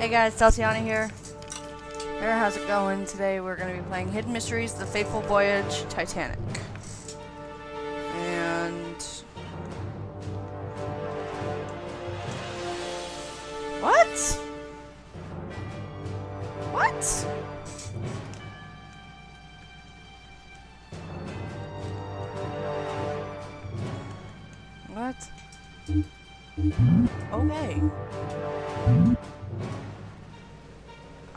Hey guys, it's Elsianna here. Hey, how's it going? Today we're going to be playing Hidden Mysteries, the Fateful Voyage-Titanic. And... What? What? What? Okay.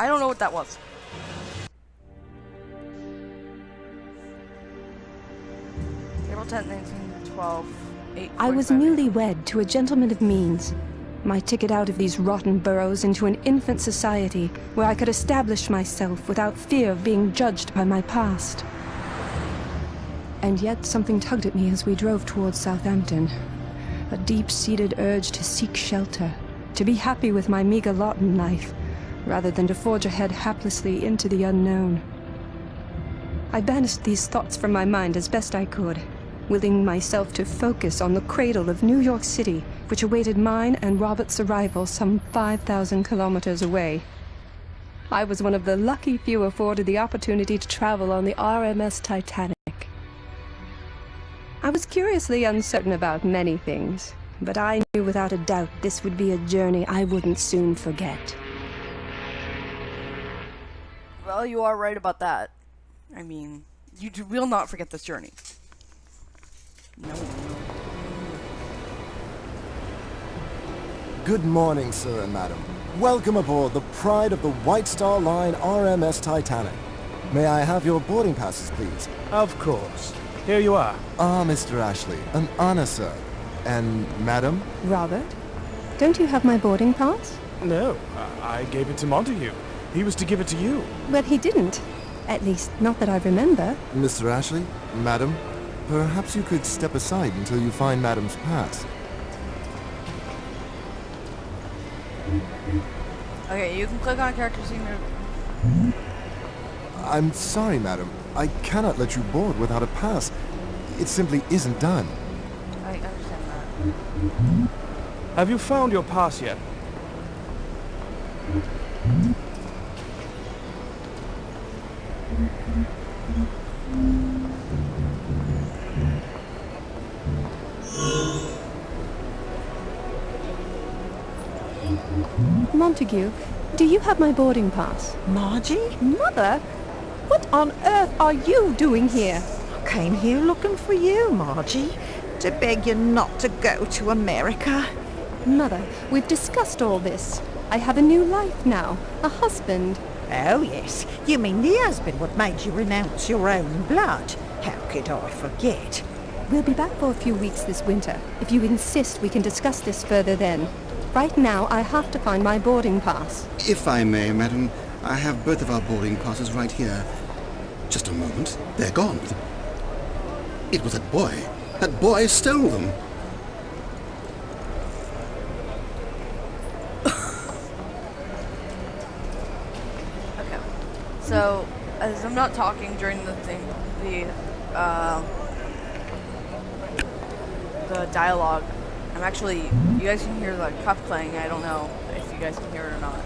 I don't know what that was. April 10th, 1912. I was newlywed to a gentleman of means. My ticket out of these rotten boroughs into an infant society where I could establish myself without fear of being judged by my past. And yet something tugged at me as we drove towards Southampton. A deep-seated urge to seek shelter, to be happy with my meager lot in life, rather than to forge ahead haplessly into the unknown. I banished these thoughts from my mind as best I could, willing myself to focus on the cradle of New York City, which awaited mine and Robert's arrival some 5,000 kilometers away. I was one of the lucky few afforded the opportunity to travel on the RMS Titanic. I was curiously uncertain about many things, but I knew without a doubt this would be a journey I wouldn't soon forget. Well, you are right about that. I mean, you will not forget this journey. No. Good morning, sir and madam. Welcome aboard the pride of the White Star Line RMS Titanic. May I have your boarding passes, please? Of course. Here you are. Ah, Mr. Ashley, an honor, sir. And madam? Robert, don't you have my boarding pass? No, I gave it to Montague. He was to give it to you. But he didn't. At least, not that I remember. Mr. Ashley, madam, perhaps you could step aside until you find madam's pass. Okay, you can click on a character scene. I'm sorry, madam. I cannot let you board without a pass. It simply isn't done. I understand that. Have you found your pass yet? Montague, do you have my boarding pass? Margie? Mother? What on earth are you doing here? I came here looking for you, Margie, to beg you not to go to America. Mother, we've discussed all this. I have a new life now, a husband. Oh, yes. You mean the husband what made you renounce your own blood? How could I forget? We'll be back for a few weeks this winter. If you insist, we can discuss this further then. Right now, I have to find my boarding pass. If I may, madam, I have both of our boarding passes right here. Just a moment. They're gone. It was that boy. That boy stole them. Okay. So, as I'm not talking during the thing, the dialogue, I'm actually, you guys can hear the cup playing. I don't know if you guys can hear it or not.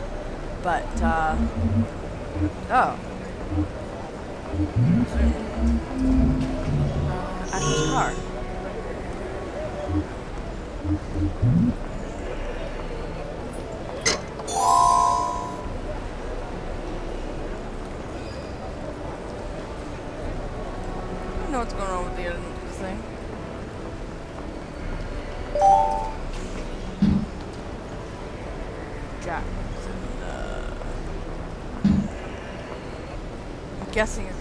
But, oh. Ash's car. I don't know what's going on with this thing. Jack. I'm guessing it's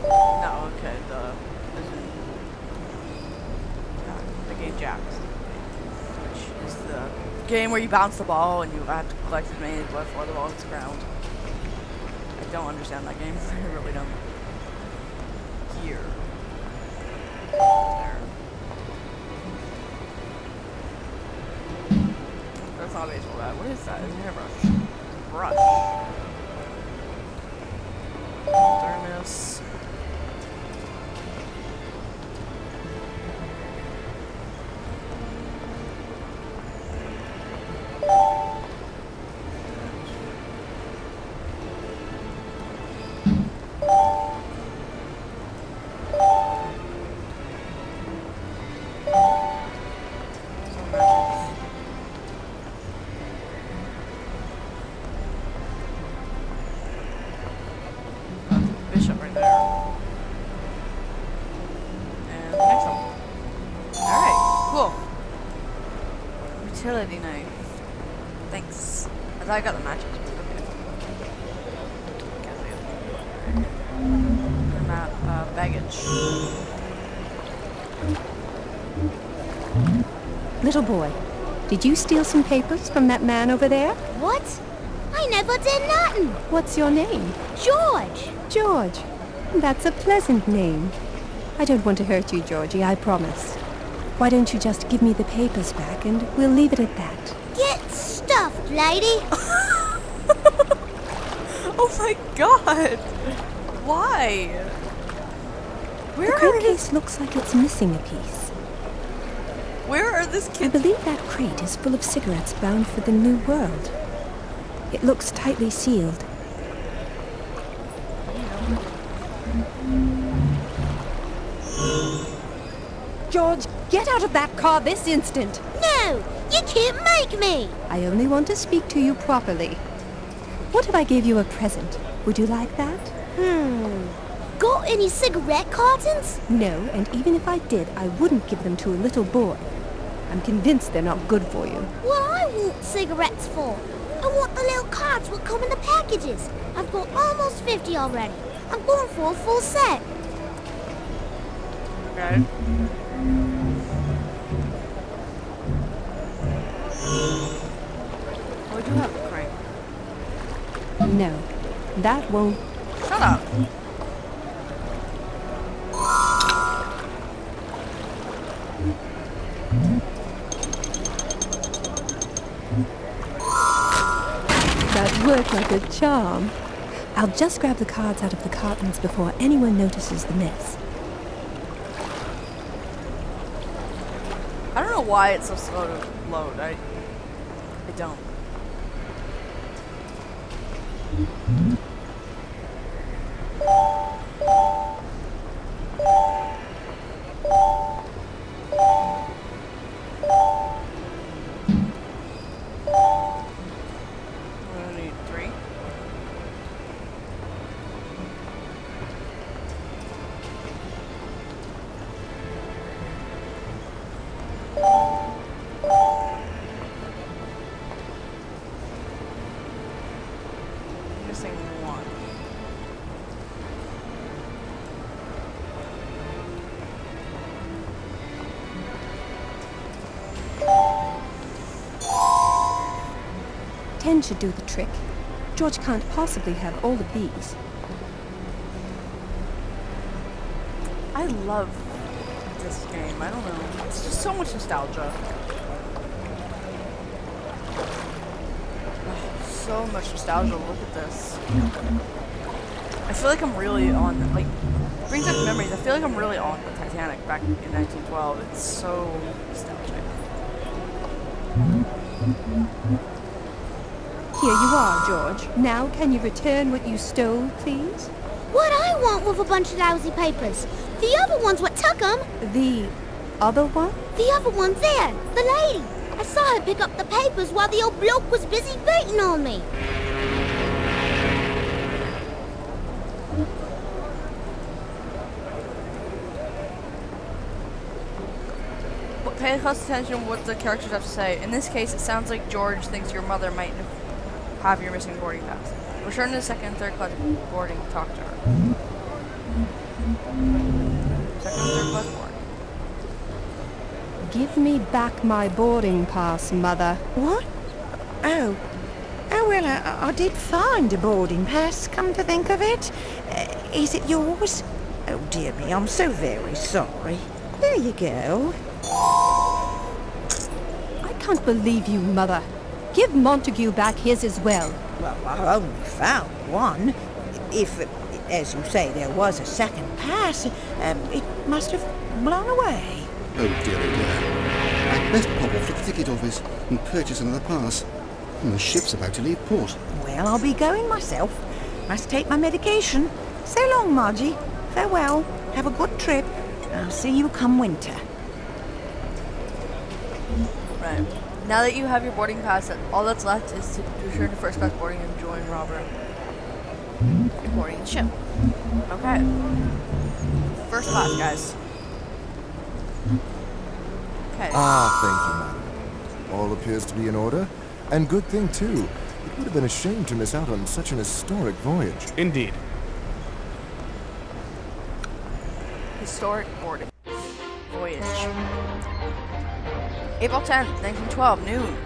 no, okay, the game Jacks, which is the game where you bounce the ball and you have to collect as many before the ball hits the ground. I don't understand that game. I really don't. Here. There. That's not a baseball bat. What is that? It's a hairbrush. It's a brush. Thermos. utility knife. Thanks. I thought I got the matches. Okay. Baggage. Little boy, did you steal some papers from that man over there? What? I never did nothing. What's your name? George. George. That's a pleasant name. I don't want to hurt you, Georgie, I promise. Why don't you just give me the papers back and we'll leave it at that? Get stuffed, lady. Oh my god! Why? The Where are crate his... case looks like it's missing a piece. Where are this I kid? believe that crate is full of cigarettes bound for the New World. It looks tightly sealed. George, get out of that car this instant! No, you can't make me. I only want to speak to you properly. What if I gave you a present? Would you like that? Got any cigarette cartons? No, and even if I did, I wouldn't give them to a little boy. I'm convinced they're not good for you. What I want cigarettes for? I want the little cards what come in the packages. I've got almost 50 already. I'm going for a full set. Okay. We do have a crank. No, that won't. Shut up. That worked like a charm. I'll just grab the cards out of the cartons before anyone notices the mess. I don't know why it's so slow to load. I don't. We need 3. Missing 1. Ten should do the trick. George can't possibly have all of these. I love this game. I don't know. It's just so much nostalgia. So much nostalgia. Look at this. I feel like I'm really on, like, brings up memories. I feel like I'm really on the Titanic back in 1912. It's so nostalgic. Here you are, George. Now can you return what you stole, please? What I want with a bunch of lousy papers? The other ones what took 'em. The other one? The other one's there. The lady. I saw her pick up the papers while the old bloke was busy beating on me. But pay close attention to what the characters have to say. In this case, it sounds like George thinks your mother might have your missing boarding pass. Return to the 2nd and 3rd class boarding. Talk to her. 2nd and 3rd class boarding. Give me back my boarding pass, Mother. What? Oh. Oh, well, I did find a boarding pass, come to think of it. Is it yours? Oh, dear me, I'm so very sorry. There you go. I can't believe you, Mother. Give Montague back his as well. Well, I only found one. If, as you say, there was a second pass, it must have blown away. Oh dear, oh dear. I'd best pop off to the ticket office and purchase another pass. The ship's about to leave port. Well, I'll be going myself. Must take my medication. So long, Margie. Farewell. Have a good trip. I'll see you come winter. Right. Now that you have your boarding pass, all that's left is to return to 1st class boarding and join Robert in boarding the ship. Okay. 1st class, guys. Okay. Ah, thank you, madam. All appears to be in order, and good thing too. It would have been a shame to miss out on such an historic voyage. Indeed. Historic boarding. Voyage. April 10th, 1912, noon.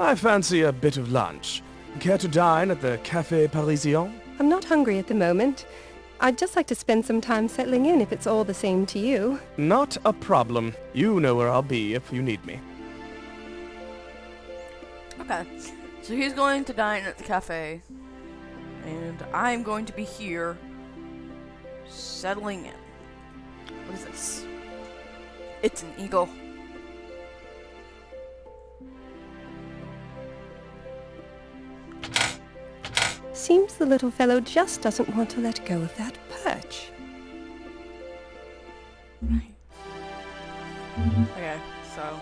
I fancy a bit of lunch. Care to dine at the Café Parisien? I'm not hungry at the moment. I'd just like to spend some time settling in if it's all the same to you. Not a problem. You know where I'll be if you need me. Okay. So he's going to dine at the cafe. And I'm going to be here settling in. What is this? It's an eagle. Seems the little fellow just doesn't want to let go of that perch. Right. Okay, so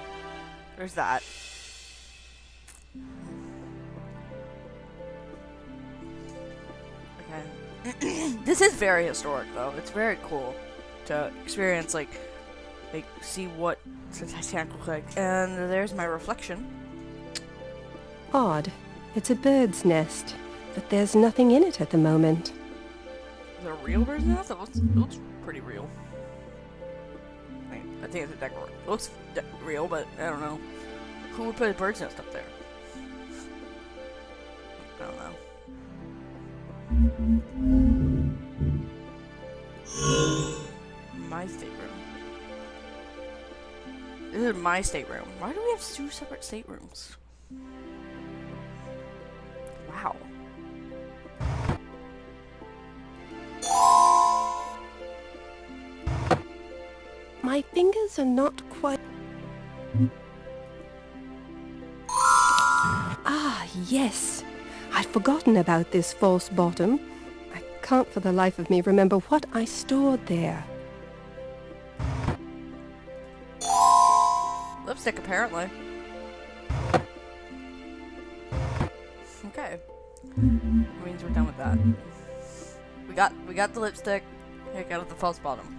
there's that. Okay. This is very historic though. It's very cool to experience like see what the Titanic looks like. And there's my reflection. Odd. It's a bird's nest, but there's nothing in it at the moment. Is it a real bird's nest? It looks pretty real. I think it's a decor. It looks real, but I don't know. Who would put a bird's nest up there? I don't know. My stateroom. This is my stateroom. Why do we have two separate staterooms? Wow. My fingers are not quite... Ah, yes. I'd forgotten about this false bottom. I can't for the life of me remember what I stored there. Lipstick, apparently. Okay. That means we're done with that. We got the lipstick. Heck out of the false bottom.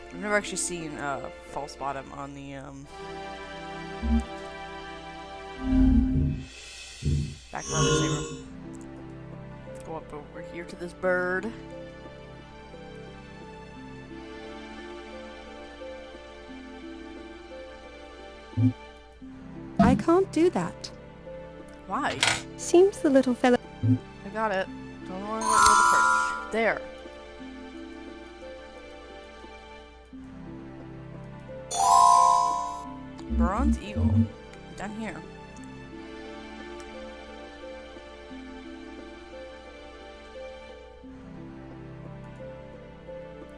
I've never actually seen a false bottom on the back of our receiver. Go up over here to this bird. I can't do that. Why? Seems the little fellow... I got it. Don't worry about the perch. There. Bronze eagle. Down here.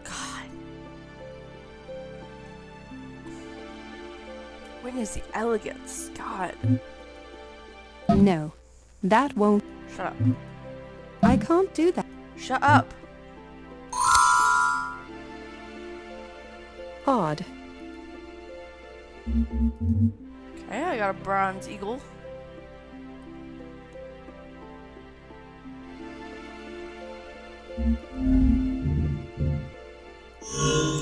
God. Witness the elegance. God. No, that won't... Shut up. I can't do that. Shut up. Odd. Okay, I got a bronze eagle. Go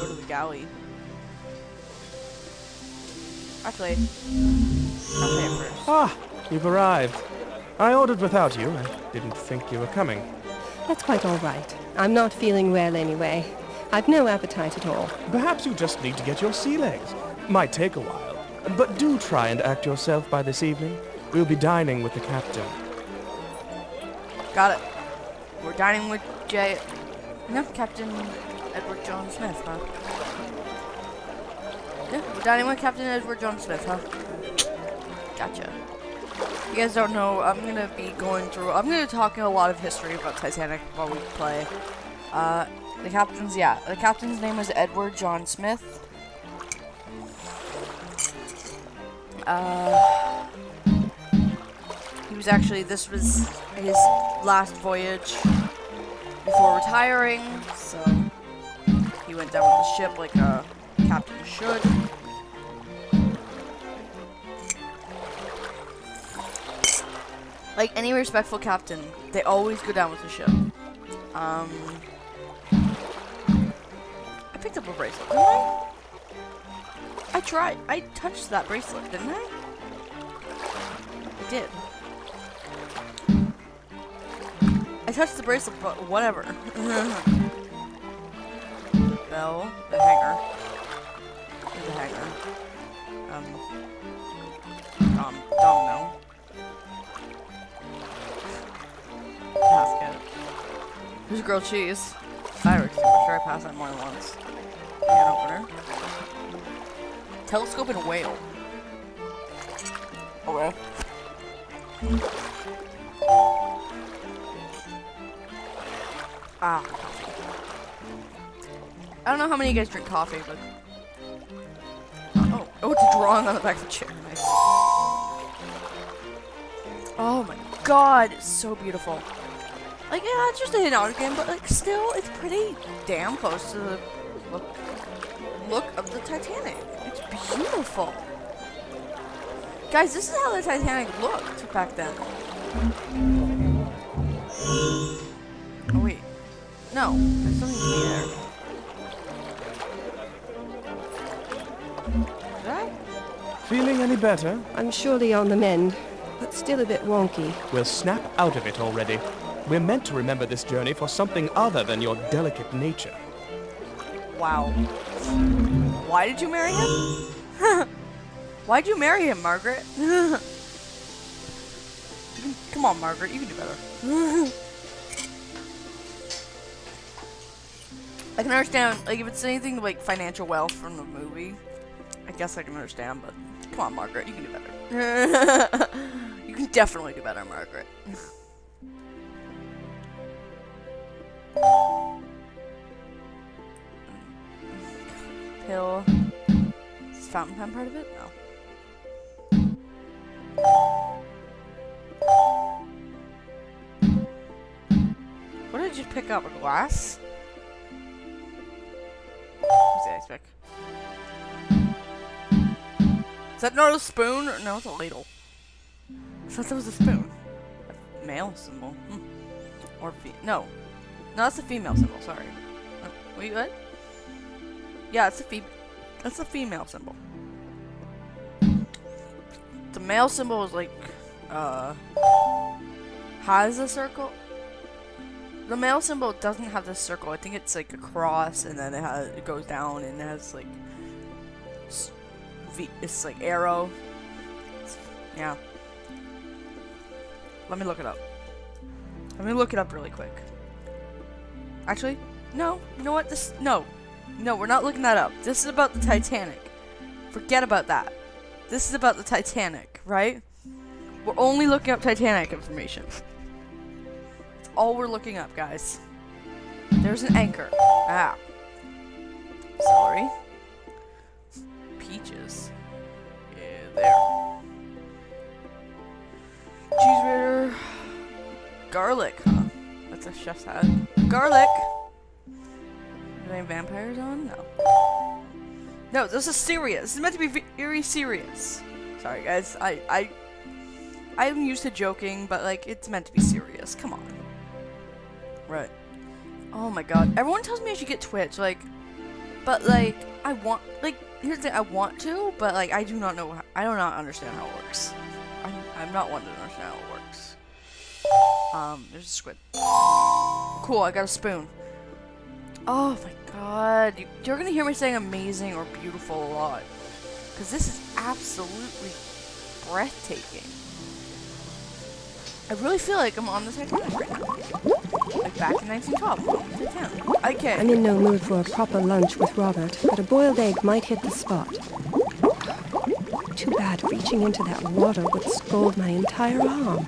to the galley. Actually, I'll pay it first. Ah, you've arrived. I ordered without you. I didn't think you were coming. That's quite all right. I'm not feeling well anyway. I've no appetite at all. Perhaps you just need to get your sea legs. Might take a while. But do try and act yourself by this evening. We'll be dining with the captain. Got it. We're dining with Captain Edward John Smith, huh? Yeah, we're dining with Captain Edward John Smith, huh? Gotcha. If you guys don't know, I'm gonna be talking a lot of history about Titanic while we play. The captain's name is Edward John Smith. He was actually, this was his last voyage before retiring, so he went down with the ship like a captain should. Like any respectful captain, they always go down with the ship. I picked up a bracelet, didn't I? I tried. I touched that bracelet, didn't I? I did. I touched the bracelet, but whatever. Bell, the hanger. The hanger. Domino. Basket. There's grilled cheese. Fire extinguisher. I passed that more than once. Can opener. Telescope and whale. Okay. Ah, coffee. I don't know how many of you guys drink coffee, but... Oh, it's a drawing on the back of the chair. Nice. Oh my god, it's so beautiful. Like, yeah, it's just a hidden game, but like, still, it's pretty damn close to the look of the Titanic. It's beautiful. Guys, this is how the Titanic looked back then. Oh wait. No, there's something to be there. Did I? Feeling any better? I'm surely on the mend, but still a bit wonky. We'll snap out of it already. We're meant to remember this journey for something other than your delicate nature. Wow. Why did you marry him? Why'd you marry him, Margaret? Come on, Margaret, you can do better. I can understand, like, if it's anything like financial wealth from the movie, I guess I can understand, but come on, Margaret, you can do better. You can definitely do better, Margaret. Pill. Is fountain pen part of it? No. What did you pick up? A glass? Who's the ice pick? Is that not a spoon? Or, no, it's a ladle. I thought that was a spoon. A male symbol. Or no. No, that's a female symbol, sorry. Wait, what? Yeah, it's that's a female symbol. The male symbol is like, has a circle. The male symbol doesn't have this circle. I think it's like a cross, and then it goes down, and it has like it's like arrow. Yeah. Let me look it up. Let me look it up really quick. Actually, no. You know what? No, we're not looking that up. This is about the Titanic. Forget about that. This is about the Titanic, right? We're only looking up Titanic information. That's all we're looking up, guys. There's an anchor. Ah. Sorry. Peaches. Yeah, there. Cheeseburger. Garlic, huh? That's a chef's hat. Garlic! Are there any vampires on? No. No, this is serious. This is meant to be very serious. Sorry, guys. I'm used to joking, but, like, it's meant to be serious. Come on. Right. Oh my god. Everyone tells me I should get Twitch, like, but, like, I want, like, here's the thing, I want to, but, like, I do not know, I do not understand how it works. I'm not one to understand how it works. There's a squid. Cool, I got a spoon. Oh my god. You're gonna hear me saying amazing or beautiful a lot. Because this is absolutely breathtaking. I really feel like I'm on the Titanic right now. Like back in 1912, I'm on the Titanic. Okay. I'm in no mood for a proper lunch with Robert, but a boiled egg might hit the spot. Too bad reaching into that water would scald my entire arm.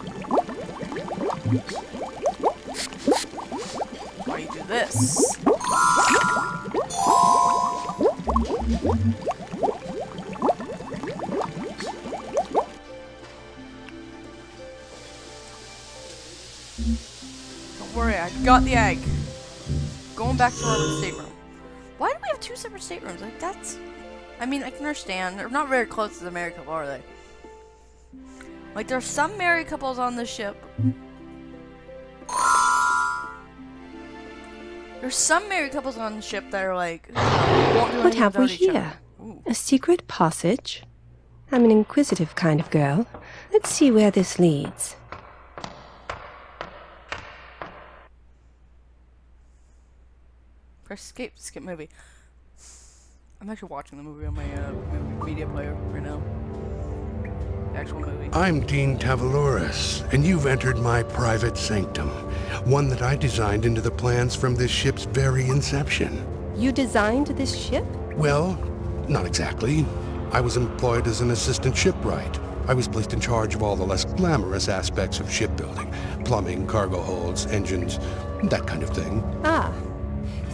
Why do you do this? Got the egg. Going back to our stateroom. Why do we have two separate staterooms? Like, that's... I mean, I can understand. They're not very close to the married couple, are they? Like, there's some married couples on the ship. There's some married couples on the ship that are like... won't do What anything have we without each other. here? Ooh. A secret passage? I'm an inquisitive kind of girl. Let's see where this leads. Press escape to skip movie. I'm actually watching the movie on my media player right now. The actual movie. I'm Dean Tavaloris, and you've entered my private sanctum, one that I designed into the plans from this ship's very inception. You designed this ship? Well, not exactly. I was employed as an assistant shipwright. I was placed in charge of all the less glamorous aspects of shipbuilding. Plumbing, cargo holds, engines, that kind of thing. Ah.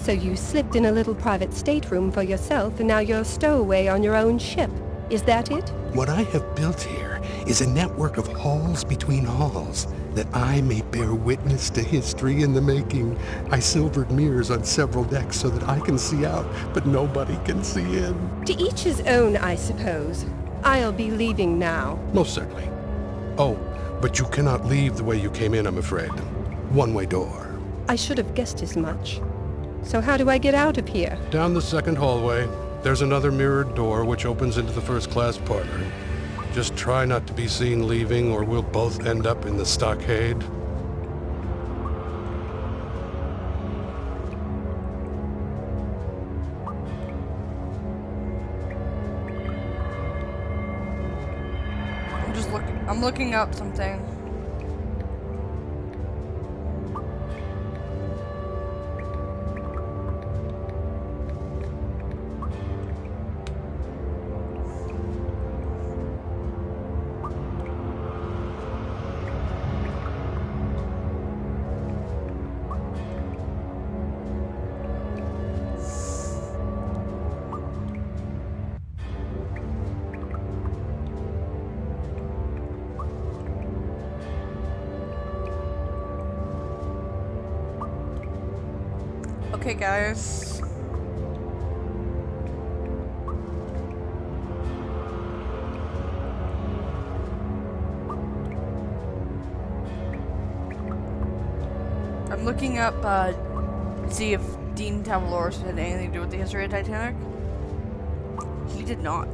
So you slipped in a little private stateroom for yourself, and now you're a stowaway on your own ship. Is that it? What I have built here is a network of halls between halls, that I may bear witness to history in the making. I silvered mirrors on several decks so that I can see out, but nobody can see in. To each his own, I suppose. I'll be leaving now. Most certainly. Oh, but you cannot leave the way you came in, I'm afraid. One-way door. I should have guessed as much. So how do I get out of here? Down the second hallway, there's another mirrored door which opens into the first-class parlor. Just try not to be seen leaving, or we'll both end up in the stockade. I'm looking up something. Okay, guys. I'm looking up, see if Dean Tavaloris had anything to do with the history of Titanic. He did not.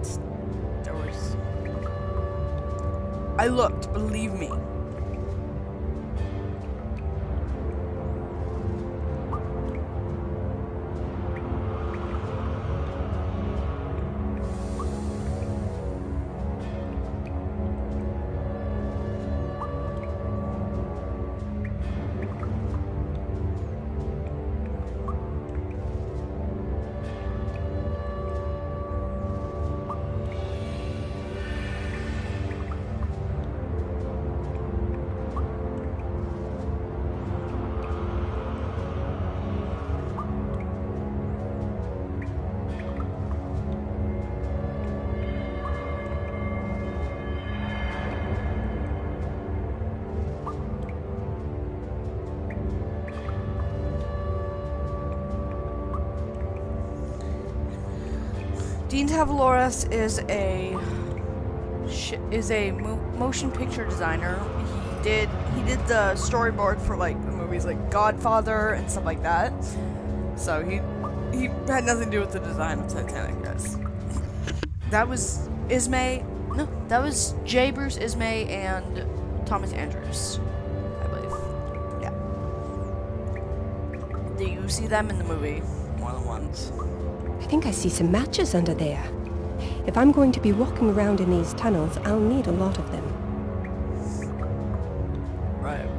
There was... I looked, believe me. Dean Tavaloris is a motion picture designer. He did the storyboard for like the movies like Godfather and stuff like that. So he had nothing to do with the design of Titanic, guys. That was that was J. Bruce Ismay and Thomas Andrews, I believe. Yeah. Do you see them in the movie more than once? I think I see some matches under there. If I'm going to be walking around in these tunnels, I'll need a lot of them. Right.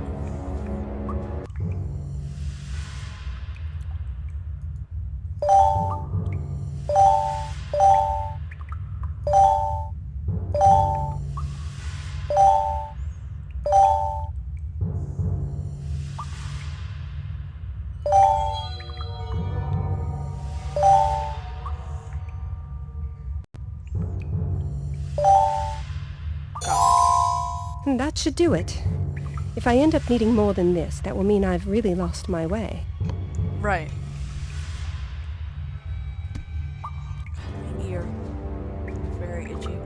And that should do it. If I end up needing more than this, that will mean I've really lost my way. Right. My ear. Very itchy.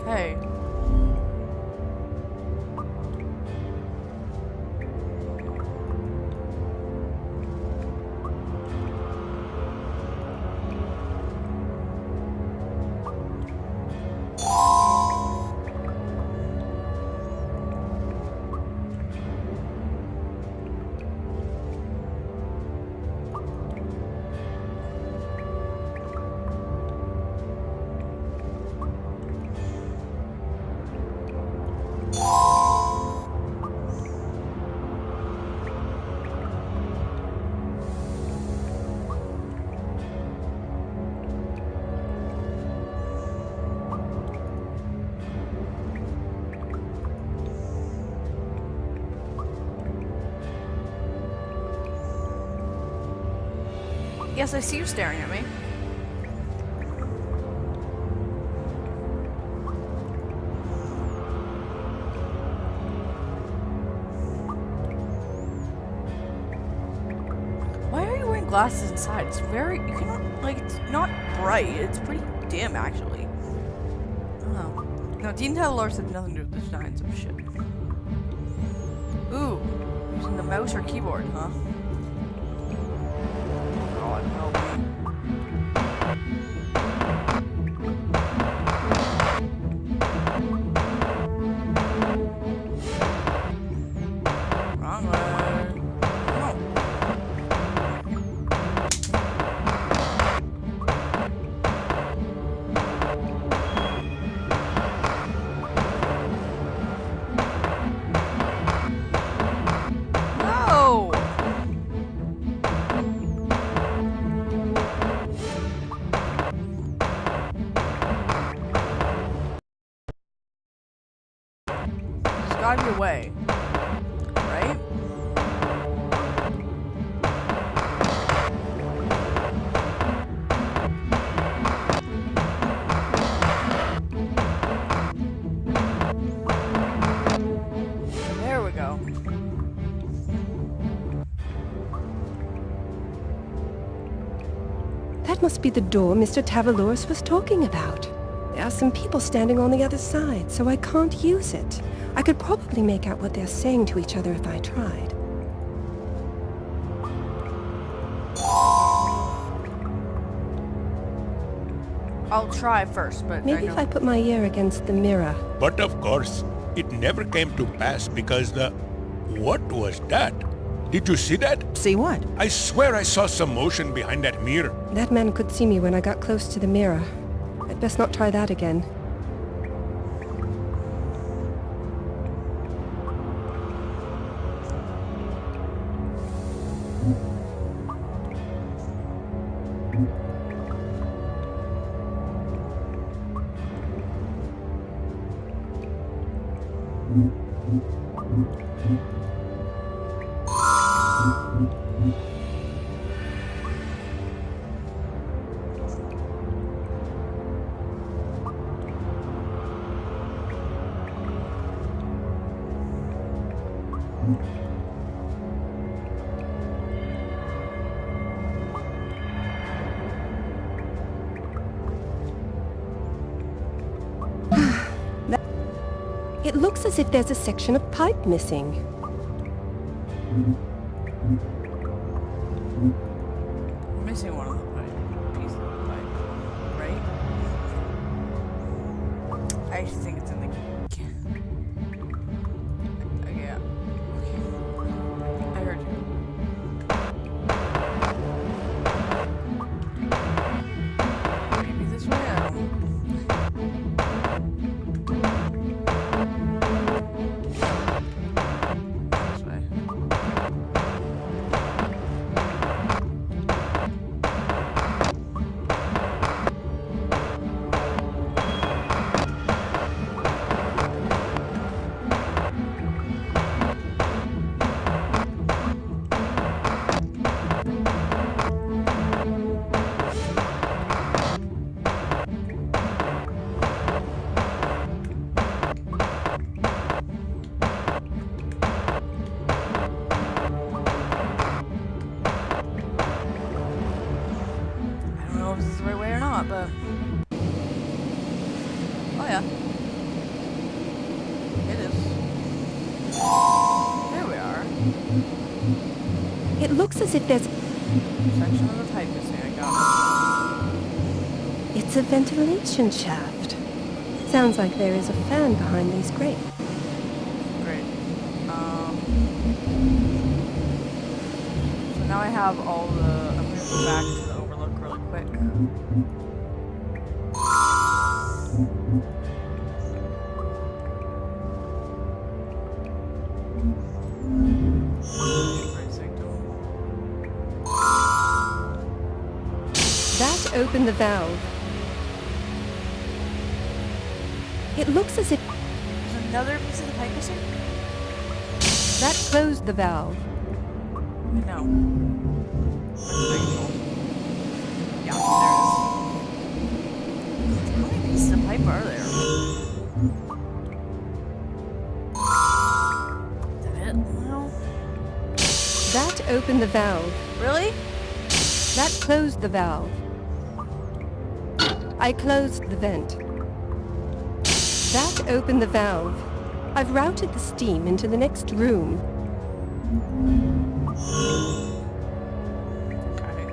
Okay. Yes, I see you staring at me. Why are you wearing glasses inside? It's very, you cannot, like, it's not bright. It's pretty dim, actually. Oh. No, Dean Taylor said nothing to do with the designs of shit. Ooh. Using the mouse or keyboard, huh? God help me. Wrong way. No. No! There's gotta be a way. Right? There we go. That must be the door Mr. Tavaloris was talking about. There are some people standing on the other side, so I can't use it. I could probably make out what they're saying to each other if I tried. I'll try first, but Maybe if I put my ear against the mirror. But of course, it never came to pass because the... What was that? Did you see that? See what? I swear I saw some motion behind that mirror. That man could see me when I got close to the mirror. I'd best not try that again. It looks as if there's a section of pipe missing. I'm missing one of the pieces of the pipe, right? I think it's in the... Yeah. Okay. I heard you. Maybe this way? I don't know. This way. if this is the right way or not, but... Oh yeah. It is. There we are. It looks as if there's... Section of the pipe missing, I got it. It's a ventilation shaft. Sounds like there is a fan behind these grates. Great. So now I have all the... I'm gonna go back to the overlook really quick. That opened the valve. It looks as if... There's another piece of the pipe missing? That closed the valve. I know. Yeah, there it is. How many pieces of pipe are there? Is that it? No. That opened the valve. Really? That closed the valve. I closed the vent. That opened the valve. I've routed the steam into the next room. Okay.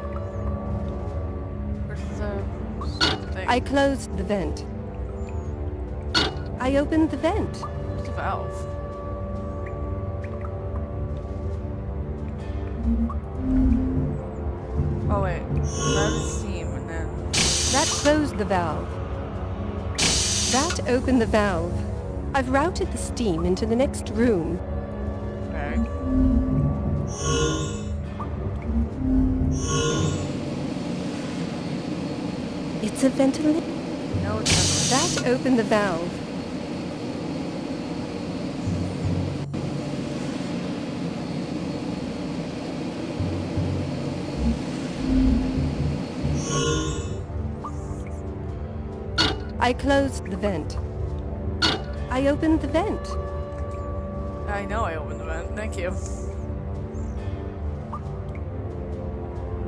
Where's the thing? I closed the vent. I opened the vent. Where's the valve? Oh wait, routed steam and then... That closed the valve. That opened the valve. I've routed the steam into the next room. Okay. It's a ventilator. No, it's not. That opened the valve. I closed the vent. I opened the vent. I know I opened the vent. Thank you.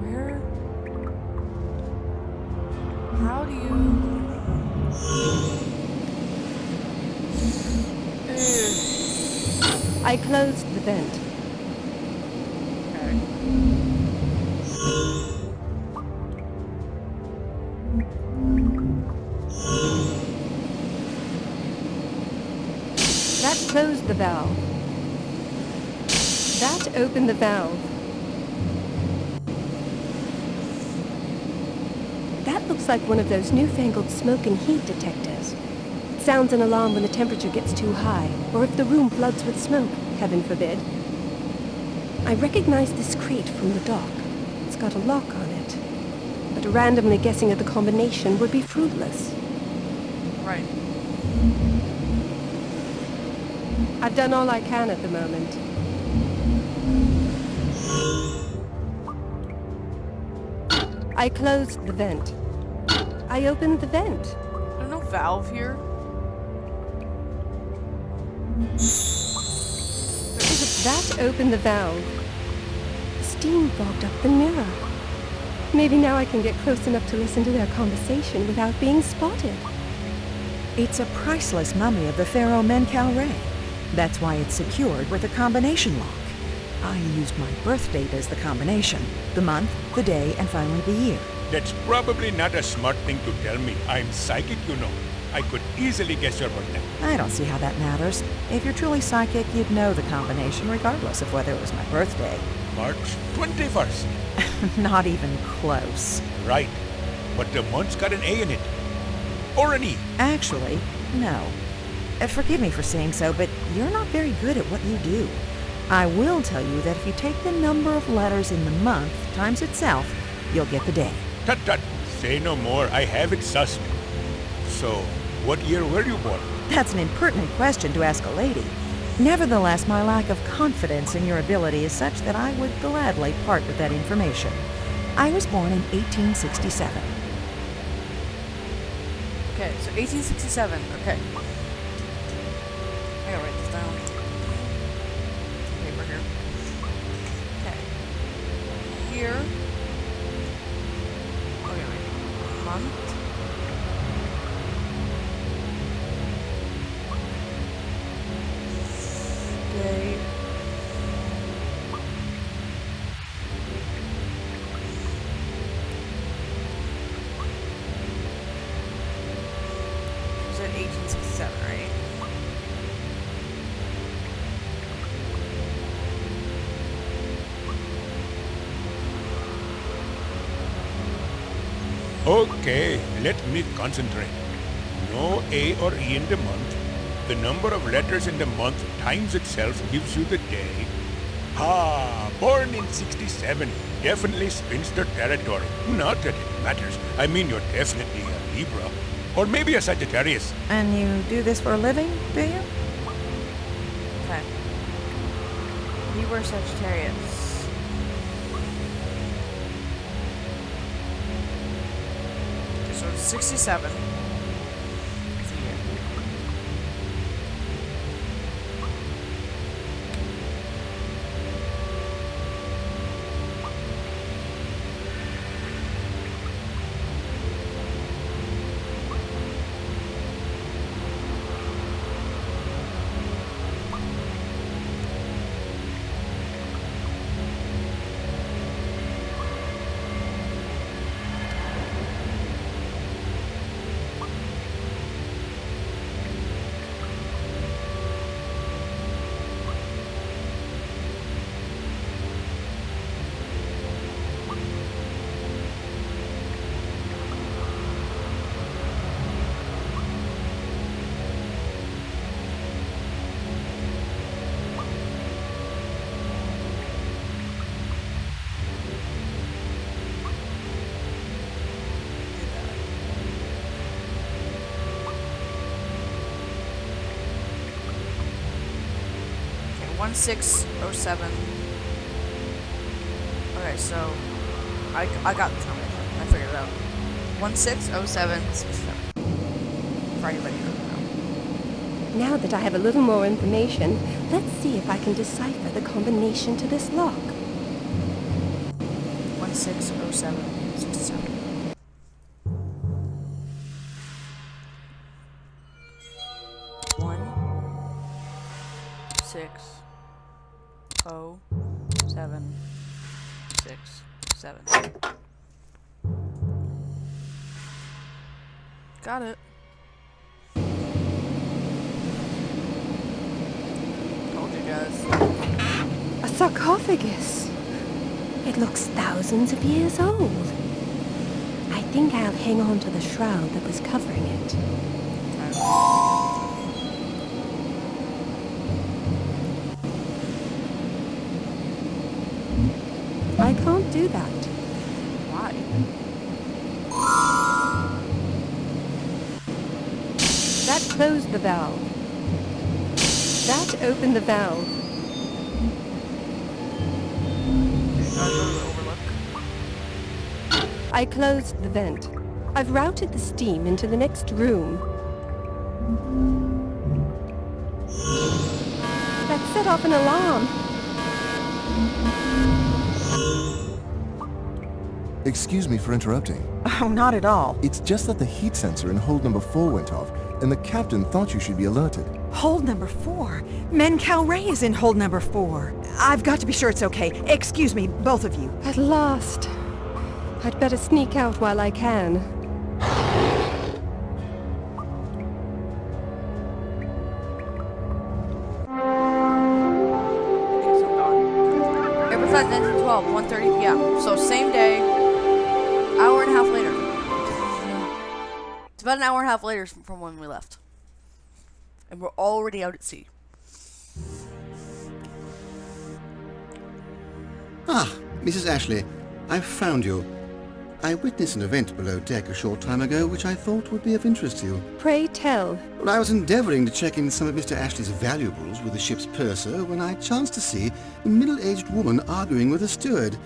Where? How do you... I closed the vent. Okay. That closed the valve. That opened the valve. That looks like one of those newfangled smoke and heat detectors. It sounds an alarm when the temperature gets too high, or if the room floods with smoke, heaven forbid. I recognize this crate from the dock. It's got a lock on it. But randomly guessing at the combination would be fruitless. Right. I've done all I can at the moment. I closed the vent. I opened the vent. There's no valve here. That opened the valve. Steam fogged up the mirror. Maybe now I can get close enough to listen to their conversation without being spotted. It's a priceless mummy of the pharaoh Menkaure. That's why it's secured with a combination lock. I used my birth date as the combination. The month, the day, and finally the year. That's probably not a smart thing to tell me. I'm psychic, you know. I could easily guess your birthday. I don't see how that matters. If you're truly psychic, you'd know the combination regardless of whether it was my birthday. March 21st. Not even close. Right. But the month's got an A in it. Or an E. Actually, no. Forgive me for saying so, but you're not very good at what you do. I will tell you that if you take the number of letters in the month times itself, you'll get the day. Tut tut. Say no more. I have it sussed. So, what year were you born? That's an impertinent question to ask a lady. Nevertheless, my lack of confidence in your ability is such that I would gladly part with that information. I was born in 1867. Okay, so 1867. Okay. I gotta write this down. Paper here. Okay. Here. Okay, wait. month. Day. You said 1867, right? Okay, let me concentrate. No A or E in the month. The number of letters in the month times itself gives you the day. Ah, born in 67. Definitely spinster territory. Not that it matters. I mean, you're definitely a Libra. Or maybe a Sagittarius. And you do this for a living, do you? Okay. Libra Sagittarius. So 67. It's a year. Okay, 1607. Okay, so I got the time. I figured it out. 160767. For anybody who doesn't know. Now that I have a little more information, let's see if I can decipher the combination to this lock. 160767. One, 6, 0, 7, 6, 7. Got it. Told you guys. A sarcophagus. It looks thousands of years old. I think I'll hang on to the shroud that was covering it. I can't do that. Why? That closed the valve. That opened the valve. I closed the vent. I've routed the steam into the next room. That set off an alarm. Excuse me for interrupting. Oh, not at all. It's just that the heat sensor in hold number 4 went off, and the captain thought you should be alerted. Hold number 4? Men-Cal Ray is in hold number 4. I've got to be sure it's okay. Excuse me, both of you. At last. I'd better sneak out while I can. Air flight 1912, 1:30 p.m. So same day, hour and a half later. It's about an hour and a half later from when we left. And we're already out at sea. Ah, Mrs. Ashley, I've found you. I witnessed an event below deck a short time ago which I thought would be of interest to you. Pray tell. Well, I was endeavoring to check in some of Mr. Ashley's valuables with the ship's purser when I chanced to see a middle-aged woman arguing with a steward.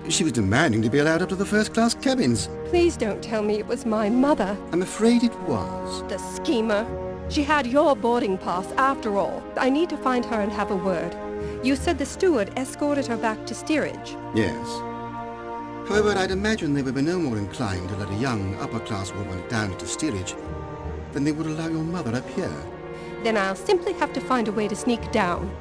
She was demanding to be allowed up to the first-class cabins. Please don't tell me it was my mother. I'm afraid it was. The schemer. She had your boarding pass after all. I need to find her and have a word. You said the steward escorted her back to steerage. Yes. However, I'd imagine they would be no more inclined to let a young, upper-class woman down into steerage than they would allow your mother up here. Then I'll simply have to find a way to sneak down.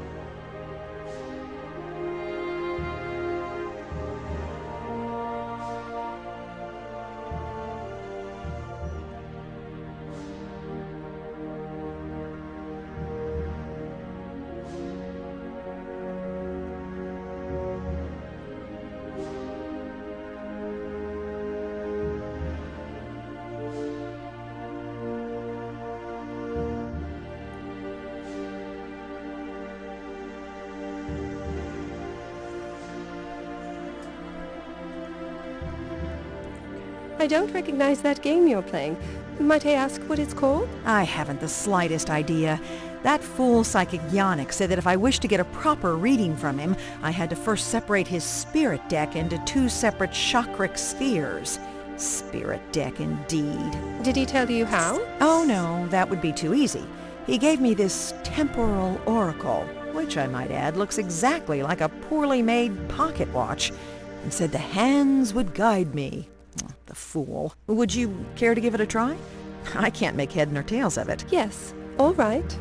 I don't recognize that game you're playing. Might I ask what it's called? I haven't the slightest idea. That fool Psychic Yannick said that if I wished to get a proper reading from him, I had to first separate his spirit deck into 2 separate chakric spheres. Spirit deck, indeed. Did he tell you how? Oh no, that would be too easy. He gave me this temporal oracle, which I might add looks exactly like a poorly made pocket watch, and said the hands would guide me. The fool. Would you care to give it a try? I can't make head nor tails of it. Yes. All right.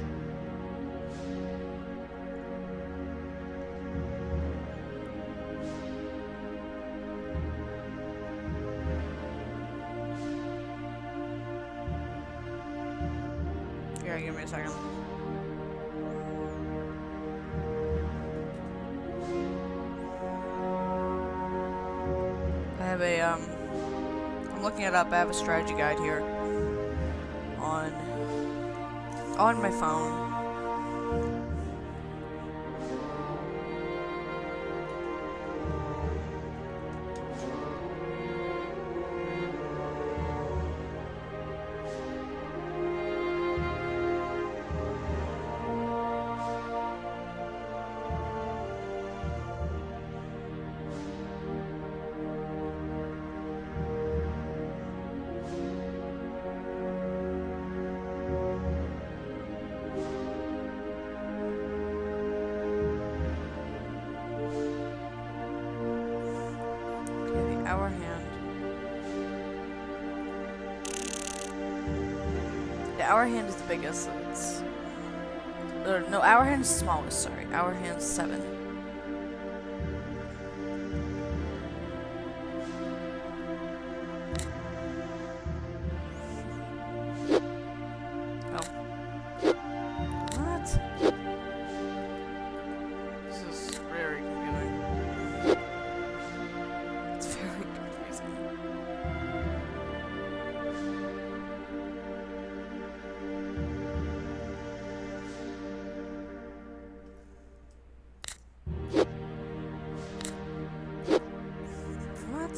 Here, give me a second. I have a, I'm looking it up. I have a strategy guide here on my phone. Hour hand. The hour hand is the biggest, so it's... no, hour hand is the smallest, sorry. Hour hand is 7. Oh. What? This is very confusing. It's very confusing. What?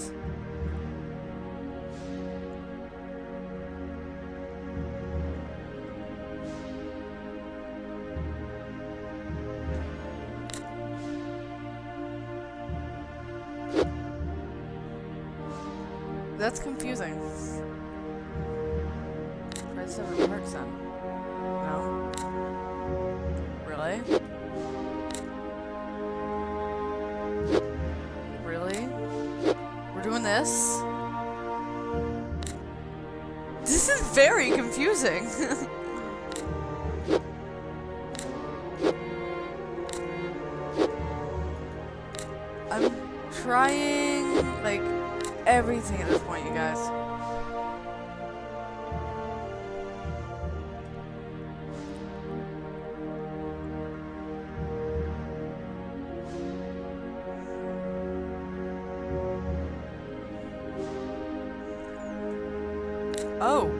That's confusing. Try this over parts then. No? Really? Really? We're doing this? This is very confusing. I'm trying, like, everything at this point, you guys. Oh.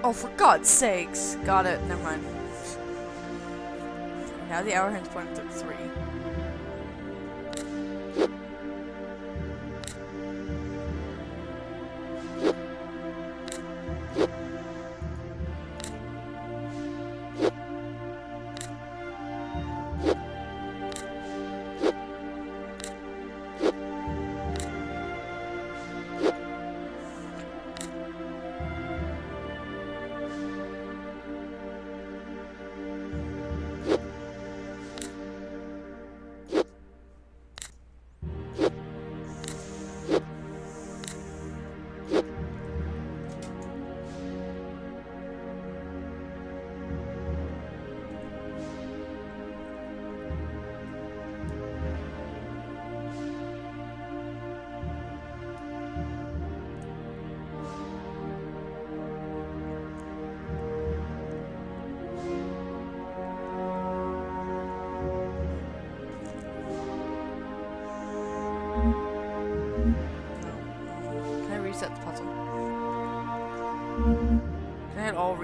Oh, for God's sakes. Got it. Never mind. Now the hour hand's pointing to 3.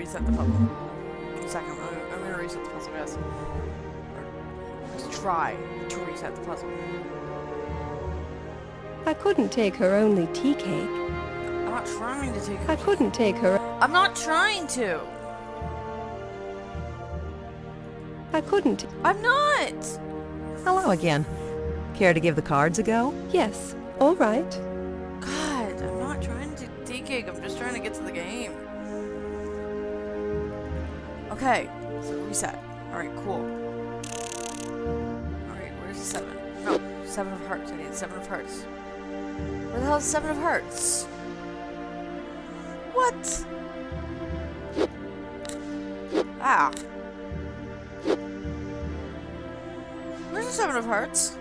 reset the puzzle. Second, I'm gonna reset the puzzle, guys. Or let's try to reset the puzzle. I couldn't take her only tea cake. I'm not trying to take her. I couldn't take her. I'm not trying to. I couldn't. I'm not. Hello again. Care to give the cards a go? Yes, all right. God, I'm not trying to tea cake. I'm just trying to get to the game. Okay, so reset. Alright, cool. Alright, where's the 7? No, 7 of hearts. I need 7 of hearts. Where the hell is 7 of hearts? What? Ah. Where's the 7 of hearts?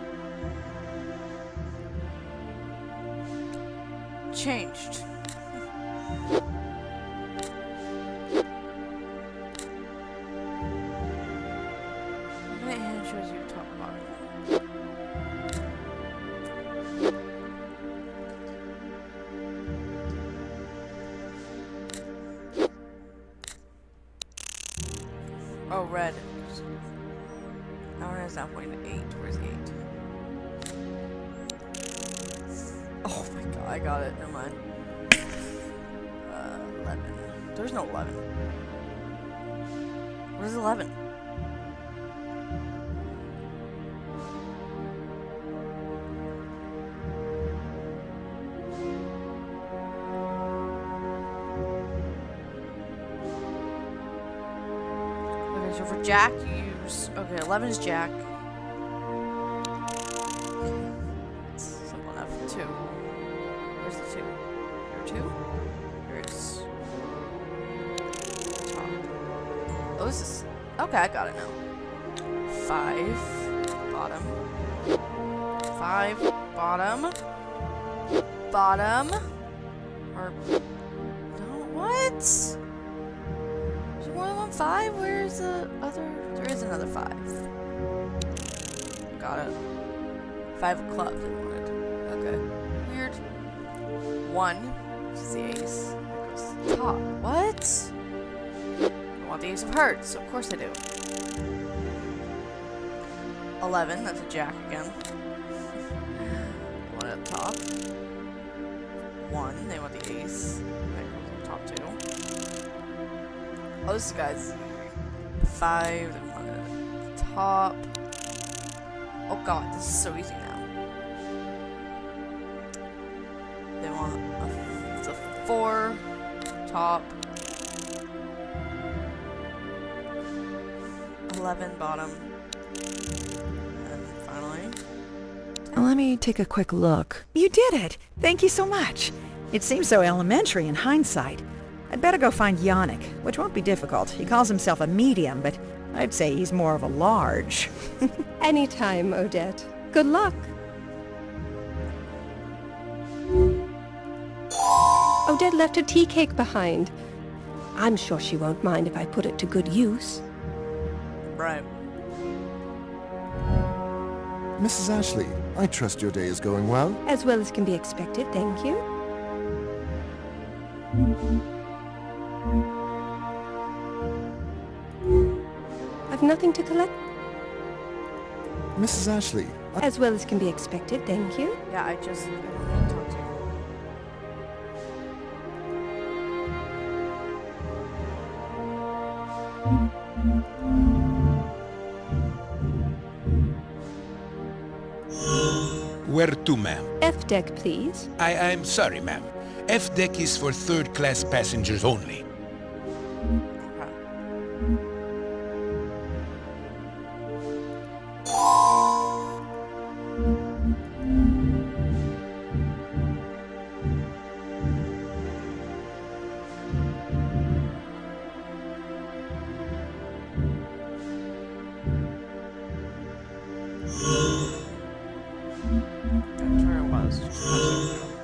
Changed. Shows you top and bottom. Oh, red. That one is now pointing to 8. Where's 8? Oh my god, I got it. Never mind. 11. There's no 11. Where's 11? So for Jack, you use... Okay, 11 is Jack. It's simple enough. 2. Where's the 2? Here 2? Here's... top. Oh, this is... Okay, I got it now. 5. Bottom. 5. Bottom. Bottom. Or... No, what? 5? Where's the other? There is another 5. Got it. 5 of clubs I wanted. Okay. Weird. 1. This is the ace. There goes the top. What? I want the ace of hearts. Of course I do. 11. That's a jack again. 1 at the top. 1. They want the ace. That goes on top too. Oh, this guy's 5, they want it at the top. Oh god, this is so easy now. They want the 4, top. 11, bottom. And finally... 10. Let me take a quick look. You did it! Thank you so much. It seems so elementary in hindsight. I'd better go find Yannick, which won't be difficult. He calls himself a medium, but I'd say he's more of a large. Anytime, Odette. Good luck. Odette left her tea cake behind. I'm sure she won't mind if I put it to good use. Right. Mrs. Ashley, I trust your day is going well. As well as can be expected, thank you. I've nothing to collect. Mrs. Ashley, As well as can be expected, thank you. Yeah, I don't need to talk to you. Where to, ma'am? F deck, please. I'm sorry, ma'am. F deck is for third-class passengers only.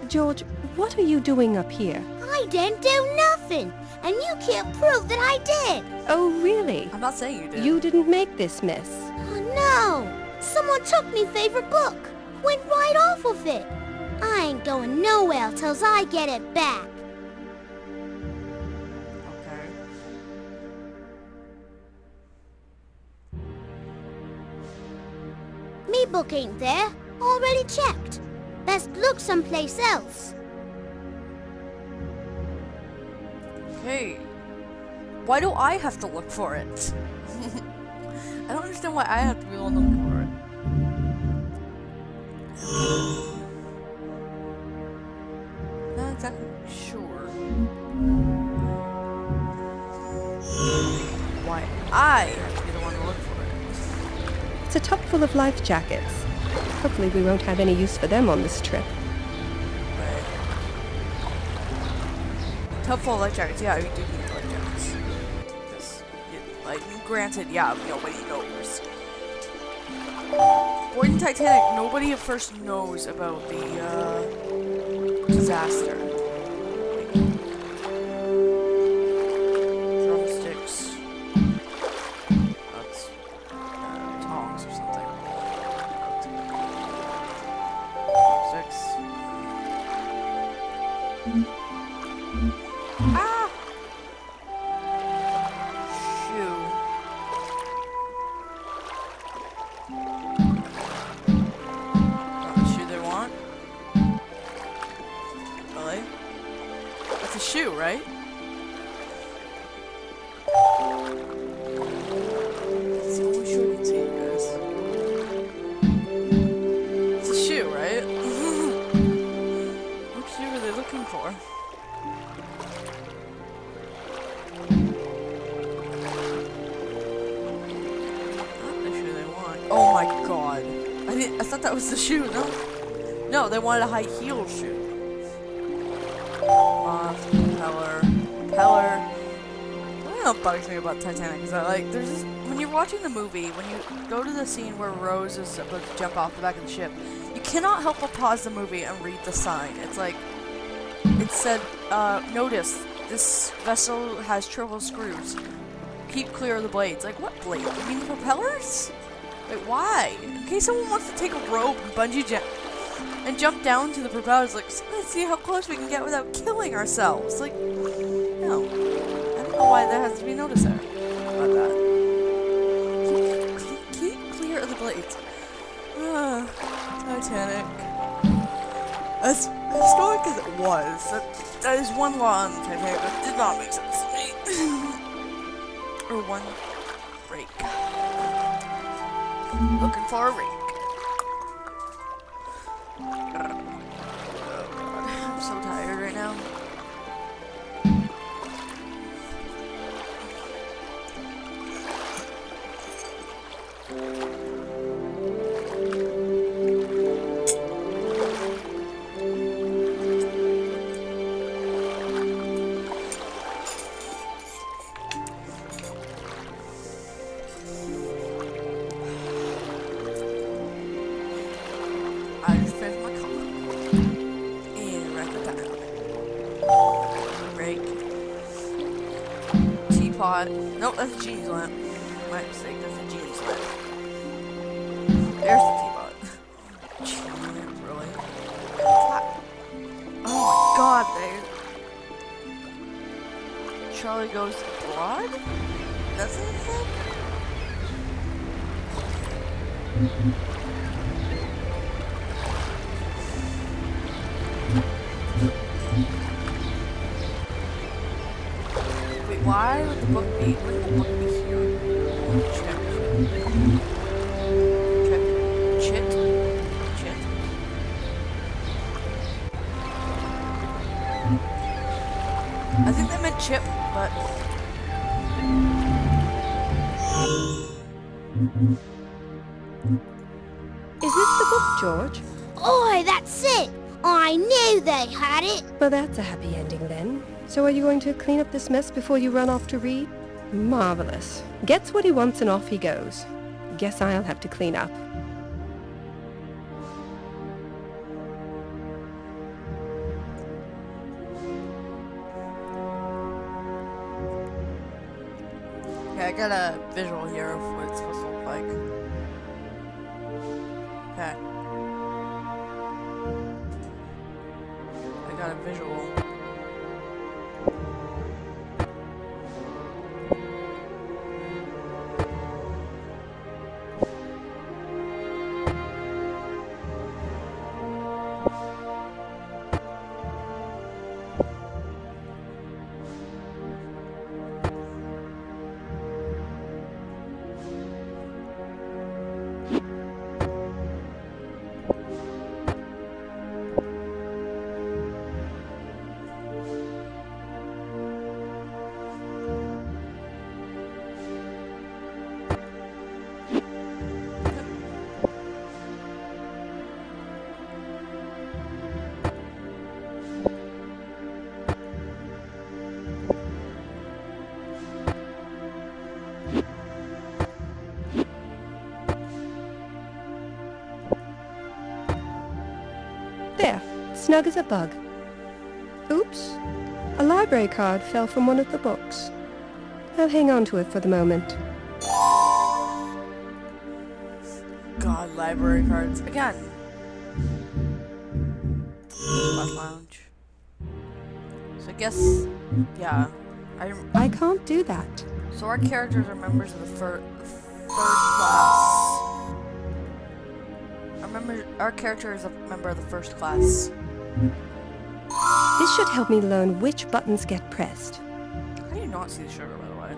George, what are you doing up here? I didn't do nothing, and you can't prove that I did. Oh, really? I'm not saying you did. You didn't make this mess. Oh no! Someone took me favorite book. Went right off of it. I ain't going nowhere till I get it back. Okay. book ain't there. Already checked. Best look someplace else. Hey, why do I have to look for it? I don't understand why I have to be the one to look for it. Not exactly sure why I have to be the one to look for it. It's a tub full of life jackets. Hopefully we won't have any use for them on this trip. Right. Tub full of life jackets. Yeah, we do need life jackets. Because, like, granted, yeah, nobody knows. Voyage-Titanic, nobody at first knows about the, disaster. Drumsticks. That's, tongs or something. Drumsticks. Ah! Shoe. Shoe they want? Really? That's a shoe, right? It's the only shoe I can see, you guys. It's a shoe, right? What shoe are they looking for? Not the shoe they want. Oh my god. I thought that was the shoe, no? No, they wanted a high heel shoe. Moth, propeller. Something that bugs me about Titanic is that, like, there's this, when you're watching the movie, when you go to the scene where Rose is about to jump off the back of the ship, you cannot help but pause the movie and read the sign. It's like, it said, notice, this vessel has triple screws. Keep clear of the blades. Like, what blade? You mean the propellers? Wait, why? In case someone wants to take a rope and bungee jump and jump down to the propellers, like, let's see how close we can get without killing ourselves. Like, no. I don't know why there has to be notice there about that. Keep clear of the blades. Titanic. As historic as it was, that is one law on the Titanic that did not make sense to me. Or one rake. Looking for a rake. Oh god, I'm so tired right now. I just finished my coffee. And record time. Rake. Teapot. Nope, that's a genie's lamp. My mistake, that's a genie's lamp. There's the teapot. Genie lamp, really? Oh my god, Charlie goes abroad? That's what it said? Wait, why would the book be? Wouldn't the book be here? Check. Chit. I think they meant chip, but Is this the book, George? Oi, that's it! I knew they had it! Well, that's a happy ending then. So are you going to clean up this mess before you run off to read? Marvelous. Gets what he wants and off he goes. Guess I'll have to clean up. okay, I got a visual here of what it's supposed to look like. Okay. I got a visual. There, snug as a bug. Oops. A library card fell from one of the books. I'll hang on to it for the moment. God, library cards. Again. Bus lounge. So I guess, yeah. I can't do that. So our characters are members of the third class. Our character is a member of the first class. This should help me learn which buttons get pressed. How do you not see the sugar, by the way?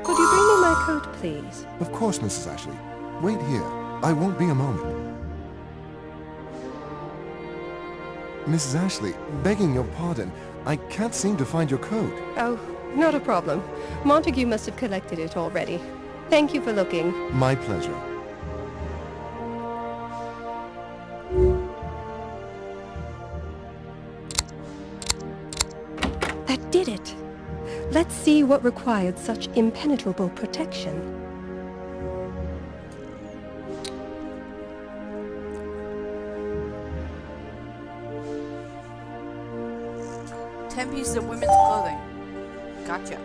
Could you bring me my coat, please? Of course, Mrs. Ashley. Wait here. I won't be a moment. Mrs. Ashley, begging your pardon, I can't seem to find your coat. Oh, not a problem. Montague must have collected it already. Thank you for looking. My pleasure. That did it. Let's see what required such impenetrable protection. Ten pieces of women's clothing. Gotcha.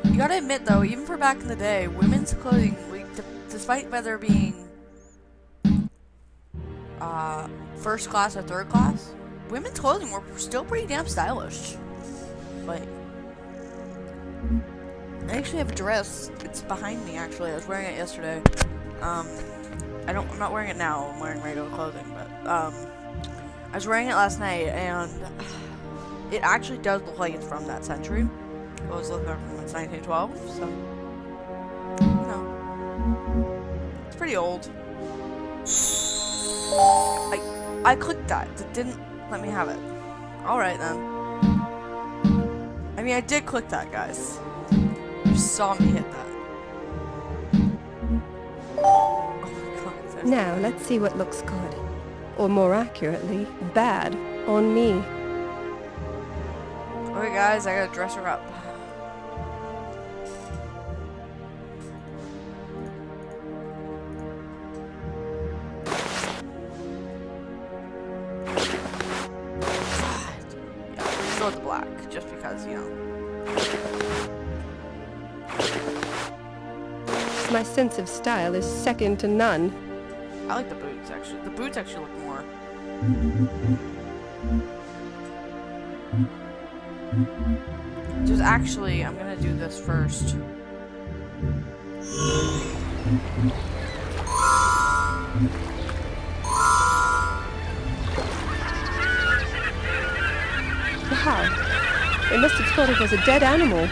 You gotta admit though, even for back in the day, women's clothing, despite whether being first class or third class, women's clothing were still pretty damn stylish. Like, I actually have a dress. It's behind me actually. I was wearing it yesterday. I'm not wearing it now. I'm wearing regular clothing, but I was wearing it last night, and it actually does look like it's from that century. It was looking from 1912, so you know, it's pretty old. I clicked that. It didn't let me have it. All right then. I mean, I did click that, guys. You saw me hit that. Oh my god. Now, let's see what looks good. Or more accurately, bad on me. Okay, guys, I gotta dress her up. Go with the black, just because, you know. My sense of style is second to none. I like the boots, actually. The boots actually look more. Just actually, I'm gonna do this first. Wow. They must have thought it was a dead animal,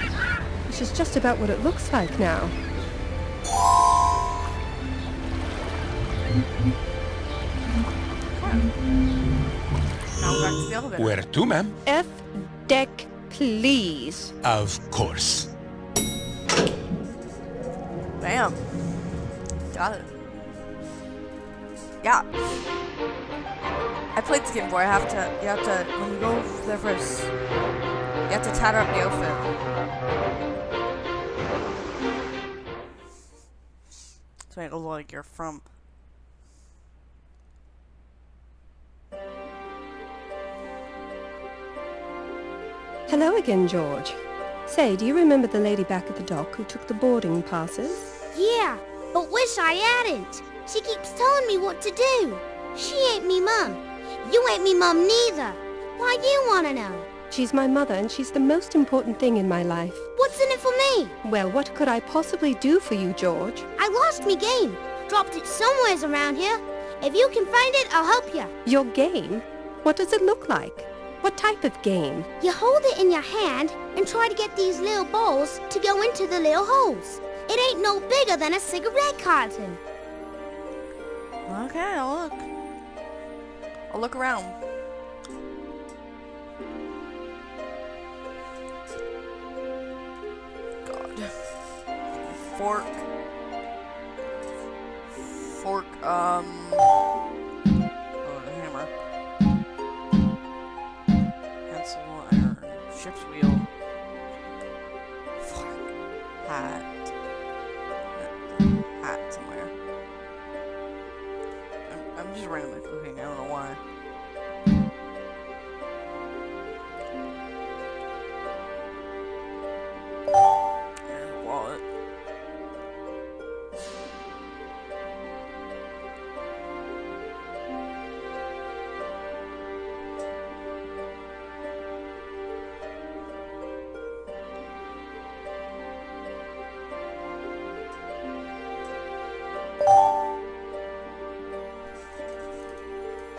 which is just about what it looks like now. Now we're back to the elevator. Where to, ma'am? F-deck, please. Of course. Bam. Got it. Yeah. I played this game before. You have to, when you go there first, you have to tatter up the outfit. So it looks like you're from. Hello again, George. Say, do you remember the lady back at the dock who took the boarding passes? Yeah, but wish I hadn't. She keeps telling me what to do. She ain't me mum. You ain't me mum neither. Why do you want to know? She's my mother, and she's the most important thing in my life. What's in it for me? Well, what could I possibly do for you, George? I lost me game. Dropped it somewheres around here. If you can find it, I'll help you. Your game? What does it look like? What type of game? You hold it in your hand and try to get these little balls to go into the little holes. It ain't no bigger than a cigarette carton. Okay, I'll look. I'll look around. God. Fork. Oh, the hammer. Pencil, iron, ship's wheel. Fork. Hat. Hat somewhere. I'm just randomly cooking, I don't know why. There's a wallet.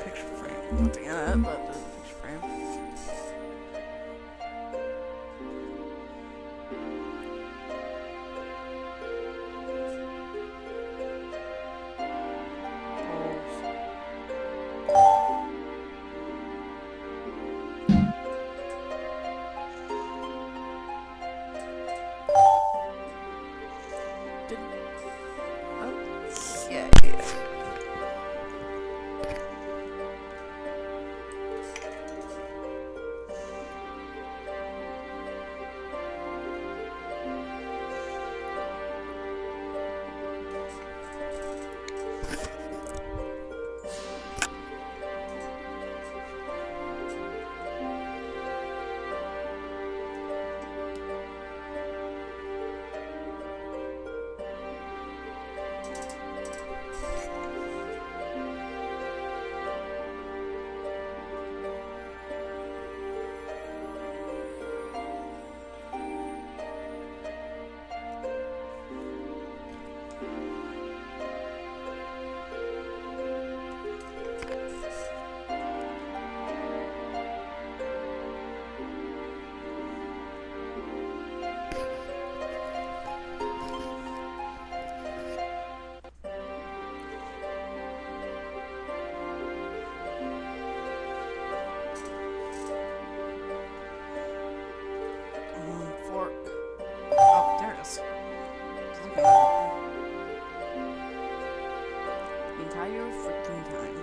Picture frame. Nothing in it, but there's a picture frame. Fork. Oh, there it is. Just looking at it. The entire freaking time.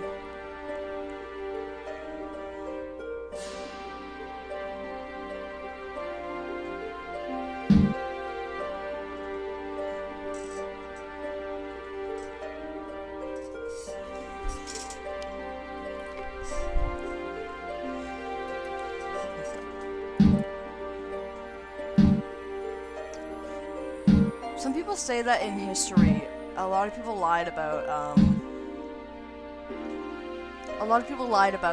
Some people say that in history, a lot of people lied about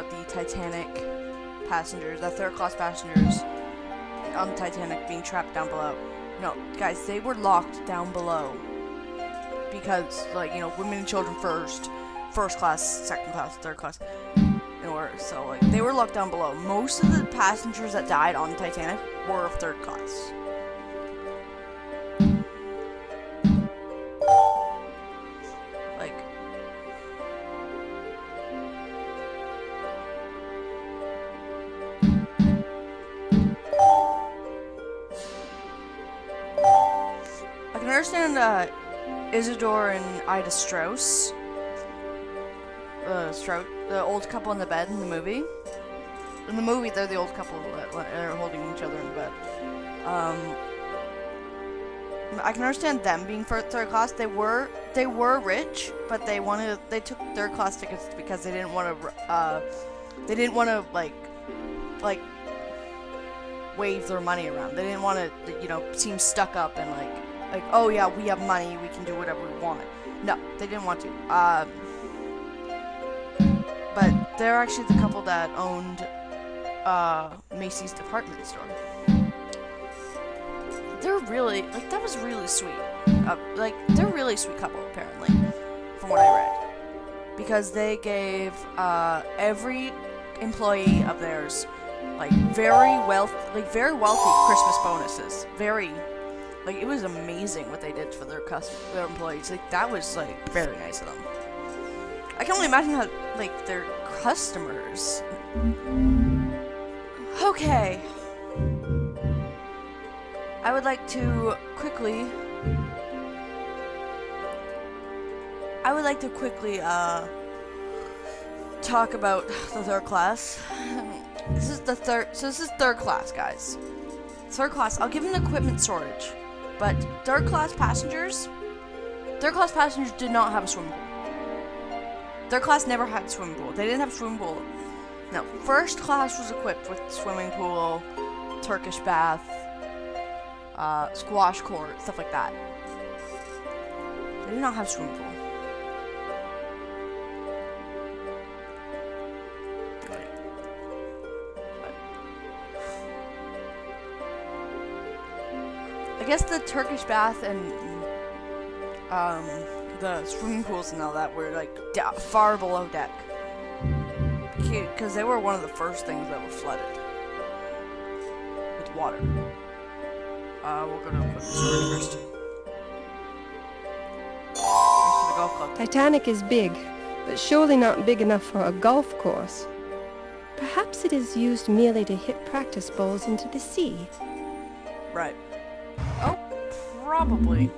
the Titanic passengers, the third-class passengers on the Titanic being trapped down below. No, guys, they were locked down below because, like, you know, women and children first class, second class, third class, in order. So, like, they were locked down below. Most of the passengers that died on the Titanic were of third class. I can understand Isidore and Ida Strauss, the old couple in the bed in the movie. In the movie, they're the old couple that are holding each other in bed. I can understand them being third class. They were rich, but they took third class tickets because they didn't want to like wave their money around. They didn't want to, you know, seem stuck up and like, oh yeah, we have money, we can do whatever we want. No, they didn't want to. But they're actually the couple that owned Macy's department store. They're really, like, that was really sweet. They're a really sweet couple, apparently, from what I read. Because they gave every employee of theirs like very wealthy Christmas bonuses. Like it was amazing what they did for their employees. Like that was like very nice of them. I can only imagine how like their customers. Okay. I would like to quickly talk about the third class. This is third class, guys. Third class, I'll give them equipment storage. But third class passengers did not have a swimming pool. Third class never had a swimming pool. They didn't have a swimming pool. No, first class was equipped with swimming pool, Turkish bath, squash court, stuff like that. They did not have a swimming pool. I guess the Turkish bath and the swimming pools and all that were like far below deck, because they were one of the first things that were flooded with water. We'll go to equipment storage first. Here's the golf club. Titanic is big, but surely not big enough for a golf course. Perhaps it is used merely to hit practice balls into the sea. Right. Oh, probably.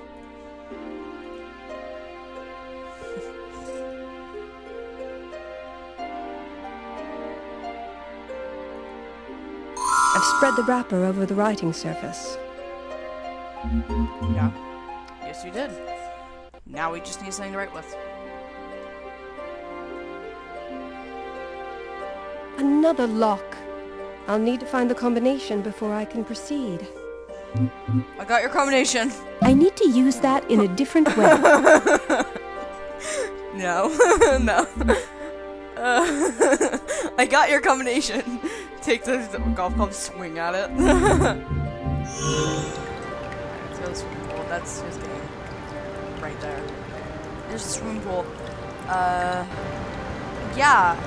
I've spread the wrapper over the writing surface. Yeah. Yes, you did. Now we just need something to write with. Another lock. I'll need to find the combination before I can proceed. I got your combination. I need to use that in a different way. No. No. I got your combination. Take the golf club, swing at it. So swimming pool, that's his game. Right there. There's the swimming pool. Yeah.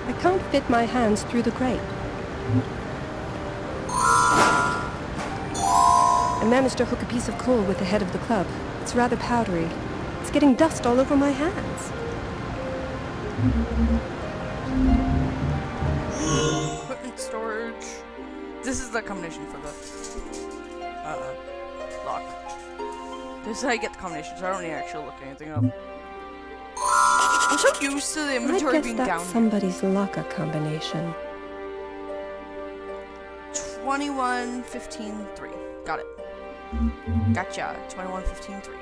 I can't fit my hands through the grate. I managed to hook a piece of coal with the head of the club. It's rather powdery. It's getting dust all over my hands. Equipment storage. This is the combination for the lock. This is how you get the combination, so I don't need to actually look anything up. I'm so used to the inventory being down. I guess that's somebody's locker combination. 21-15-3. Got it. Gotcha. 21-15-3.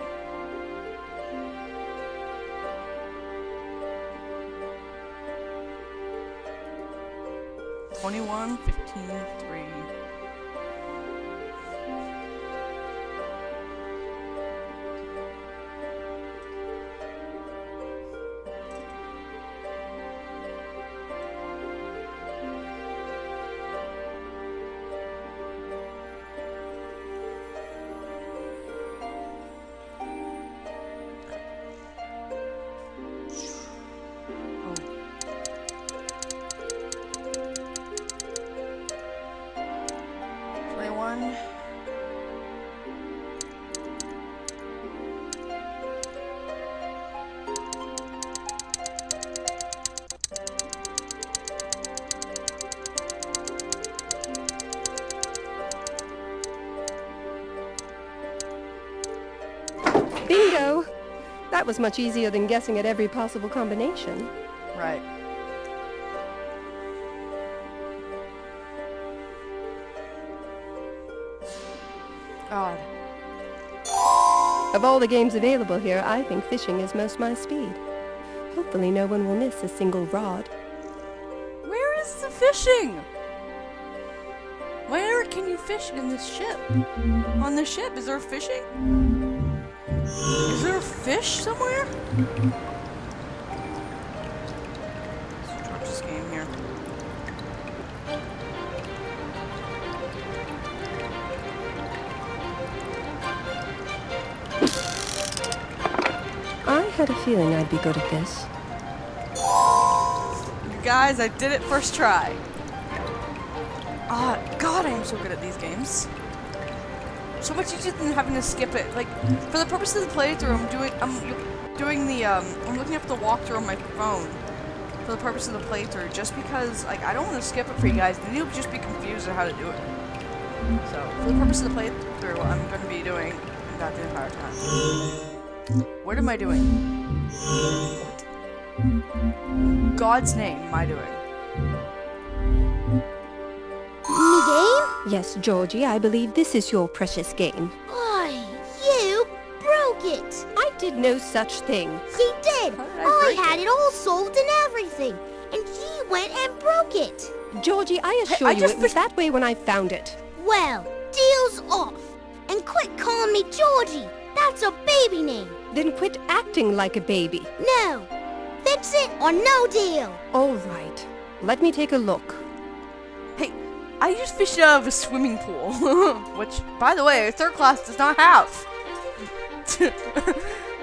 Bingo! That was much easier than guessing at every possible combination. Right. God. Of all the games available here, I think fishing is most my speed. Hopefully no one will miss a single rod. Where is the fishing? Where can you fish in this ship? On the ship, is there fishing? Is there a fish somewhere? Let's start this game here. I had a feeling I'd be good at this. You're Guys, I did it first try. God, I am so good at these games. So much easier than having to skip it. Like, for the purpose of the playthrough, I'm looking up the walkthrough on my phone for the purpose of the playthrough, just because, like, I don't want to skip it for you guys, then you'll just be confused on how to do it. So, for the purpose of the playthrough, I'm going to be doing that the entire time. What am I doing? What? God's name am I doing? Me game? Yes, Georgie, I believe this is your precious game. Why, you broke it. I did no such thing. He did. I had it all solved and everything, and he went and broke it. Georgie, I assure you it was that way when I found it. Well, deal's off. And quit calling me Georgie. That's a baby name. Then quit acting like a baby. No. Fix it or no deal. All right. Let me take a look. Hey, I just fished out of a swimming pool, which, by the way, third class does not have.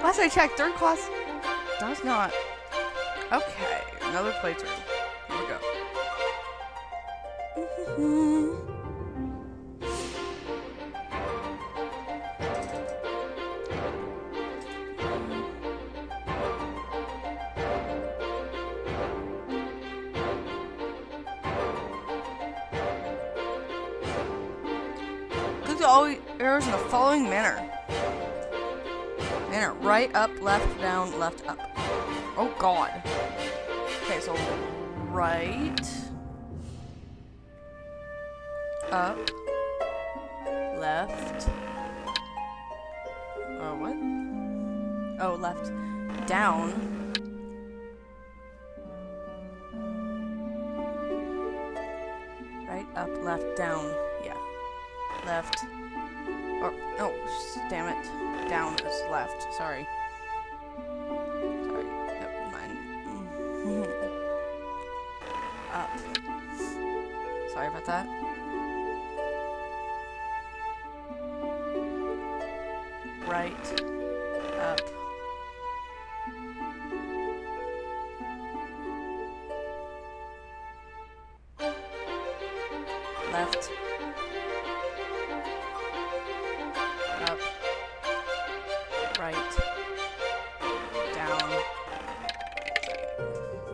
Last I checked, third class does not. Okay, another playthrough. Here we go. Click all arrows in the following manner. Right, up, left, down, left, up. Oh god. Okay, so right, up, left. Oh, what? Oh, left, down. Right, up, left, down. Yeah. Left. Or, oh, damn it. Down is left. Sorry. Sorry. Never mind. Up. Sorry about that. Right. Up. Left. Up. Right. Down.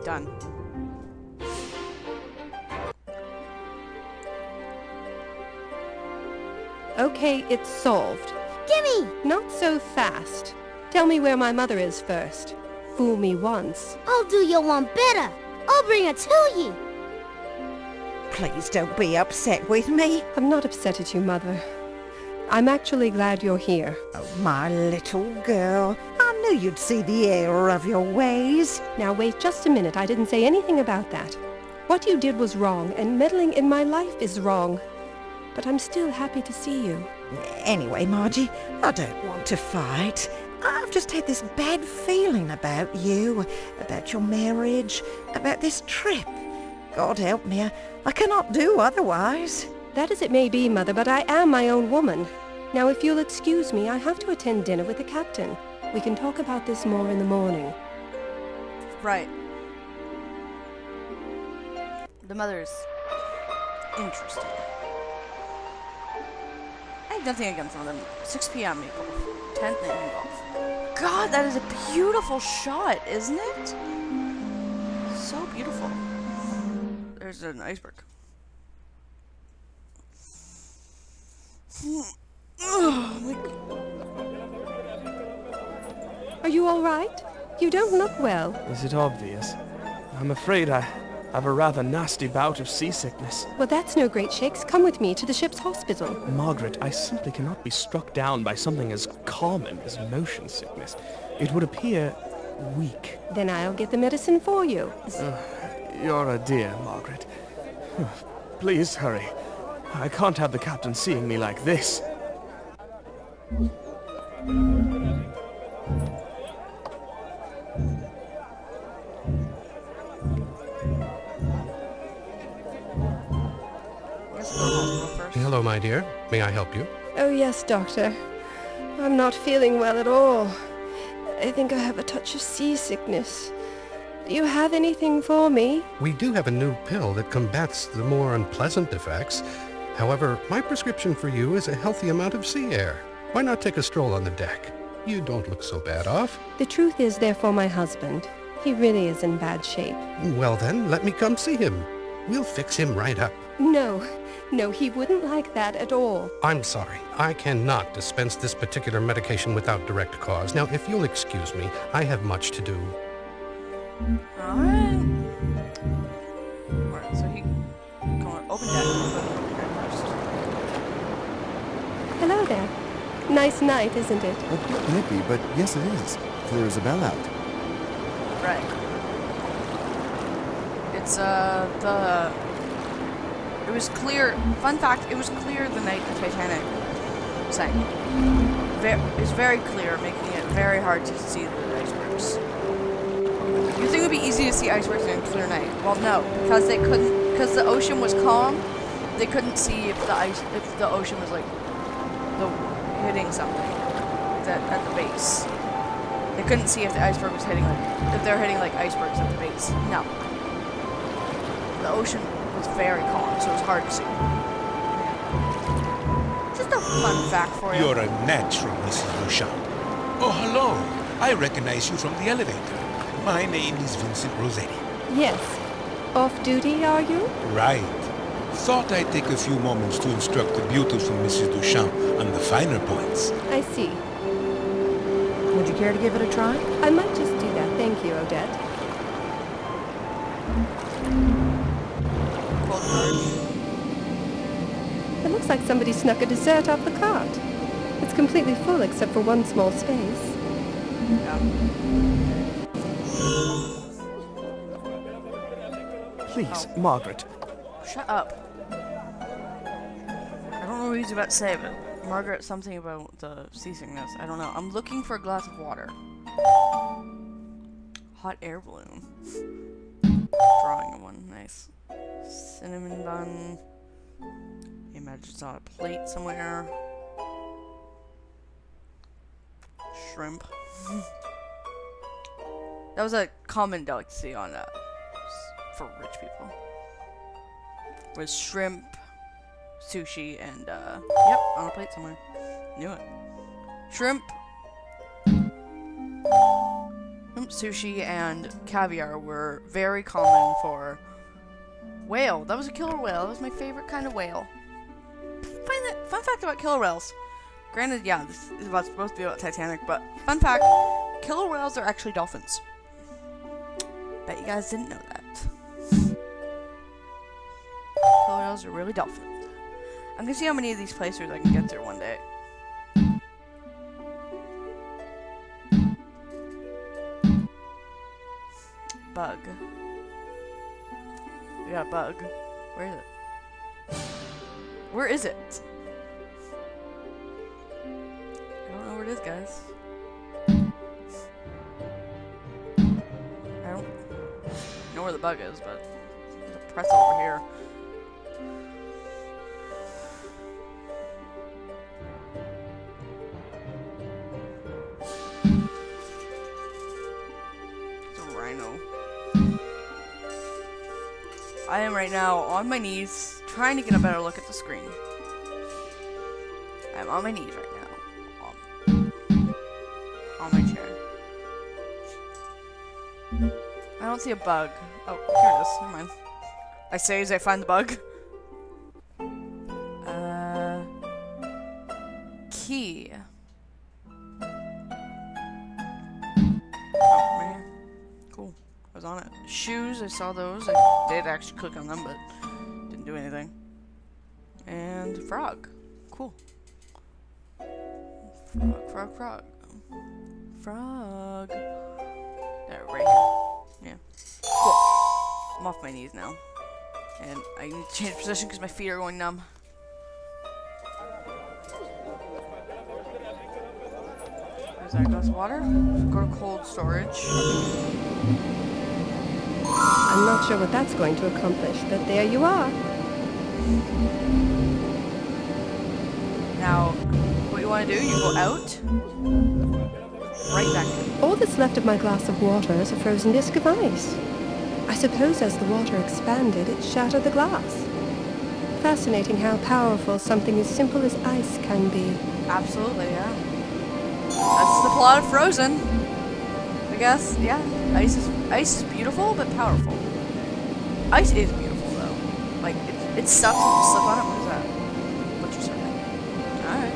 Done. Okay, it's solved. Gimme! Not so fast. Tell me where my mother is first. Fool me once. I'll do you one better. I'll bring her to you. Please don't be upset with me. I'm not upset at you, Mother. I'm actually glad you're here. Oh, my little girl. I knew you'd see the error of your ways. Now wait just a minute. I didn't say anything about that. What you did was wrong, and meddling in my life is wrong. But I'm still happy to see you. Anyway, Margie, I don't want to fight. I've just had this bad feeling about you, about your marriage, about this trip. God help me, I cannot do otherwise. That as it may be, Mother, but I am my own woman. Now, if you'll excuse me, I have to attend dinner with the captain. We can talk about this more in the morning. Right. The mother's interesting. I have nothing against some of them. 6 p.m. Maple. 10th name golf. God, that is a beautiful shot, isn't it? So beautiful. There's an iceberg. Are you all right? You don't look well. Is it obvious? I'm afraid I have a rather nasty bout of seasickness. Well, that's no great shakes. Come with me to the ship's hospital. Margaret, I simply cannot be struck down by something as common as motion sickness. It would appear weak. Then I'll get the medicine for you. You're a dear, Margaret. Please hurry. I can't have the captain seeing me like this. Hello, my dear. May I help you? Oh, yes, Doctor. I'm not feeling well at all. I think I have a touch of seasickness. Do you have anything for me? We do have a new pill that combats the more unpleasant effects. However, my prescription for you is a healthy amount of sea air. Why not take a stroll on the deck? You don't look so bad off. The truth is, they're for my husband. He really is in bad shape. Well then, let me come see him. We'll fix him right up. No, he wouldn't like that at all. I'm sorry. I cannot dispense this particular medication without direct cause. Now, if you'll excuse me, I have much to do. Alright. Alright, so he... Come on, open that first. Hello there. Nice night, isn't it? A bit nippy, but yes it is. Clear as a bell out. Right. It's, It was clear... Fun fact, it was clear the night the Titanic sank. It was very clear, making it very hard to see the icebergs. You think it would be easy to see icebergs in a clear night? Well, no, because they couldn't... Because the ocean was calm, they couldn't see if the ocean was, like, hitting something at the base. They couldn't see if the iceberg was hitting, like, if they're hitting, like, icebergs at the base. No. The ocean was very calm, so it was hard to see. Just a fun fact for you. You're a natural, Mrs. Beauchamp. Oh, hello. I recognize you from the elevator. My name is Vincent Rossetti. Yes. Off duty, are you? Right. Thought I'd take a few moments to instruct the beautiful Mrs. Duchamp on the finer points. I see. Would you care to give it a try? I might just do that. Thank you, Odette. Cold charge. It looks like somebody snuck a dessert off the cart. It's completely full except for one small space. Yeah. Please, Margaret. Shut up. I don't know what he's about to say, but Margaret, something about the seasickness. I don't know. I'm looking for a glass of water. Hot air balloon. Drawing one. Nice. Cinnamon bun. Imagine it's on a plate somewhere. Shrimp. That was a common delicacy on for rich people. Was shrimp, sushi, and yep, on a plate somewhere. Knew it. Shrimp, sushi, and caviar were very common for whale. That was a killer whale. That was my favorite kind of whale. Fun fact about killer whales. Granted, yeah, this is supposed to be about Titanic, but fun fact, killer whales are actually dolphins. Bet you guys didn't know that. Killer whales are really dolphins. I'm gonna see how many of these placers I can get through one day. Bug. We got a bug. Where is it? Where is it? I don't know where it is, guys. I don't know where the bug is, but there's a pretzel over here. It's a rhino. I am right now on my knees, trying to get a better look at the screen. I'm on my knees right now. On my chair. I don't see a bug. Oh, here it is. Never mind. I say as I find the bug. Key. Oh, right here. Cool. I was on it. Shoes, I saw those. I did actually click on them, but didn't do anything. And frog. Cool. Frog, frog, frog. Frog. There, right here. Yeah. Cool. I'm off my knees now. And I need to change position because my feet are going numb. There's that glass of water. Go to cold storage. I'm not sure what that's going to accomplish, but there you are. Now, what you want to do, you go out. right back in. All that's left of my glass of water is a frozen disk of ice. I suppose as the water expanded, it shattered the glass. Fascinating how powerful something as simple as ice can be. Absolutely, yeah. That's the plot of Frozen. I guess, yeah. Ice is beautiful, but powerful. Ice is beautiful, though. Like, it sucks if you slip on it. What is that? What's your second? Alright.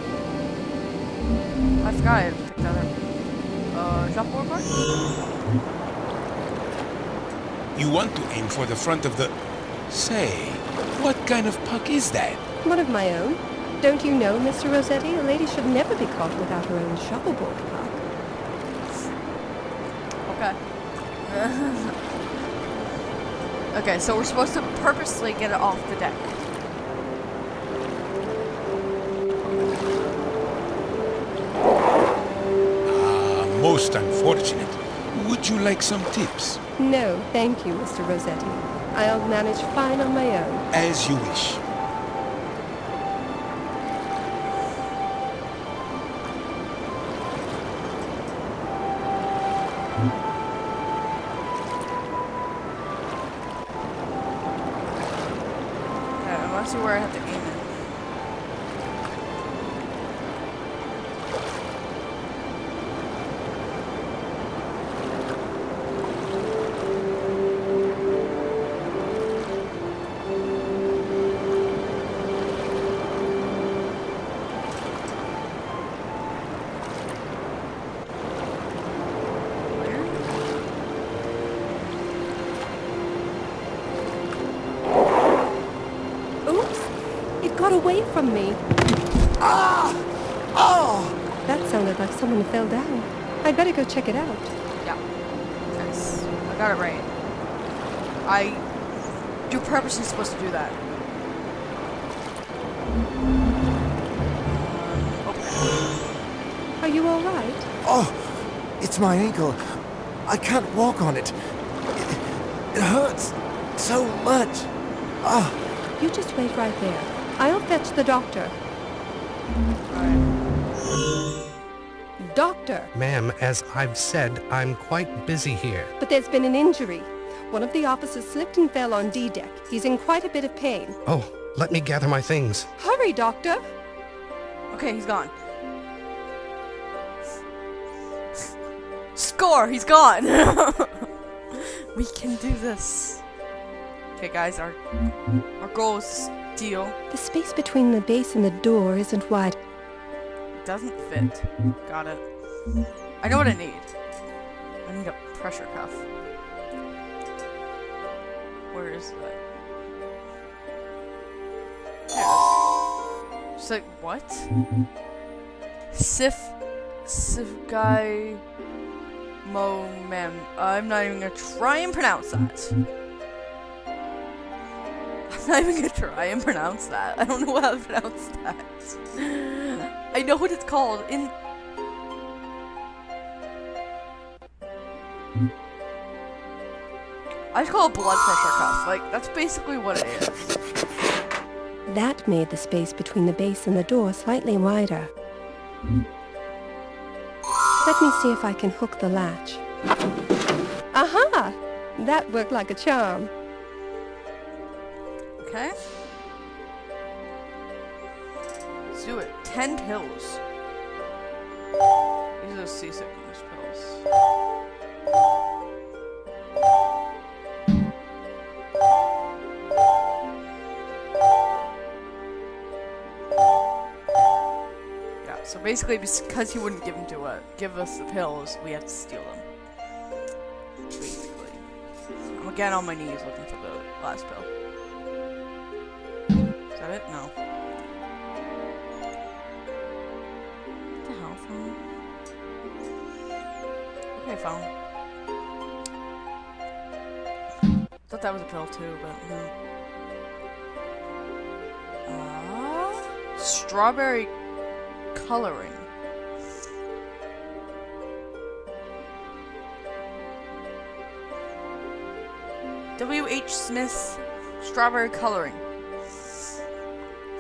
I forgot I had to pick that up. Shuffleboard card? You want to aim for the front of the... Say, what kind of puck is that? One of my own. Don't you know, Mr. Rossetti, a lady should never be caught without her own shuffleboard puck. Okay. Okay, so we're supposed to purposely get it off the deck. Most unfortunate. Would you like some tips? No, thank you, Mr. Rossetti. I'll manage fine on my own. As you wish. Yeah, I want to see where I have to aim it. Got away from me. Ah! Oh! That sounded like someone fell down. I'd better go check it out. Yeah. Yes. I got it right. You're purposely supposed to do that. Are you all right? Oh! It's my ankle. I can't walk on it. It hurts so much. Ah! You just wait right there. I'll fetch the doctor. Doctor! Ma'am, as I've said, I'm quite busy here. But there's been an injury. One of the officers slipped and fell on D deck. He's in quite a bit of pain. Oh, let me gather my things. Hurry, doctor! Okay, he's gone. Score! He's gone! We can do this. Okay, guys, our goal is to steal. The space between the base and the door isn't wide. It doesn't fit. Got it. I know what I need. I need a pressure cuff. Where is that? There it is. It's like, what? Sif guy Mo Mem. I'm not even gonna try and pronounce that. I'm not even gonna try and pronounce that. I don't know how to pronounce that. I know what it's called. I just call it blood pressure cuff. Like, that's basically what it is. That made the space between the base and the door slightly wider. Let me see if I can hook the latch. Aha! That worked like a charm. Okay. Let's do it. 10 pills. These are seasickness pills. Yeah, so basically because he wouldn't give us the pills, we have to steal them. Basically. I'm again on my knees looking for the last pill. Is that it? No. What the hell, phone? Okay, phone. Thought that was a pill too, but no. Strawberry coloring. W.H. Smith's strawberry coloring.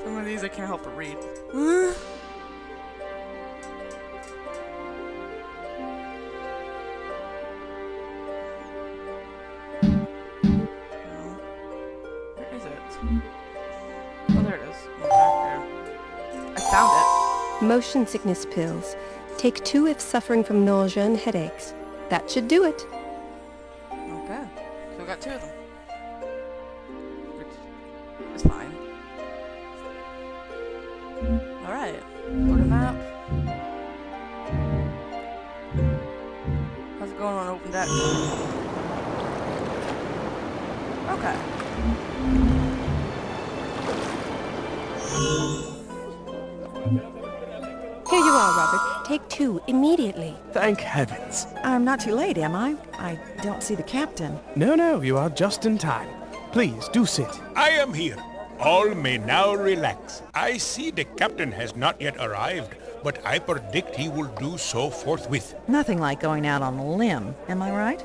Some of these I can't help but read. motion sickness pills. Take 2 if suffering from nausea and headaches. That should do it. Okay. So we got 2 of them. Which is fine. Alright. Go to map. How's it going on open deck? Okay. Here you are, Robert. Take 2 immediately. Thank heavens. I'm not too late, am I? I don't see the captain. No, you are just in time. Please, do sit. I am here. All may now relax. I see the captain has not yet arrived, but I predict he will do so forthwith. Nothing like going out on a limb, am I right?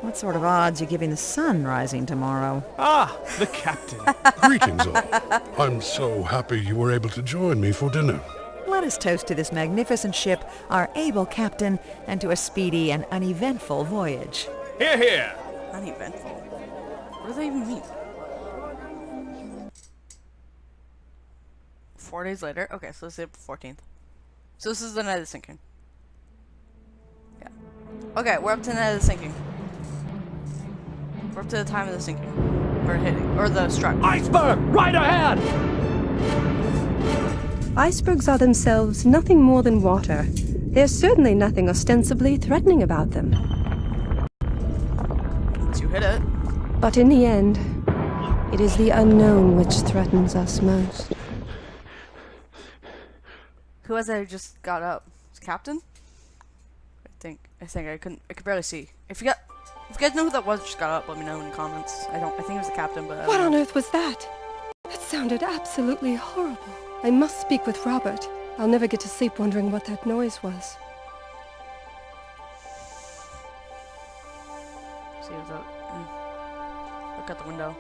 What sort of odds are you giving the sun rising tomorrow? Ah, the captain. Greetings all. I'm so happy you were able to join me for dinner. Let us toast to this magnificent ship, our able captain, and to a speedy and uneventful voyage. Hear, hear. Uneventful. What do they even mean? 4 days later. Okay, so let's say 14th. So this is the night of the sinking. Yeah. Okay, we're up to the night of the sinking. We're up to the time of the sinking. Or hitting. Or the struck. Iceberg! Right ahead! Icebergs are themselves nothing more than water. There's certainly nothing ostensibly threatening about them. Once you hit it. But in the end, it is the unknown which threatens us most. Who was that who just got up? Was it Captain? I think I could barely see. If you guys know who that was, just got up, let me know in the comments. I think it was the captain, but What on earth was that? That sounded absolutely horrible. I must speak with Robert. I'll never get to sleep wondering what that noise was. See what's up. Look out the window.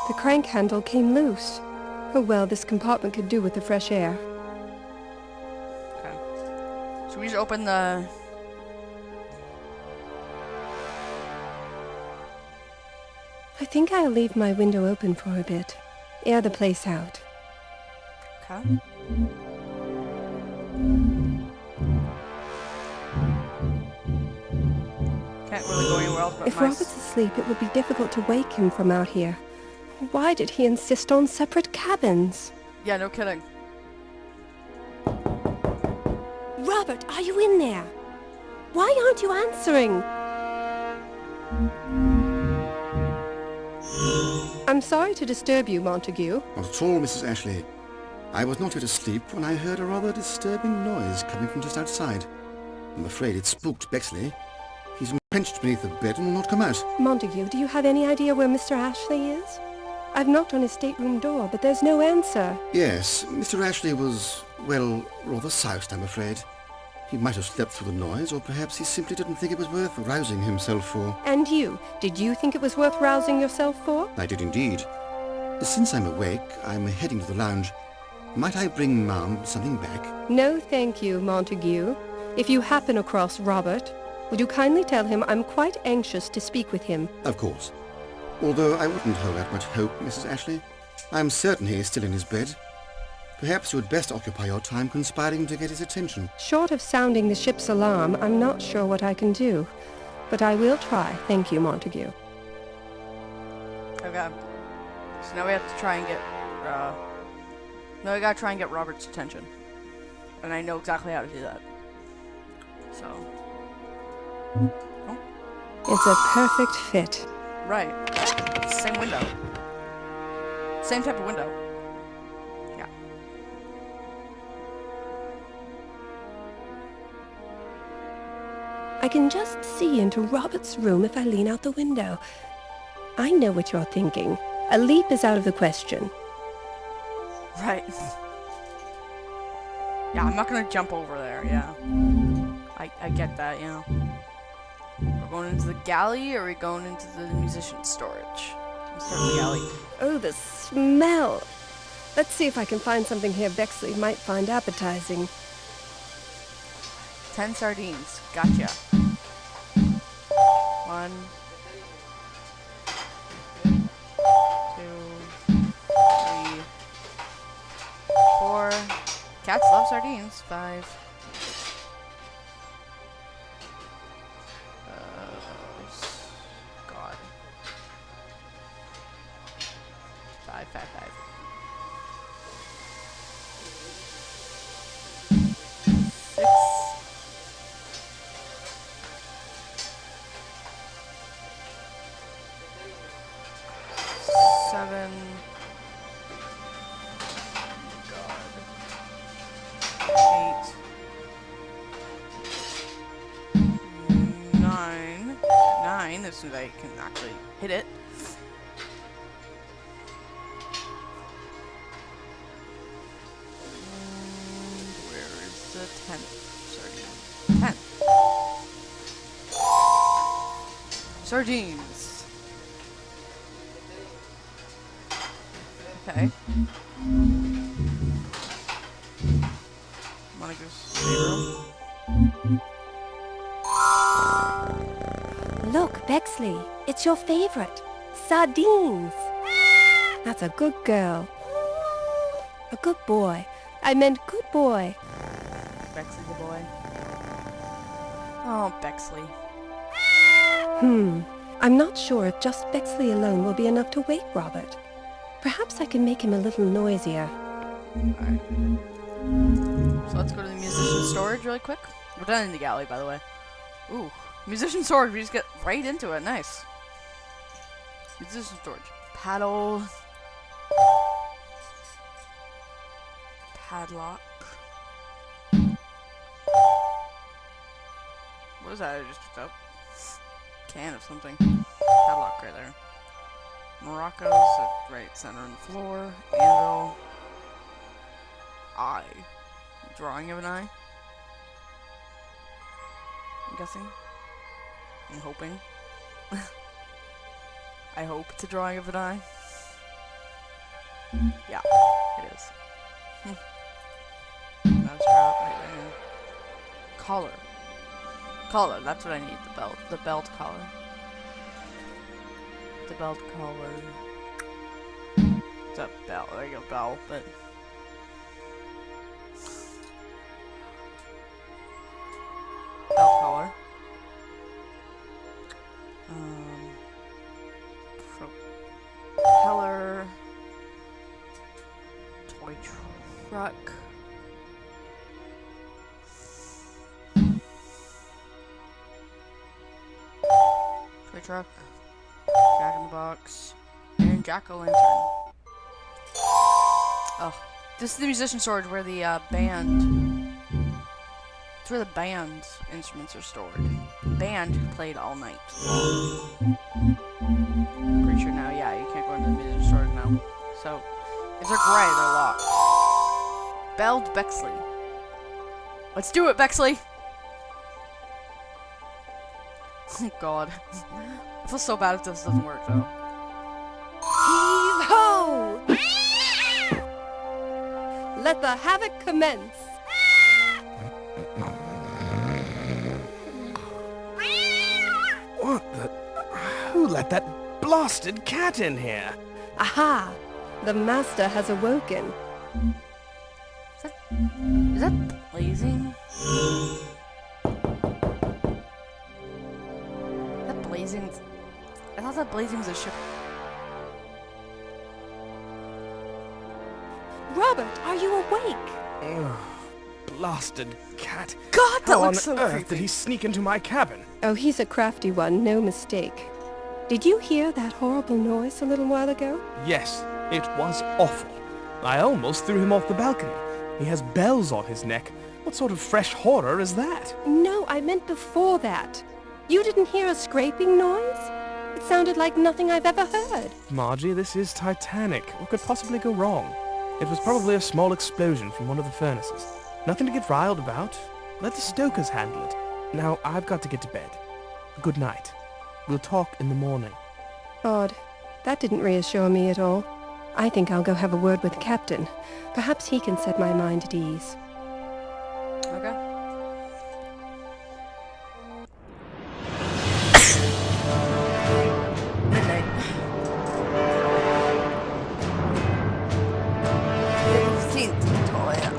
The crank handle came loose. Oh well, this compartment could do with the fresh air. Okay. So we just open the... I think I'll leave my window open for a bit. Air the place out. Okay. Can't really go anywhere else but If my... Robert's asleep, it would be difficult to wake him from out here. Why did he insist on separate cabins? Yeah, no kidding. Robert, are you in there? Why aren't you answering? I'm sorry to disturb you, Montague. Not at all, Mrs. Ashley. I was not yet asleep when I heard a rather disturbing noise coming from just outside. I'm afraid it spooked Bexley. He's entrenched beneath the bed and will not come out. Montague, do you have any idea where Mr. Ashley is? I've knocked on his stateroom door, but there's no answer. Yes, Mr. Ashley was, well, rather soused, I'm afraid. He might have slept through the noise, or perhaps he simply didn't think it was worth rousing himself for. And you? Did you think it was worth rousing yourself for? I did indeed. Since I'm awake, I'm heading to the lounge. Might I bring Mom something back? No, thank you, Montague. If you happen across Robert, would you kindly tell him I'm quite anxious to speak with him? Of course. Although I wouldn't hold out much hope, Mrs. Ashley. I'm certain he is still in his bed. Perhaps you had best occupy your time conspiring to get his attention. Short of sounding the ship's alarm, I'm not sure what I can do. But I will try. Thank you, Montague. Okay. So now we have to try and get... now we gotta try and get Robert's attention. And I know exactly how to do that. So... Oh. It's a perfect fit. Right. Same window. Same type of window. Yeah. I can just see into Robert's room if I lean out the window. I know what you're thinking. A leap is out of the question. Right. Yeah, I'm not gonna jump over there, yeah. I get that, you know. We're going into the galley, or are we going into the musician's storage? I'm starting the galley. Oh, the smell! Let's see if I can find something here Bexley might find appetizing. 10 sardines. Gotcha. 1, 2, Cats love sardines. 5. God. 5, 5, 5. 6. 7. God. 8. 9. 9. As soon as I can actually hit it. And where is the 10th? Sardine. 10. Sardines. Okay. Wanna go zero? Look, Bexley, it's your favorite. Sardines. That's a good girl. A good boy. I meant good boy. Bexley the boy. Oh, Bexley. I'm not sure if just Bexley alone will be enough to wake Robert. Perhaps I can make him a little noisier. Alright. So let's go to the musician storage really quick. We're done in the galley, by the way. Ooh. Musician storage, we just get right into it. Nice. Musician storage. Paddle. Padlock. What is that I just picked up? Can of something. Padlock right there. Morocco's at right center on the floor. Anvil. Eye. Drawing of an eye. I'm guessing. I'm hoping. I hope it's a drawing of an eye. Yeah, it is. Mouse trap, right there. Collar. Collar, that's what I need. The belt. The belt collar. The belt collar. It's a belt. There you go, belt, but. Belt collar. Propeller. Toy truck. Toy truck. Jack in the box. And jack-o'-lantern. Oh. This is the musician storage where the band. It's where the band instruments are stored. The band played all night. Pretty sure now, yeah, you can't go into the musician storage now. So, if they're gray, they're locked. Belled Bexley. Let's do it, Bexley! Oh god. I feel so bad if this doesn't work, though. Heave-ho! Let the havoc commence. What the... Who let that blasted cat in here? Aha! The master has awoken. Is that blazing? Is that blazing? I thought that blazing was a ship. Robert, are you awake? Ugh, blasted cat. God, that How looks on so earth creepy. did he sneak into my cabin? Oh, he's a crafty one, no mistake. Did you hear that horrible noise a little while ago? Yes, it was awful. I almost threw him off the balcony. He has bells on his neck. What sort of fresh horror is that? No, I meant before that. You didn't hear a scraping noise? It sounded like nothing I've ever heard. Margie, this is Titanic. What could possibly go wrong? It was probably a small explosion from one of the furnaces. Nothing to get riled about. Let the stokers handle it. Now, I've got to get to bed. Good night. We'll talk in the morning. Odd. That didn't reassure me at all. I think I'll go have a word with the captain. Perhaps he can set my mind at ease. Okay. Midnight. The 15th, 12 a.m.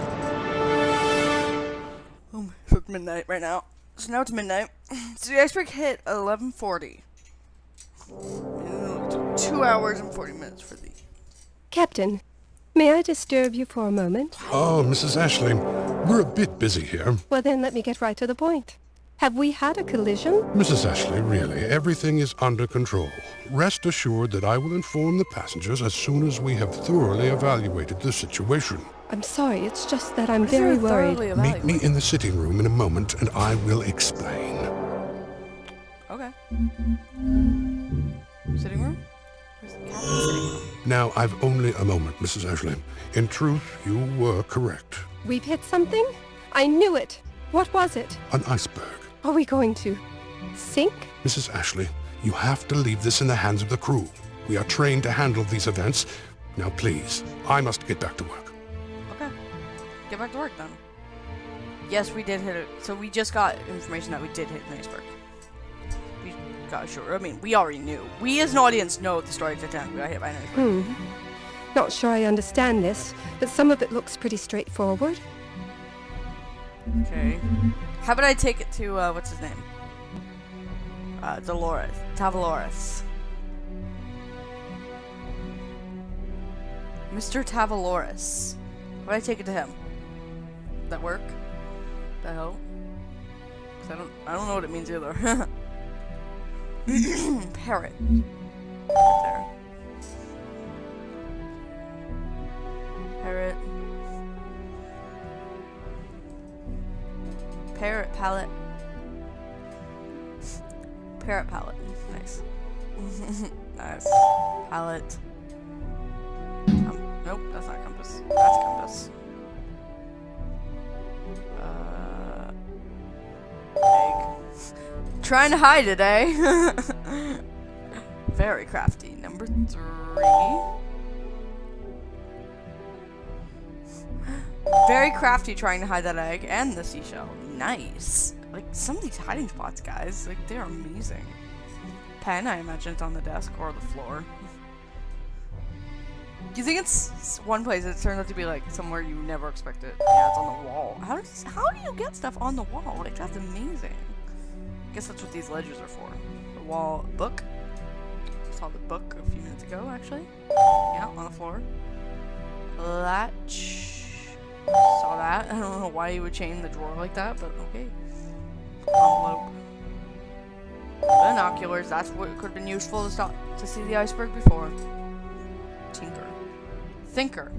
midnight right now. So now it's midnight. So the iceberg hit 11:40. 2 hours and 40 minutes for the... Captain, may I disturb you for a moment? Oh, Mrs. Ashley, we're a bit busy here. Well, then let me get right to the point. Have we had a collision? Mrs. Ashley, really, everything is under control. Rest assured that I will inform the passengers as soon as we have thoroughly evaluated the situation. I'm sorry, it's just that I'm very worried. Meet me in the sitting room in a moment and I will explain. Okay. Sitting room? Where's the captain's sitting room? Now, I've only a moment, Mrs. Ashley. In truth, you were correct. We've hit something? I knew it. What was it? An iceberg. Are we going to sink? Mrs. Ashley, you have to leave this in the hands of the crew. We are trained to handle these events. Now, please, I must get back to work. Okay. Get back to work, then. Yes, we did hit it. So we just got information that we did hit an iceberg. We got sure. I mean, we already knew. We as an audience know the story of Titanic. We got hit by an iceberg. Not sure I understand this, but some of it looks pretty straightforward. Okay. How about I take it to, what's his name? Tavalores. Mr. Tavalores. How about I take it to him? Does that work? The hell? 'Cause I don't know what it means either. Parrot. Right there. Parrot. Parrot palette. Parrot palette. Nice. Nice. Palette. Nope, that's not compass. That's compass. Egg. Trying to hide it, eh? Very crafty. Number 3. Very crafty trying to hide that egg and the seashell. Nice. Like, some of these hiding spots, guys, like, they're amazing. Pen, I imagine it's on the desk or the floor. Do you think it's one place that turns out to be, like, somewhere you never expect it? Yeah, it's on the wall. How do you get stuff on the wall? Like, that's amazing. I guess that's what these ledges are for. The wall book. Saw the book a few minutes ago, actually. Yeah, on the floor. Latch. Saw that. I don't know why you would chain the drawer like that, but okay. Envelope. Binoculars. That's what could have been useful to see the iceberg before. Tinker. Thinker.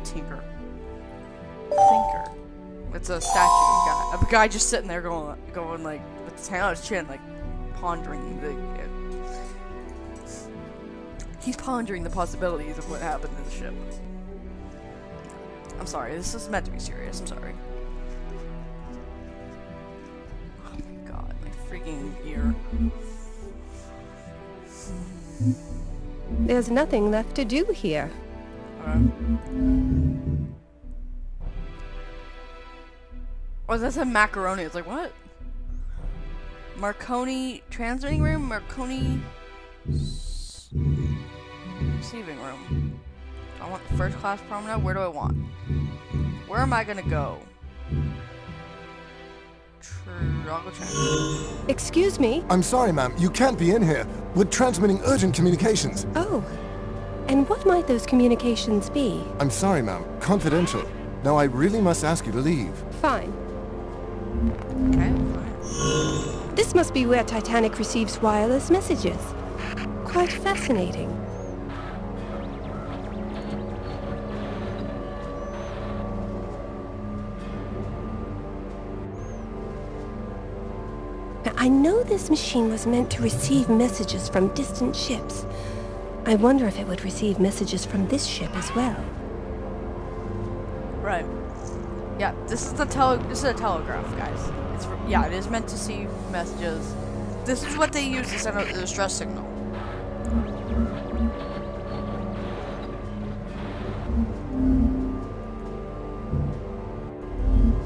Tinker. Thinker. It's a statue of a guy just sitting there going like with his hand on his chin, like pondering he's pondering the possibilities of what happened to the ship. I'm sorry, this is meant to be serious, I'm sorry. Oh my god, my freaking ear. There's nothing left to do here. Oh, that's a macaroni. It's like, what? Marconi transmitting room? Marconi receiving room. I want the first class promenade. Where do I want? Where am I gonna go? I'll go transmit. Excuse me? I'm sorry, ma'am. You can't be in here. We're transmitting urgent communications. Oh. And what might those communications be? I'm sorry, ma'am. Confidential. Now I really must ask you to leave. Fine. Okay, fine. This must be where Titanic receives wireless messages. Quite fascinating. Now, I know this machine was meant to receive messages from distant ships. I wonder if it would receive messages from this ship as well. Right. Yeah, this is a telegraph, guys. It is meant to see messages. This is what they use to send out the distress signal.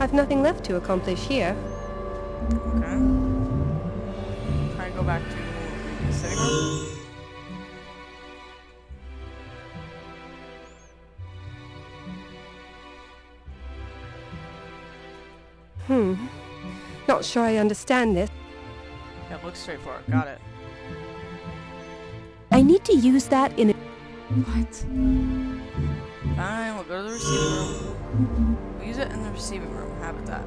I've nothing left to accomplish here. Okay. Try and go back to the sitting room. Not sure I understand this. Yeah, it looks straightforward. Got it. I need to use that in a... What? Fine, we'll go to the receiving room. We'll use it in the receiving room. Have it that.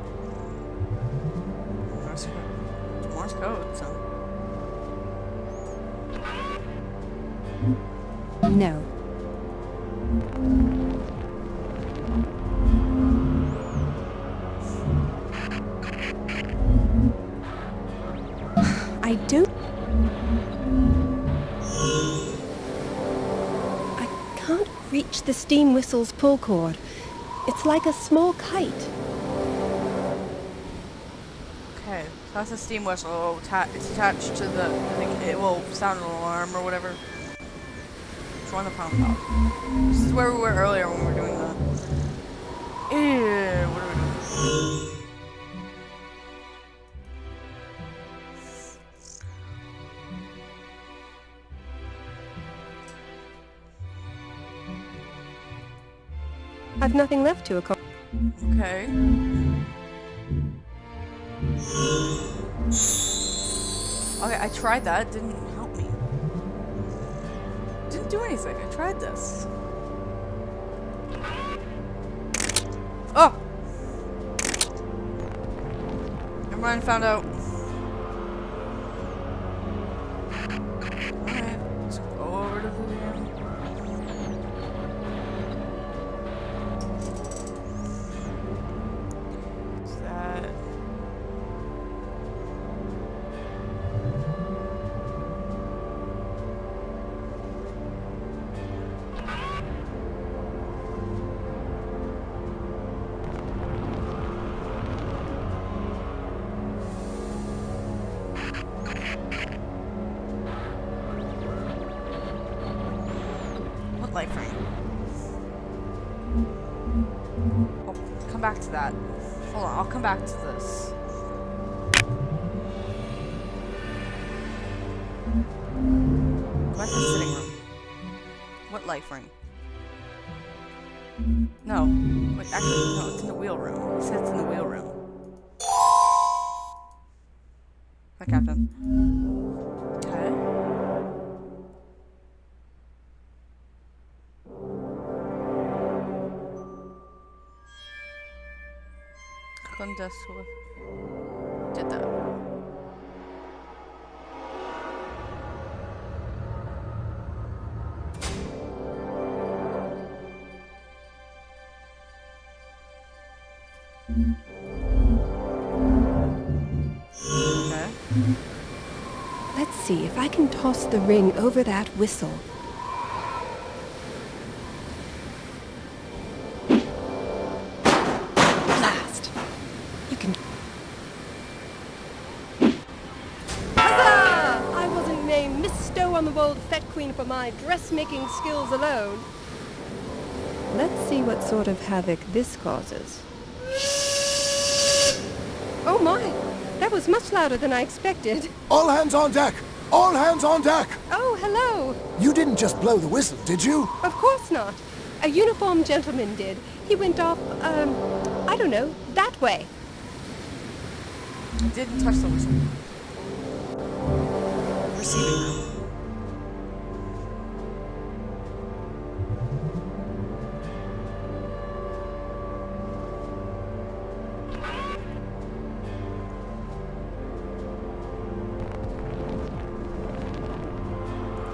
Morse code, so. No. I don't... I can't reach the steam whistle's pull cord. It's like a small kite. Okay, so that's a steam whistle. It's attached to the... I think it will sound an alarm or whatever. It's on the pound pop. This is where we were earlier when we were doing the... Ew, what are we doing? I've nothing left to accomplish. Okay. Okay, I tried that. It didn't help me. Didn't do anything. I tried this. Oh! Everyone found out. Alright, let's go over to the room. What's that? Life ring. I'll come back to that. Hold on, I'll come back to this. Go back to the sitting room. What life ring? No. Wait, actually, no, it's in the wheel room. It said it's in the wheel room. Hi, Captain. Okay. Did that. Okay. Let's see if I can toss the ring over that whistle. Blast! You can... Huzzah! I wasn't named Miss Stow-on-the-World Fat Queen for my dressmaking skills alone. Let's see what sort of havoc this causes. Oh my! That was much louder than I expected. All hands on deck! All hands on deck! Oh, hello! You didn't just blow the whistle, did you? Of course not. A uniformed gentleman did. He went off, I don't know, that way. I didn't touch the whistle. Receiving room.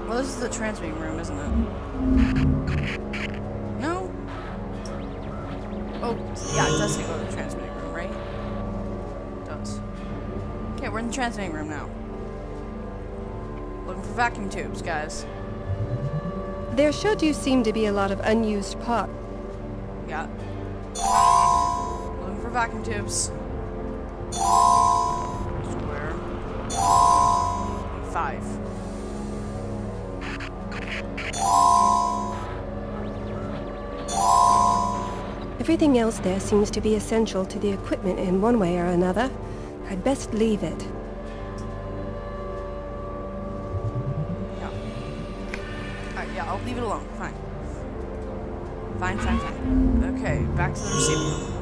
Well, this is the transmitting room, isn't it? No? Oh, yeah, it does say go to the transmitting room, right? It does. Okay, we're in the transmitting room now. Looking for vacuum tubes, guys. There sure do seem to be a lot of unused parts. Yeah. Looking for vacuum tubes. Square. 5. Everything else there seems to be essential to the equipment in one way or another. I'd best leave it. Yeah. Alright, yeah, I'll leave it alone. Fine. Fine. Okay, back to the receiving room.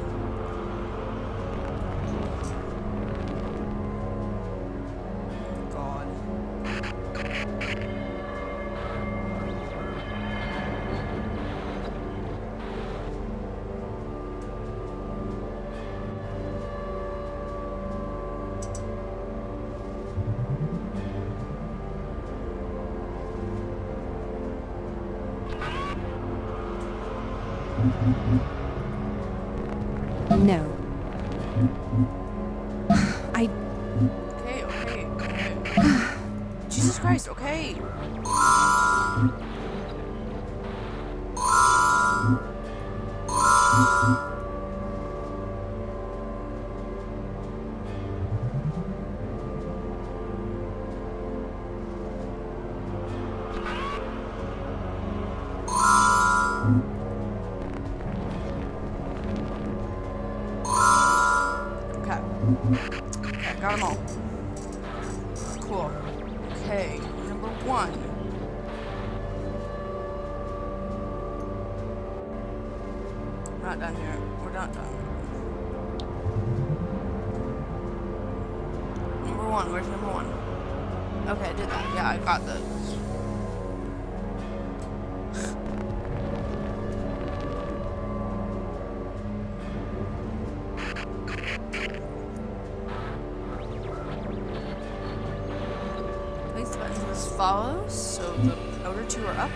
No. Okay. Jesus Christ, okay. Okay, got them all. Cool. Okay, number 1. Not done here. We're not done. Number 1, where's number 1? Okay, I did that. Yeah, I got this. Place the buttons as follows, so the outer 2 are up.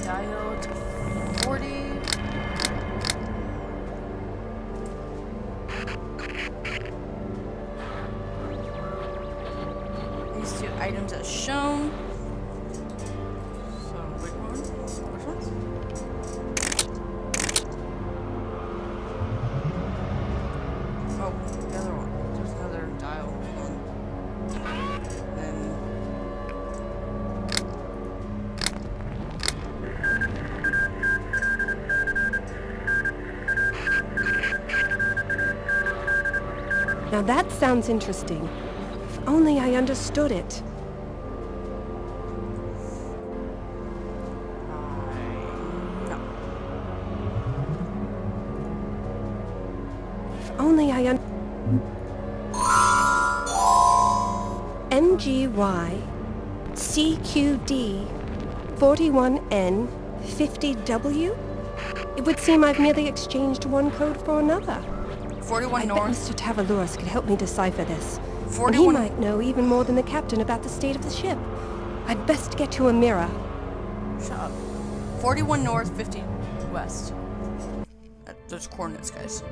Dialed 40. These 2 items as shown. So, which one? Which ones? Oh, the other one. There's another dial. Hold on. Then. Now that sounds interesting. If only I understood it. No. If only I MGY CQD 41N 50W? It would seem I've merely exchanged one code for another. 41 I bet north. Mr. Tavalouros could help me decipher this. And he 41 might know even more than the captain about the state of the ship. I'd best get to a mirror. Shut up. 41 north, 50 west. Those coordinates, guys.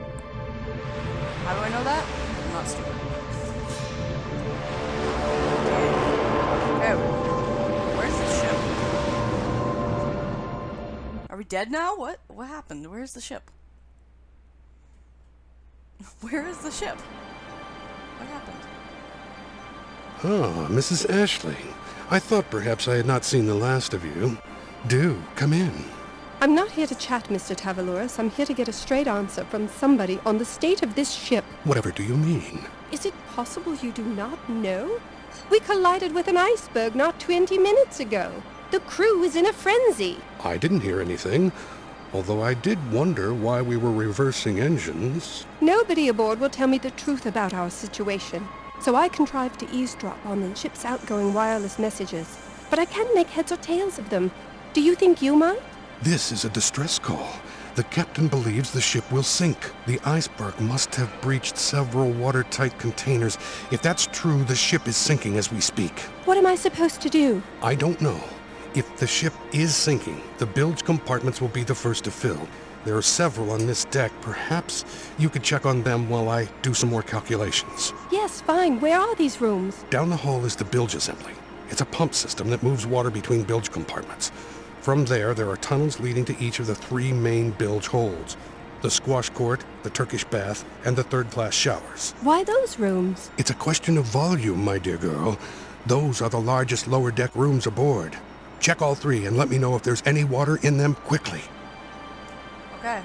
How do I know that? I'm not stupid. Okay. Where's the ship? Are we dead now? What happened? Where's the ship? Where is the ship? What happened? Ah, Mrs. Ashley. I thought perhaps I had not seen the last of you. Do, come in. I'm not here to chat, Mr. Tavalouros. I'm here to get a straight answer from somebody on the state of this ship. Whatever do you mean? Is it possible you do not know? We collided with an iceberg not 20 minutes ago. The crew is in a frenzy. I didn't hear anything, although I did wonder why we were reversing engines. Nobody aboard will tell me the truth about our situation, so I contrived to eavesdrop on the ship's outgoing wireless messages. But I can't make heads or tails of them. Do you think you might? This is a distress call. The captain believes the ship will sink. The iceberg must have breached several watertight containers. If that's true, the ship is sinking as we speak. What am I supposed to do? I don't know. If the ship is sinking, the bilge compartments will be the first to fill. There are several on this deck. Perhaps you could check on them while I do some more calculations. Yes, fine. Where are these rooms? Down the hall is the bilge assembly. It's a pump system that moves water between bilge compartments. From there are tunnels leading to each of the 3 main bilge holds: the squash court, the Turkish bath, and the third-class showers. Why those rooms? It's a question of volume, my dear girl. Those are the largest lower deck rooms aboard. Check all 3 and let me know if there's any water in them quickly. Okay.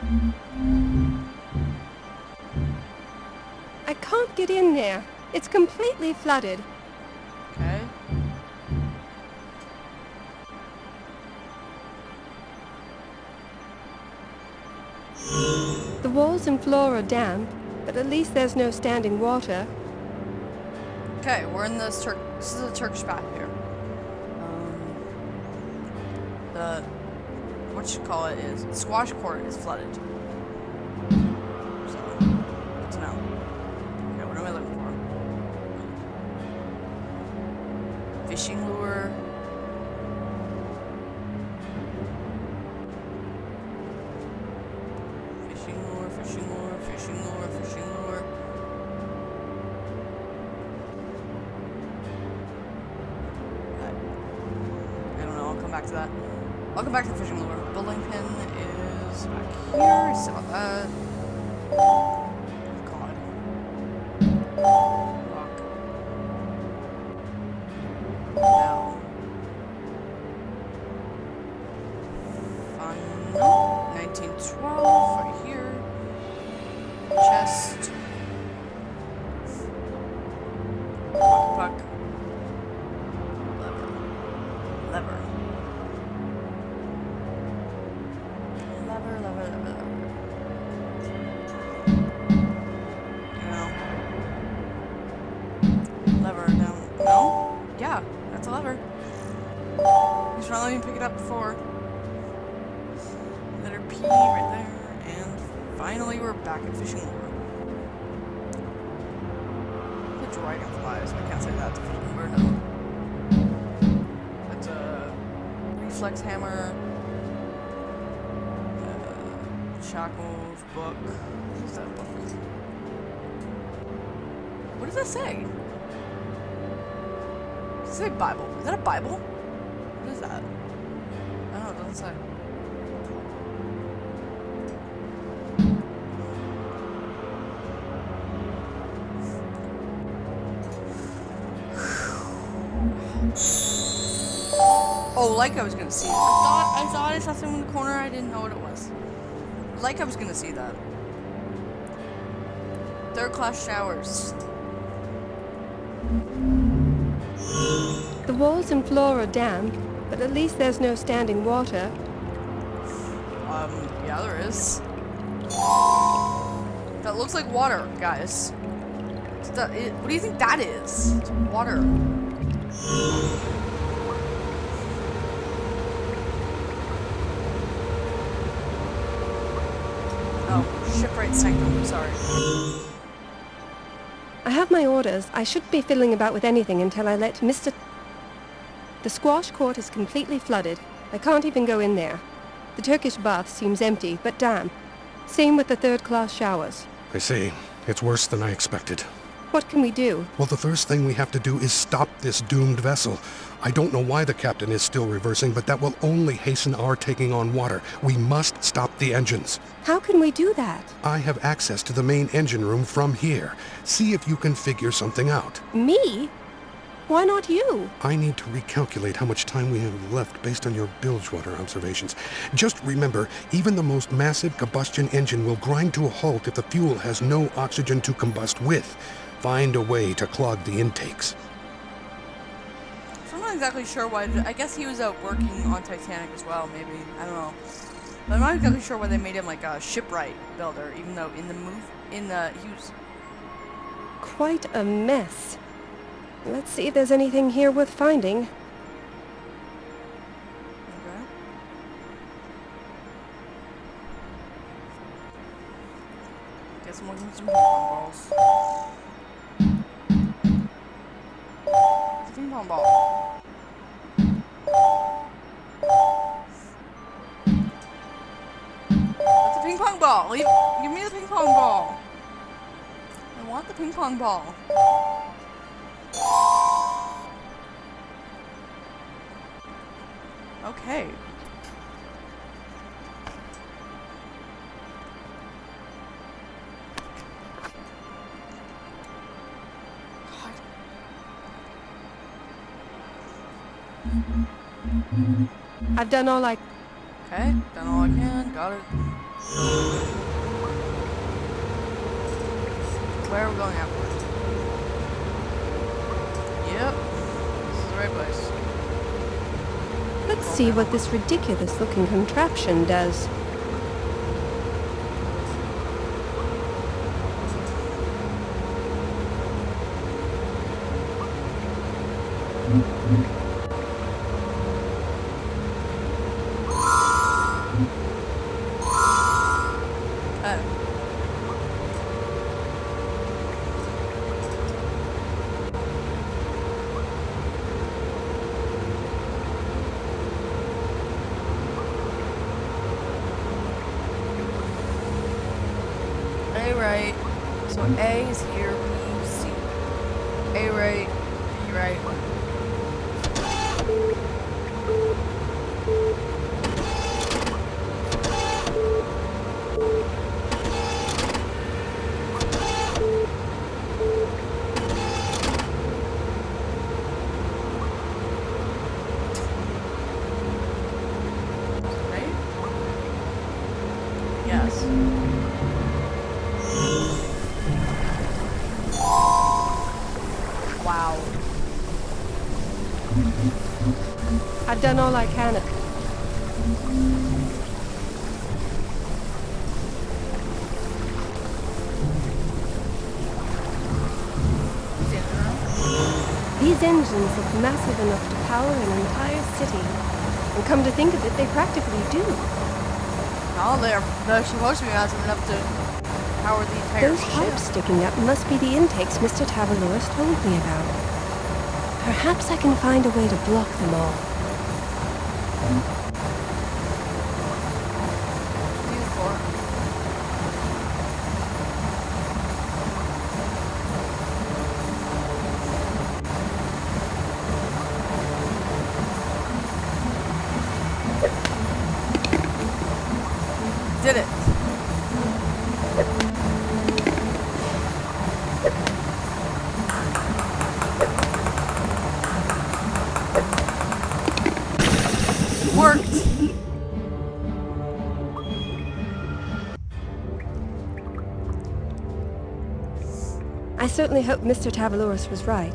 I can't get in there. It's completely flooded. Okay. The walls and floor are damp, but at least there's no standing water. Okay, we're in this this is a Turkish bath here. The squash court is flooded. So fishing lure. Fishing lure, fishing lure, fishing lure, fishing lure. I don't know, I'll come back to that. I'll come back to the fishing lure. Building pin is back here. I saw that. God. Fuck. No. Fun. 1912 right here. Chest. Puck. Lever. Lever. Lever, lever, lever, lever. No. Lever down. No? Yeah, that's a lever. He's trying to let me pick it up before. Letter P right there. And finally we're back at fishing lure. The dragonflies. I can't say that to fishing lure, no. That's a reflex hammer. Shackles, book. What is that book? What does that say? Does it say Bible? Is that a Bible? What is that? I don't know, it doesn't say. Oh, like I was gonna see it. I thought I saw something in the corner. I didn't know what it was. Like I was gonna see that. Third class showers. The walls and floor are damp, but at least there's no standing water. Yeah, there is. That looks like water, guys. What do you think that is? It's water. Oh, shipwright sanctum, sorry. I have my orders. I shouldn't be fiddling about with anything until I let Mr. The squash court is completely flooded. I can't even go in there. The Turkish bath seems empty, but damp. Same with the third-class showers. I see. It's worse than I expected. What can we do? Well, the first thing we have to do is stop this doomed vessel. I don't know why the captain is still reversing, but that will only hasten our taking on water. We must stop the engines. How can we do that? I have access to the main engine room from here. See if you can figure something out. Me? Why not you? I need to recalculate how much time we have left based on your bilge water observations. Just remember, even the most massive combustion engine will grind to a halt if the fuel has no oxygen to combust with. Find a way to clog the intakes. So I'm not exactly sure why. I guess he was out working on Titanic as well, maybe. I don't know. But I'm not exactly sure why they made him like a shipwright builder, even though he was Quite a mess. Let's see if there's anything here worth finding. Okay. Guess I'm looking for some ping pong balls. It's a ping pong ball. It's a ping pong ball. Give me the ping pong ball. I want the ping pong ball. Okay. God. I've done all I... Okay, done all I can. Got it. Where are we going after? Yep. This is the right place. Let's see what this ridiculous-looking contraption does. So A is here, B, C. A right, B right. Right? Yes. Wow. I've done all I can. These engines look massive enough to power an entire city. And come to think of it, they practically do. Oh, they're supposed to be massive enough to power the entire Those ship. pipes sticking up must be the intakes Mr. Tavaloris told me about. Perhaps I can find a way to block them all. Did it. Worked. I certainly hope Mr. Tavaloris was right.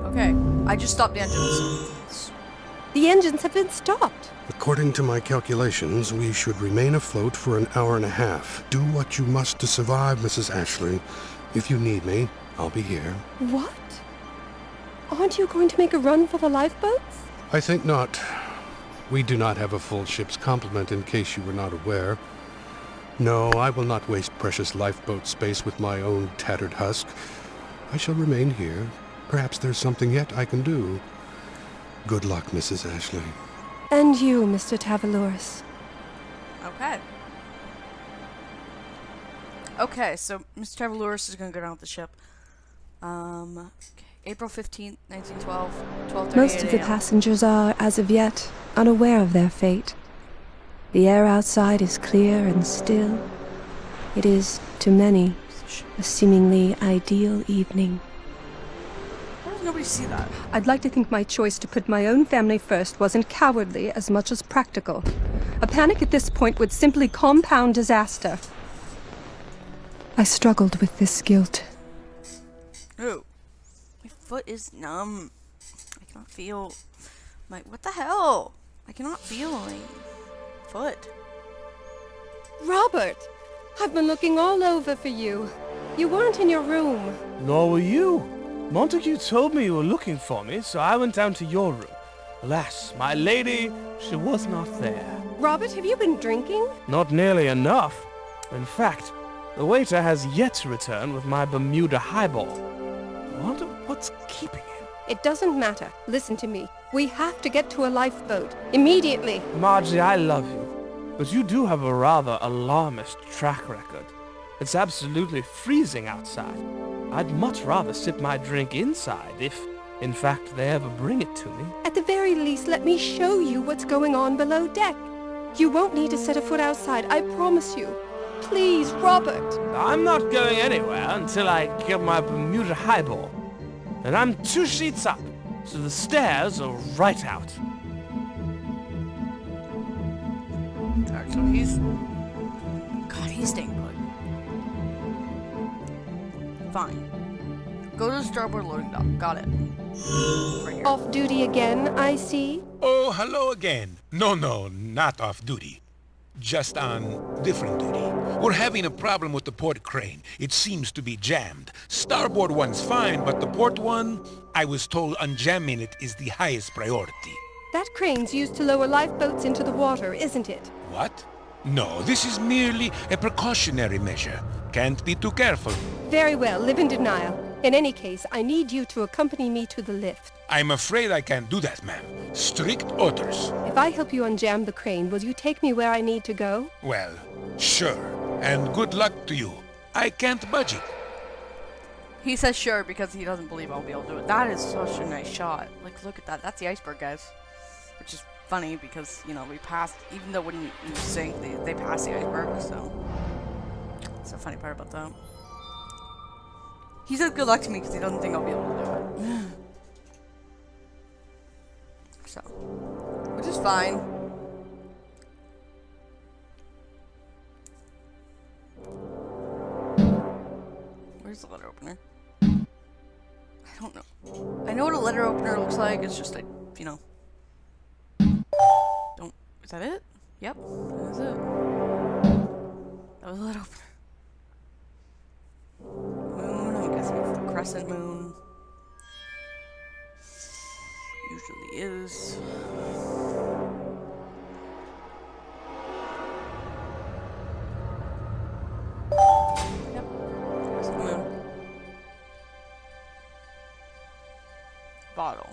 Okay, I just stopped the engines. The engines have been stopped. According to my calculations, we should remain afloat for an hour and a half. Do what you must to survive, Mrs. Ashley. If you need me, I'll be here. What? Aren't you going to make a run for the lifeboats? I think not. We do not have a full ship's complement, in case you were not aware. No, I will not waste precious lifeboat space with my own tattered husk. I shall remain here. Perhaps there's something yet I can do. Good luck, Mrs. Ashley. And you, Mr. Tavaloris. Okay. Okay, so Mr. Tavaloris is gonna go down with the ship. Okay. April 15th, 1912, 12:38 Most of the a.m. passengers are, as of yet, unaware of their fate. The air outside is clear and still. It is, to many, a seemingly ideal evening. Why does nobody see that? I'd like to think my choice to put my own family first wasn't cowardly as much as practical. A panic at this point would simply compound disaster. I struggled with this guilt. Ooh. My foot is numb. I cannot feel my... What the hell? I cannot feel my foot. Robert! I've been looking all over for you. You weren't in your room. Nor were you. Montague told me you were looking for me, so I went down to your room. Alas, my lady, she was not there. Robert, have you been drinking? Not nearly enough. In fact, the waiter has yet to return with my Bermuda highball. I wonder what's keeping him. It doesn't matter. Listen to me. We have to get to a lifeboat. Immediately. Margie, I love you, but you do have a rather alarmist track record. It's absolutely freezing outside. I'd much rather sip my drink inside if, in fact, they ever bring it to me. At the very least, let me show you what's going on below deck. You won't need to set a foot outside, I promise you. Please, Robert. I'm not going anywhere until I get my Bermuda highball. And I'm 2 sheets up, so the stairs are right out. Alright, so he's... God, he's staying put. Fine. Go to the starboard loading dock. Got it. Right here. Off duty again, I see. Oh, hello again. No, not off duty. Just on different duty. We're having a problem with the port crane. It seems to be jammed. Starboard one's fine, but the port one, I was told unjamming it is the highest priority. That crane's used to lower lifeboats into the water, isn't it? What? No, this is merely a precautionary measure. Can't be too careful. Very well, live in denial. In any case, I need you to accompany me to the lift. I'm afraid I can't do that, ma'am. Strict orders. If I help you unjam the crane, will you take me where I need to go? Well, sure. And good luck to you. I can't budge it. He says sure because he doesn't believe I'll be able to do it. That is such a nice shot. Like, look at that. That's the iceberg, guys. Which is funny because, you know, we passed, even though when you sink, they pass the iceberg, so. That's the funny part about that. He said good luck to me because he doesn't think I'll be able to do it. So. Which is fine. Where's the letter opener? I don't know. I know what a letter opener looks like. It's just, you know. Don't. Is that it? Yep. That is it. That was a letter opener. Moon. I'm guessing it's the crescent moon. Usually is. Yep. Crescent moon. Bottle.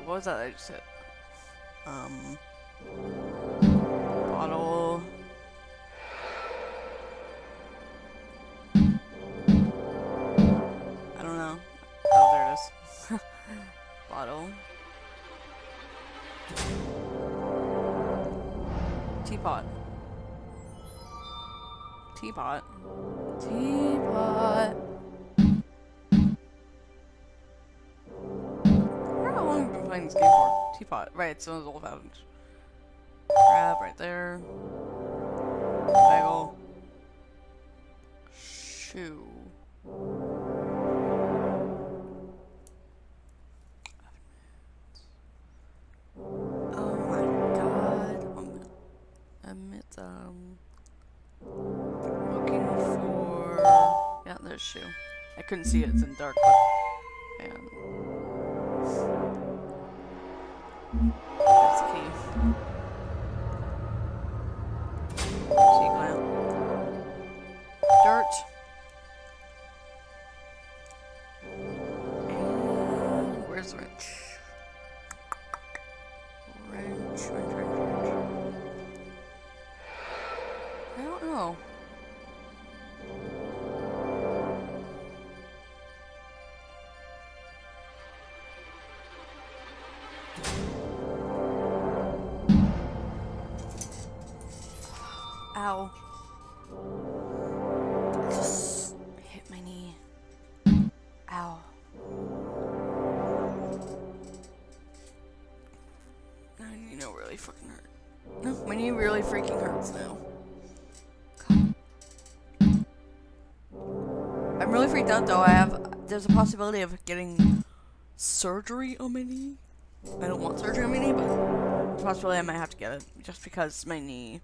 What was that I just said? Bottle. I don't know. Oh, there it is. Bottle. Teapot. Teapot. Teapot. How long have we been playing this game for? Teapot. Right, it's one of those old fashioned. Crab right there. Bagel. Shoe. Oh my god. Looking for... Yeah, there's shoe. I couldn't see it, it's in dark, but... Man. There's key. Sea lamp. Dirt. And where's the wrench? Wrench. I don't know. Ow. I just hit my knee. Ow. My knee really fucking hurt. No, my knee really freaking hurts now. I'm really freaked out though. There's a possibility of getting surgery on my knee. I don't want surgery on my knee, but there's a possibility I might have to get it just because my knee.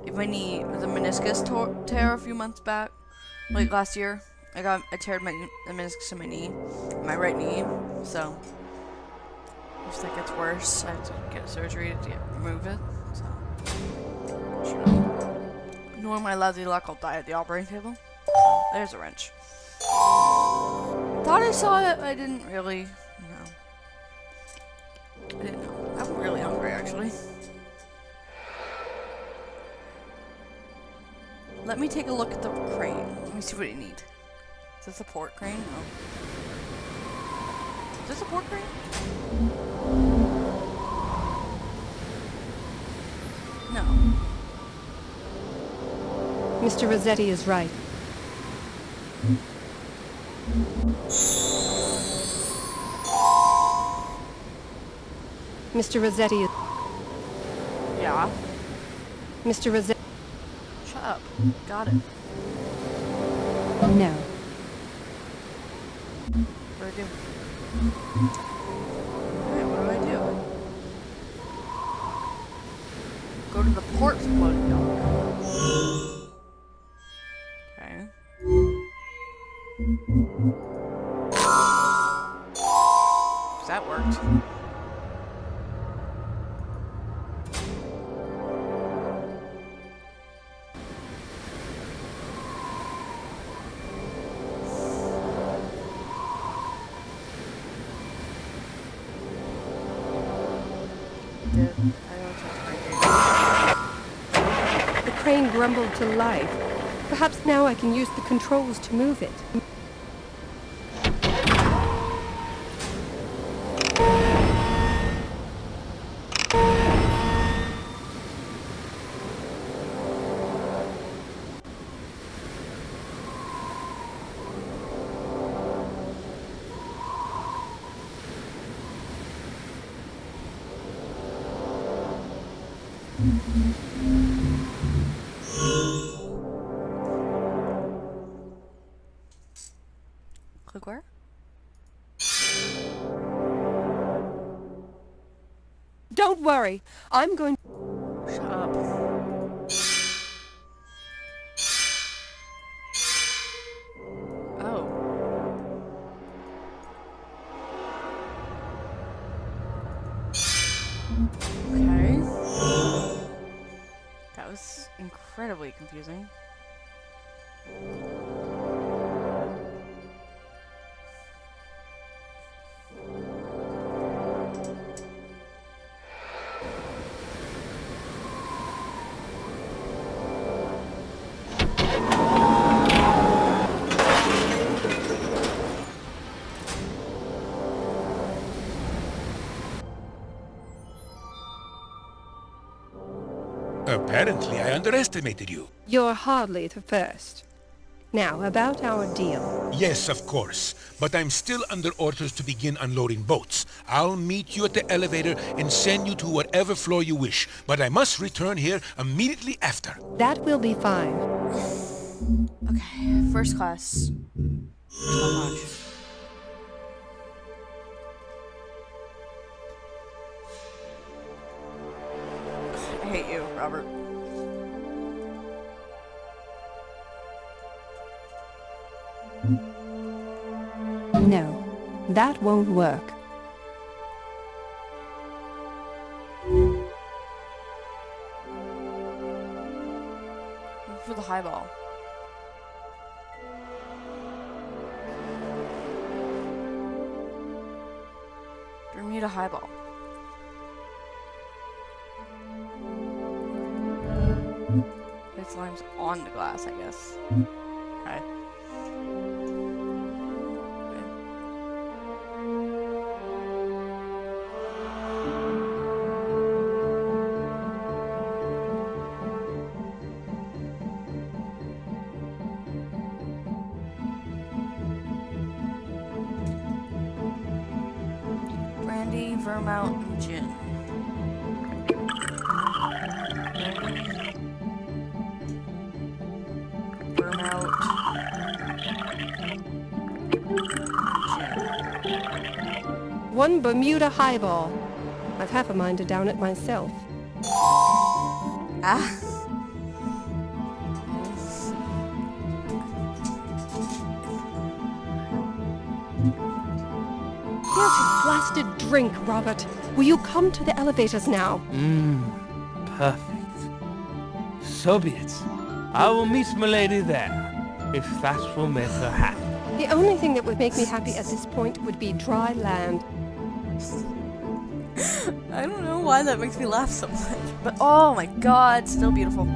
If my knee was a meniscus tear a few months back, like last year, I teared the meniscus in my right knee. So if that gets worse, I have to get a surgery to remove it. So, you know, knowing my lazy luck, I'll die at the operating table. So, there's a wrench. Thought I saw it, I didn't really. No, I didn't know. I'm really hungry actually. Let me take a look at the crane. Let me see what it needs. Is this a port crane? No. Is this a port crane? No. Mr. Rossetti is right. Mr. Rossetti is... Yeah. Mr. Rossetti... Shut up. Got it. No. What do I do? Okay, what do I do? Go to the port floating dock. Okay. That worked. The train grumbled to life. Perhaps now I can use the controls to move it. Click where? Don't worry, I'm going... Shut up. Oh. Okay. That was incredibly confusing. Apparently, I underestimated you. You're hardly the first. Now, about our deal. Yes, of course. But I'm still under orders to begin unloading boats. I'll meet you at the elevator and send you to whatever floor you wish. But I must return here immediately after. That will be fine. Okay, first class. Lounge. I hate you, Robert. No, that won't work. For the highball. Bermuda highball. Its lime's on the glass, I guess. Okay. Brandy, vermouth, and gin. Vermouth. Gin. One Bermuda highball. I've half a mind to down it myself. Ah. Here's a blasted drink, Robert. Will you come to the elevators now? Perfect. So be it. I will meet Milady there, if that will make her happy. The only thing that would make me happy at this point would be dry land. I don't know why that makes me laugh so much, but oh my god, still beautiful.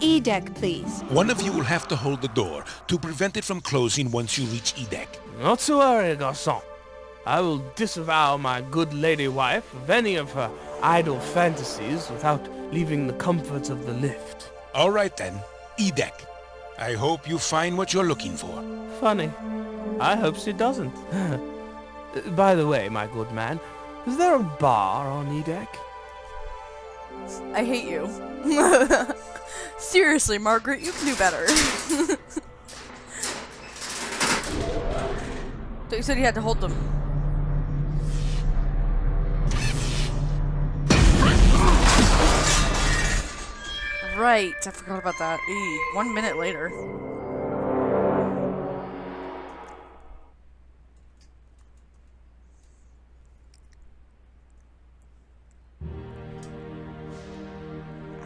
E-deck, please. One of you will have to hold the door to prevent it from closing once you reach E-deck. Not to worry, garçon. I will disavow my good lady wife of any of her idle fantasies without leaving the comforts of the lift. All right then, E-deck. I hope you find what you're looking for. Funny. I hope she doesn't. By the way, my good man, is there a bar on E-deck? I hate you. Seriously, Margaret, you can do better. So you said you had to hold them. Right, I forgot about that. 1 minute later.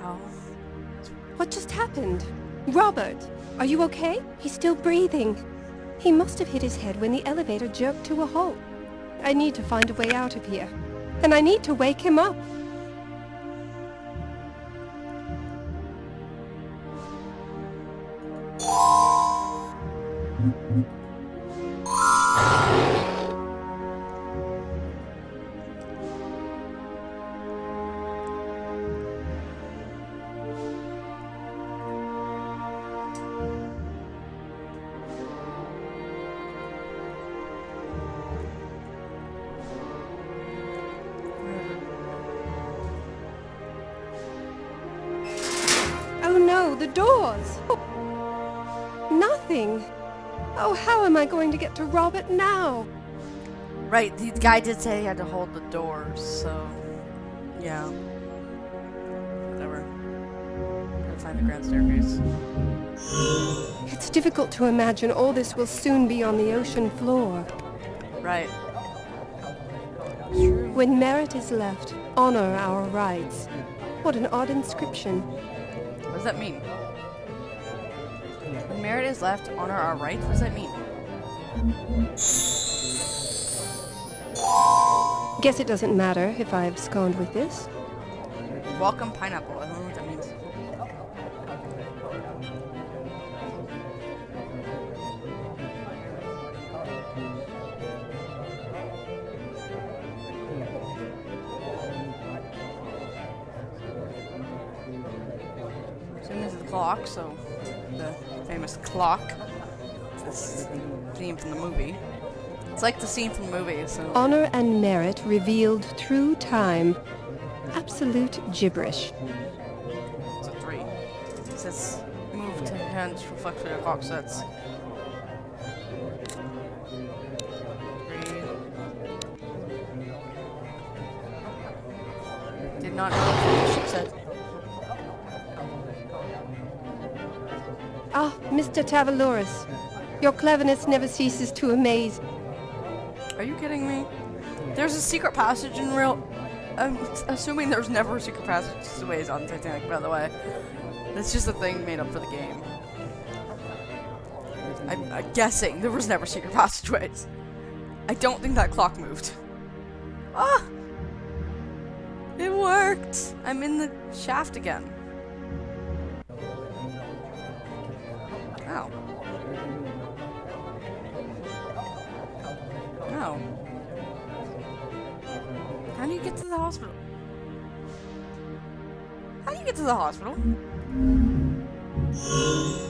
Ow. What just happened? Robert, are you okay? He's still breathing. He must have hit his head when the elevator jerked to a halt. I need to find a way out of here. And I need to wake him up. Oh no, the doors! Oh, nothing! Oh, how am I going to get to Robert now? Right, the guy did say he had to hold the doors, so... Yeah. Whatever. Gotta find the grand staircase. It's difficult to imagine all this will soon be on the ocean floor. Right. It's true. When merit is left, honor our rights. What an odd inscription. What does that mean? When merit is left, honor our rights? What does that mean? Guess it doesn't matter if I abscond with this. Welcome pineapple. I don't know what that means. So this is the clock, so the famous clock. This theme from the movie. It's like the scene from the movie, so... Honor and merit revealed through time. Absolute gibberish. It's a 3. It says move to hands reflect for the clock, so that's 3. Did not know what the ship said. Ah, Mr. Tavaloris. Your cleverness never ceases to amaze. Are you kidding me? There's a secret passage in real... I'm assuming there's never a secret passageways on Titanic, by the way. That's just a thing made up for the game. I'm guessing there was never secret passageways. I don't think that clock moved. Ah! It worked! I'm in the shaft again. Ow. Oh. How do you get to the hospital? How do you get to the hospital?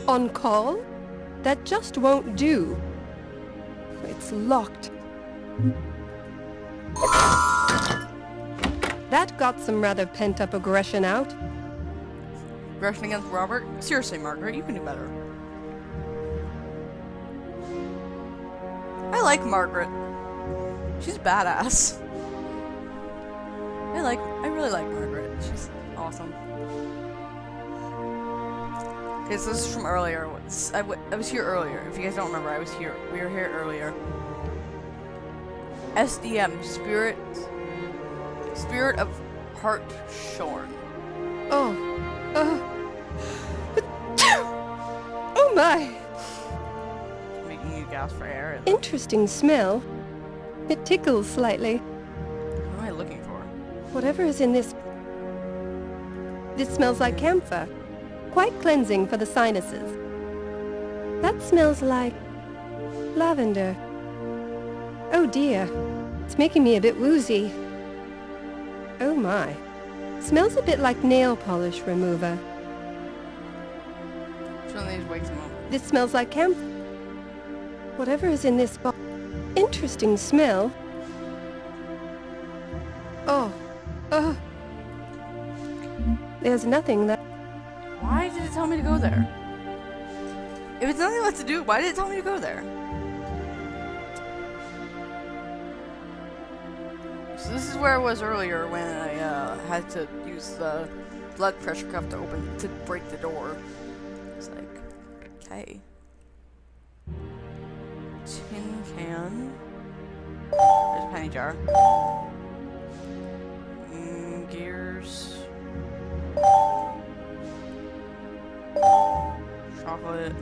On call? That just won't do. It's locked. That got some rather pent-up aggression out. Aggression against Robert? Seriously, Margaret, you can do better. I like Margaret. She's badass. I really like Margaret. She's awesome. Okay, so this is from earlier. I was here earlier. If you guys don't remember, I was here. We were here earlier. SDM, Spirit of Heart Shorn. Oh. Oh my! Making you gasp for air. Interesting smell. It tickles slightly. What am I looking for? Whatever is in this... This smells like camphor. Quite cleansing for the sinuses. That smells like... lavender. Oh dear. It's making me a bit woozy. Oh my. Smells a bit like nail polish remover. Which one of these wakes him up? This smells like camphor. Whatever is in this box. Interesting smell. Oh. There's nothing that... Why did it tell me to go there? If it's nothing left to do, why did it tell me to go there? So this is where I was earlier when I had to use the blood pressure cuff to break the door. It's like, okay. Tin can. There's a penny jar. Gears. Chocolate.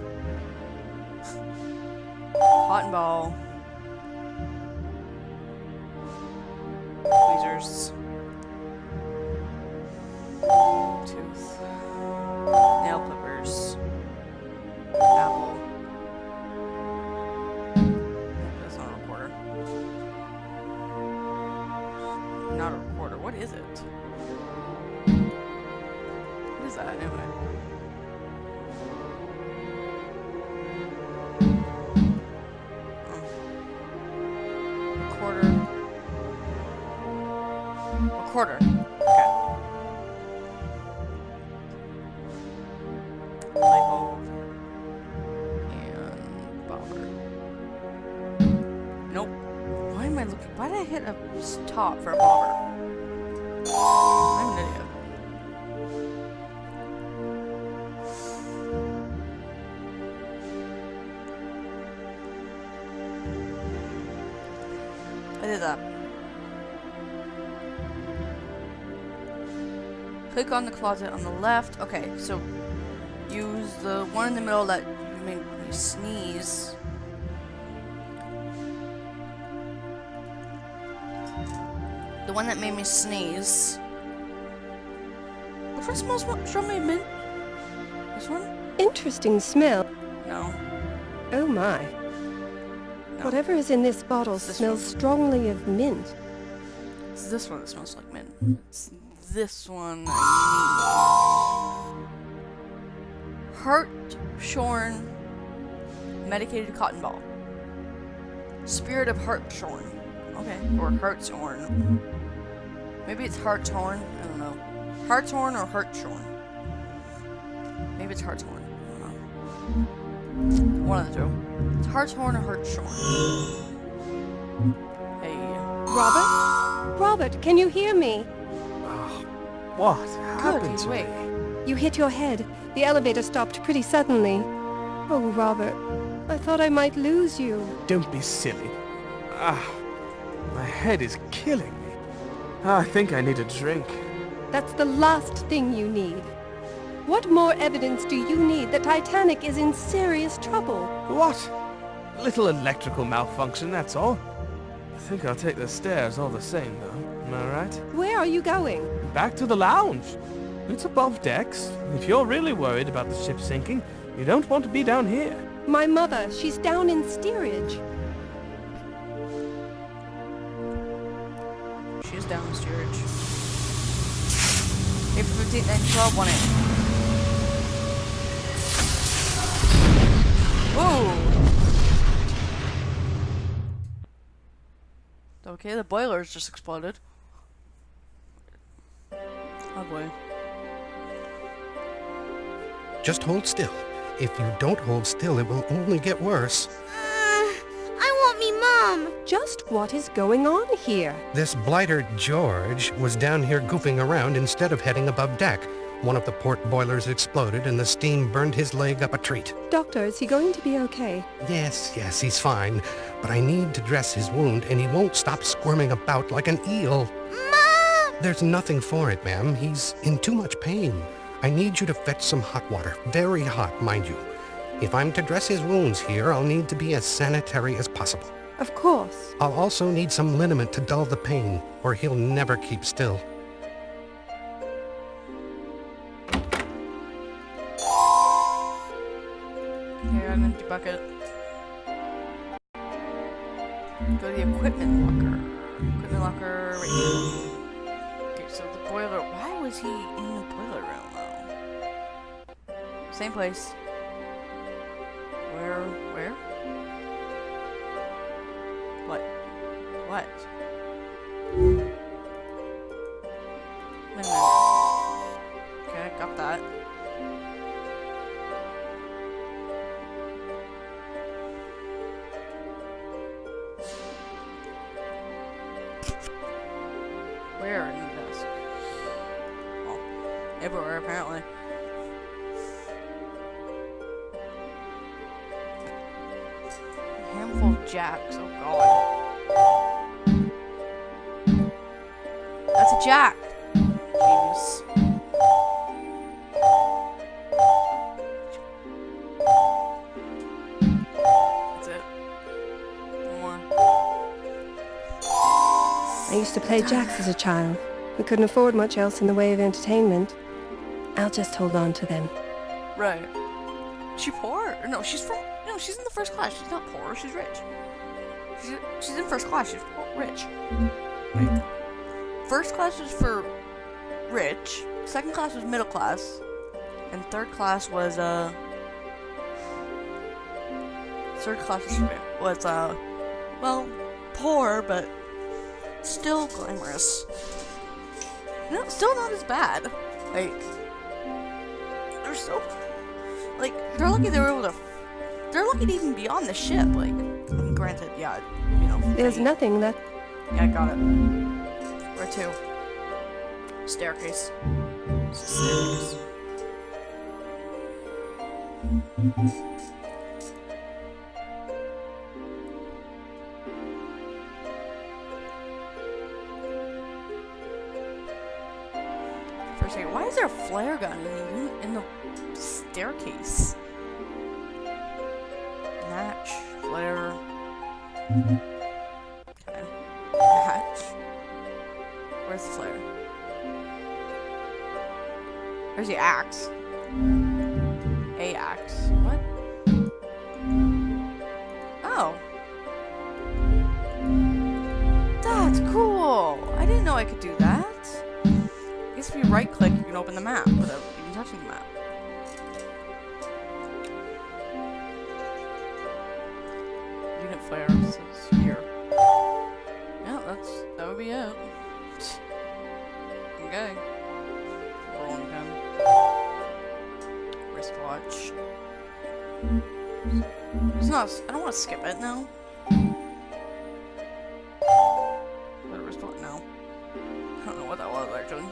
Cotton ball. Tweezers. Tooth. Nail clippers. Apple. What is it? What is that anyway? Recorder. Okay. Light bulb. And bobber. Nope. Why am I looking? Why did I hit a top for a bobber? I'm an idiot. I did that. Click on the closet on the left. Okay, so use the one in the middle that made me sneeze. The one that made me sneeze. Which one smells more strongly of mint? This one? Interesting smell. No. Oh my. No. Whatever is in this bottle It's this smells one. strongly of mint. It's this one that smells like mint. It's this one. Heart-shorn medicated cotton ball. Spirit of heart-shorn. Okay. Or heart-shorn. Maybe it's heart-shorn. I don't know. Heart-shorn or heart-shorn. Maybe it's heart-shorn. I don't know. One of the two. It's heart-shorn or heart-shorn. Hey. Robert? Robert, can you hear me? What Good, happened he's to awake. me? You hit your head. The elevator stopped pretty suddenly. Oh, Robert, I thought I might lose you. Don't be silly. My head is killing me. I think I need a drink. That's the last thing you need. What more evidence do you need that Titanic is in serious trouble? What? A little electrical malfunction, that's all. I think I'll take the stairs all the same, though. Am I right? Where are you going? Back to the lounge. It's above decks. If you're really worried about the ship sinking, you don't want to be down here. My mother, she's down in steerage. She's down in steerage. April 15th, 1912, 1 a.m. Whoa! Okay, the boiler's just exploded. Oh boy. Just hold still. If you don't hold still, it will only get worse. I want me mom. Just what is going on here? This blighter George was down here goofing around instead of heading above deck. One of the port boilers exploded and the steam burned his leg up a treat. Doctor, is he going to be okay? Yes, he's fine. But I need to dress his wound and he won't stop squirming about like an eel. Mom! There's nothing for it, ma'am. He's in too much pain. I need you to fetch some hot water. Very hot, mind you. If I'm to dress his wounds here, I'll need to be as sanitary as possible. Of course. I'll also need some liniment to dull the pain, or he'll never keep still. Here, an empty bucket. Go to the equipment locker. Equipment locker right here. Okay, so the boiler. Why was he in the boiler room though? Same place. Where? What? Wait a minute. Okay, got that. Where in the desk? Oh, everywhere apparently. A handful of jacks. Oh god. That's a jack. Genius. That's it. One more. I used to play jacks as a child. We couldn't afford much else in the way of entertainment. I'll just hold on to them. Right. Is she poor? Or no, she's in the first class. She's not poor. She's rich. She's in first class. She's rich. Like, first class was for rich, second class was middle class, and third class was well, poor, but still glamorous. No, still not as bad. Like, they're still, like, they're lucky they were able to, they're lucky to even be on the ship. Like, I mean, granted, yeah, you know. There's nothing that... Yeah, I got it. Where to? Staircase. It's a staircase. For a second, why is there a flare gun in the staircase? Match, flare. Okay. Match. Where's the flare? Where's the axe? A axe. What? Oh. That's cool. I didn't know I could do that. I guess if you right click, you can open the map without even touching the map. Unit flare says here. Yeah, that would be it. Okay. Rolling pin. Wristwatch. It's not. I don't want to skip it now. What a wristwatch? No. I don't know what that was actually.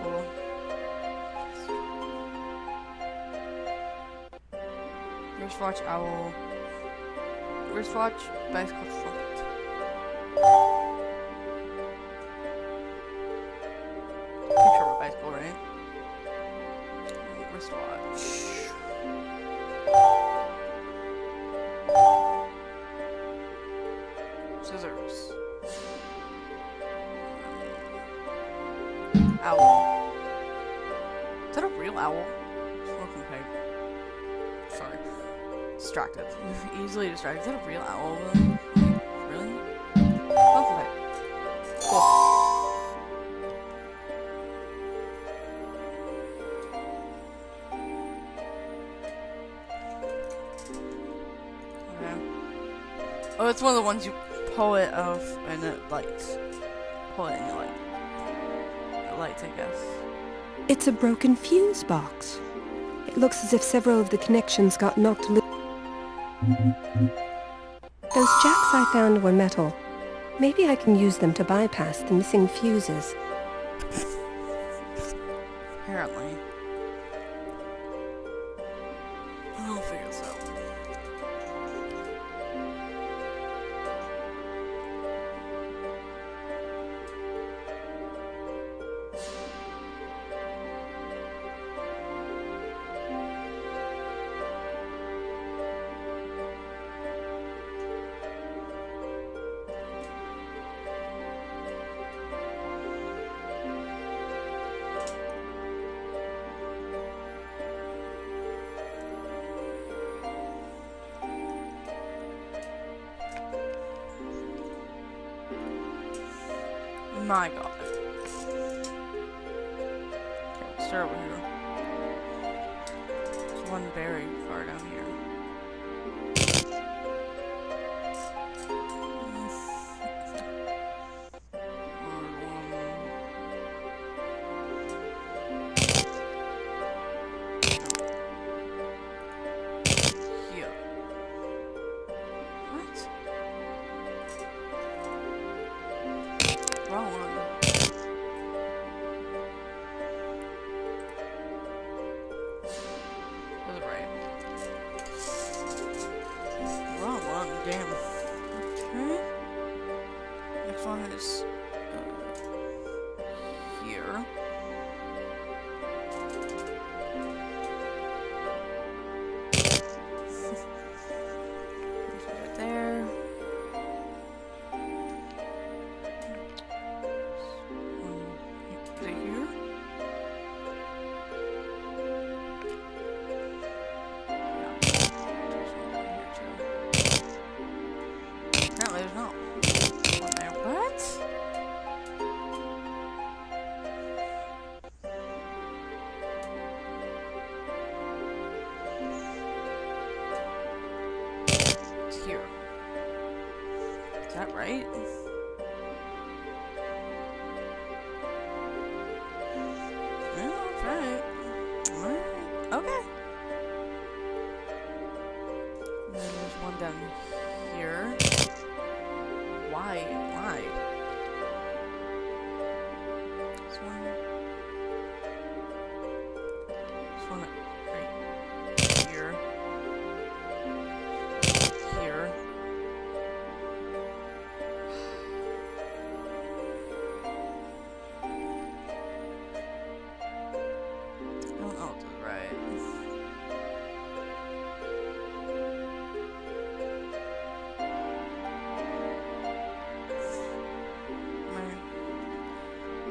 Cool. Wristwatch, owl. Wristwatch, bicycle trumpet. Picture of a bicycle, right? Wristwatch. Scissors. Owl. Is that a real owl? Smoking pipe. Sorry. Distracted. Easily distracted. Is that a real owl? Really? Smoking pipe. Cool. Okay. Oh, it's one of the ones you pull it off and it lights. Pull it and it lights. Lights, I guess. It's a broken fuse box. It looks as if several of the connections got knocked loose. Those jacks I found were metal. Maybe I can use them to bypass the missing fuses. Apparently. I'll figure this out. My god. Okay, let's start over here. There's one very far down here. Here. What? Wrong one. Was it right? Wrong one, damn. Okay. Next one is here. Right there. Is it here? right? Yeah, that's right. Alright. Okay. And then there's one down here. Why? Why? This one right here. Here. I don't know if this is right.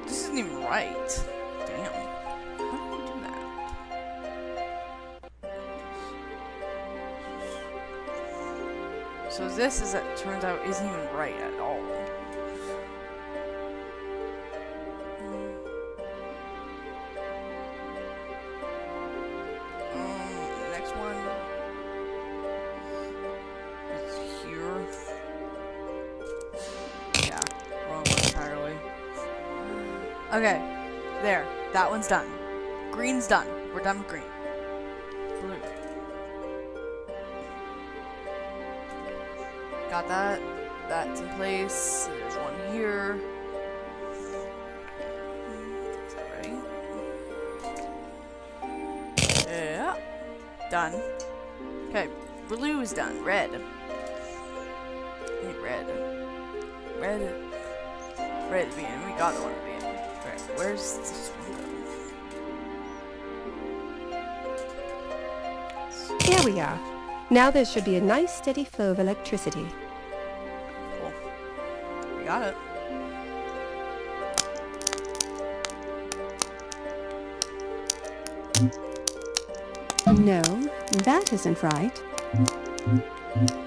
This isn't even right. Damn. How do I do that? So this, as it turns out, isn't even right at all. The next one is here. Yeah, wrong one entirely. Okay, there. That one's done. Green's done. We're done with green. Blue. Got that. That's in place. There's one here. Is that right? Yeah. Done. Okay. Blue is done. Red. Hey, red. Red. Red at the beginning. We got the one at the beginning. Alright, where's this one go? Here we are. Now there should be a nice steady flow of electricity. Cool. We got it. No, that isn't right.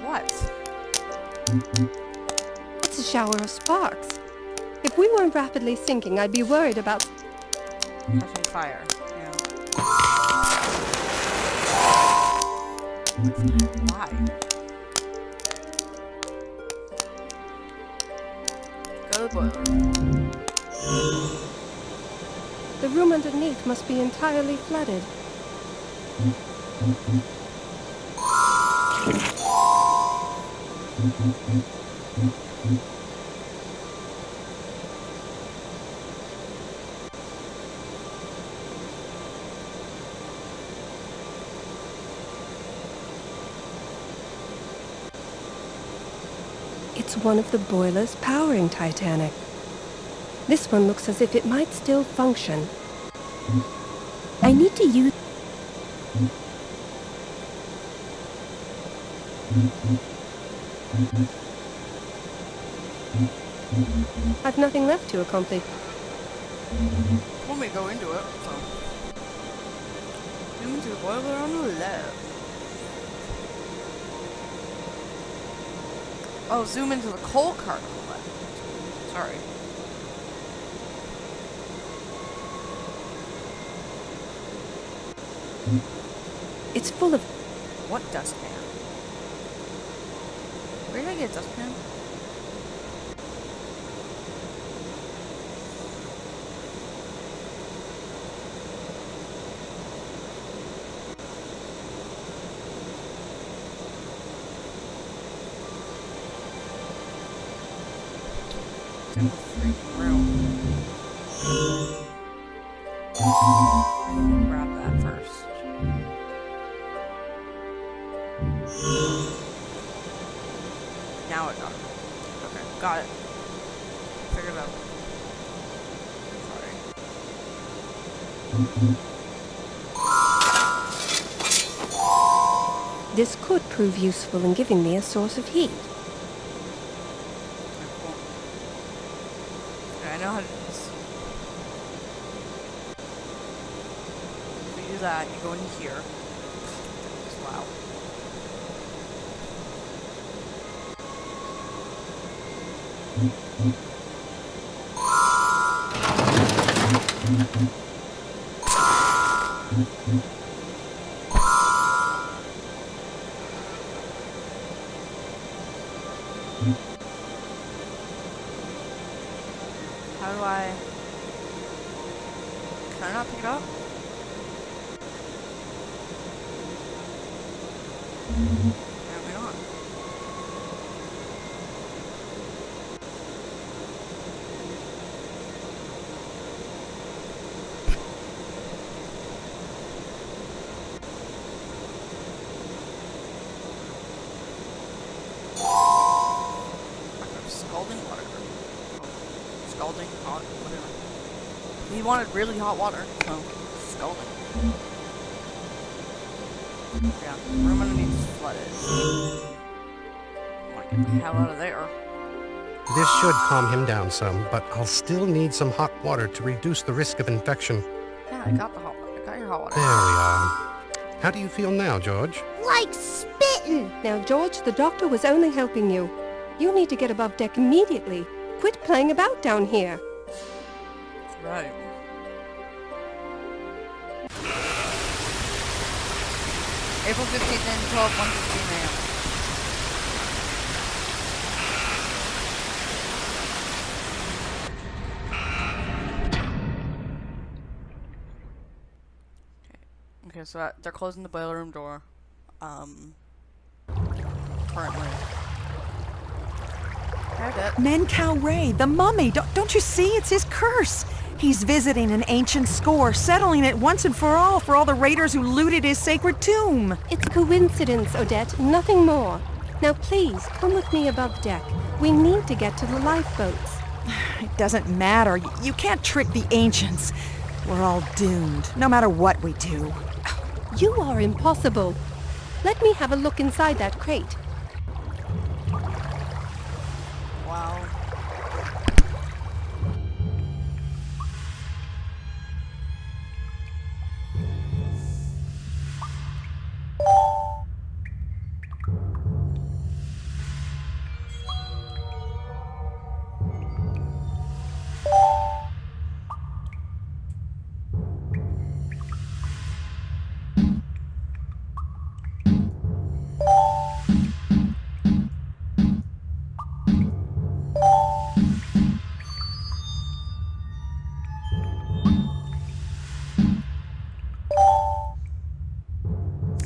What? It's a shower of sparks. If we weren't rapidly sinking, I'd be worried about... Catching fire. Yeah. Why? Go to the boiler room. The room underneath must be entirely flooded. It's one of the boilers powering Titanic. This one looks as if it might still function. I need to use... I've nothing left to accomplish. Told me to go into it, so. Zoom into the boiler on the left. Oh, zoom into the coal cart on the left. Sorry. It's full of... What dustpan? Where did I get a dustpan? In the freaking room. Grab that first. Now it got it. Okay, got it. Figured it out. Sorry. This could prove useful in giving me a source of heat. I know how to do this. If you do that, you go into here. Wow. Bye. Can I not pick it up? Apparently not. Scalding water. Scalding hot, whatever. He wanted really hot water, so scalding. Yeah, room underneath is flooded. I want to get the hell out of there. This should calm him down some, but I'll still need some hot water to reduce the risk of infection. Yeah, I got your hot water. There we are. How do you feel now, George? Like spitting. Now, George, the doctor was only helping you. You need to get above deck immediately. Quit playing about down here. Right. April 15th and 12:1:15 a.m. Okay, so they're closing the boiler room door. Currently. Mencow Ray, the mummy. Don't you see? It's his curse. He's visiting an ancient score, settling it once and for all the raiders who looted his sacred tomb. It's coincidence, Odette, nothing more. Now please, come with me above deck. We need to get to the lifeboats. It doesn't matter. You can't trick the ancients. We're all doomed, no matter what we do. You are impossible. Let me have a look inside that crate. Wow.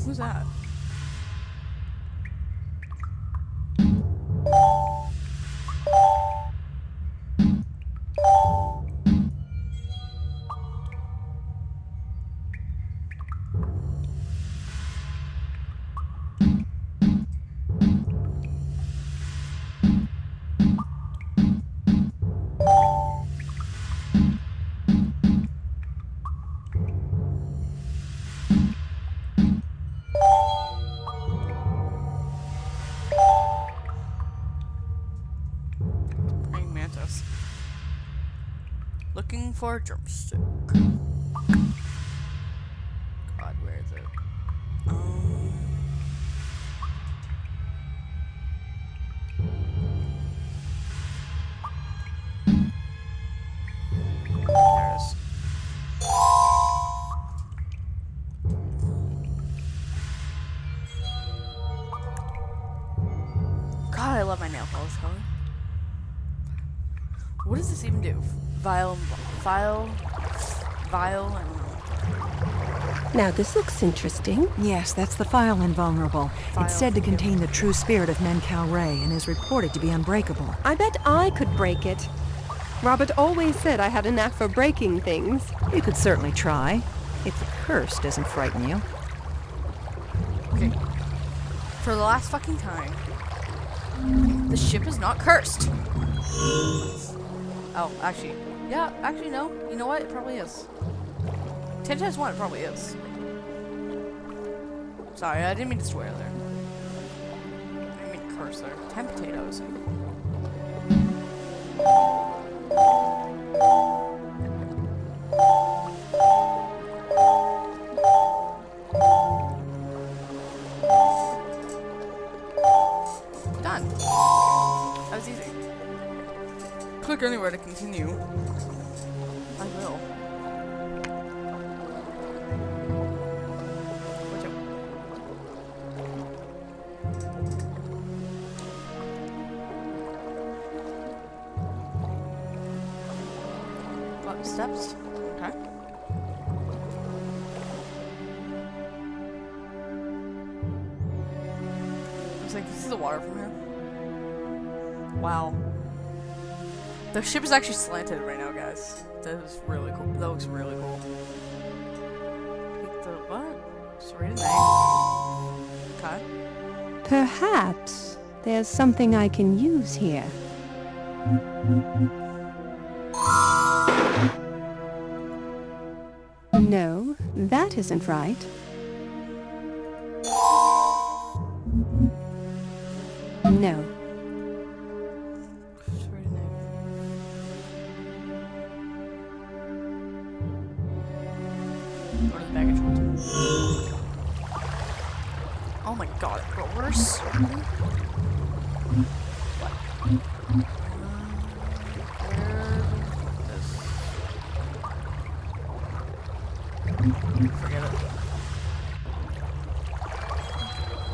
Who's that? Looking for a drumstick. God, where is it? There it is. God, I love my nail polish color. What does this even do? Vial, I don't know. Now this looks interesting. Yes, that's the file invulnerable. It's said to contain the true spirit of Mencow Ray and is reported to be unbreakable. I bet I could break it. Robert always said I had a knack for breaking things. You could certainly try, if the curse doesn't frighten you. Okay. For the last fucking time, the ship is not cursed. Oh, actually. Yeah, actually, no. You know what? It probably is. 10 times 1, it probably is. Sorry, I didn't mean to swear there. I didn't mean to curse there. 10 potatoes. Done. That was easy. Click anywhere to continue. I will. Watch out. Steps. Okay. Looks like this is the water from here. Wow. The ship is actually slanted right now, guys. That is really cool. That looks really cool. Take the what? Just read a name. Okay. Perhaps there's something I can use here. No, that isn't right. No. Just read a name. Go to the baggage hold. Oh my god, it got worse. What? Forget it.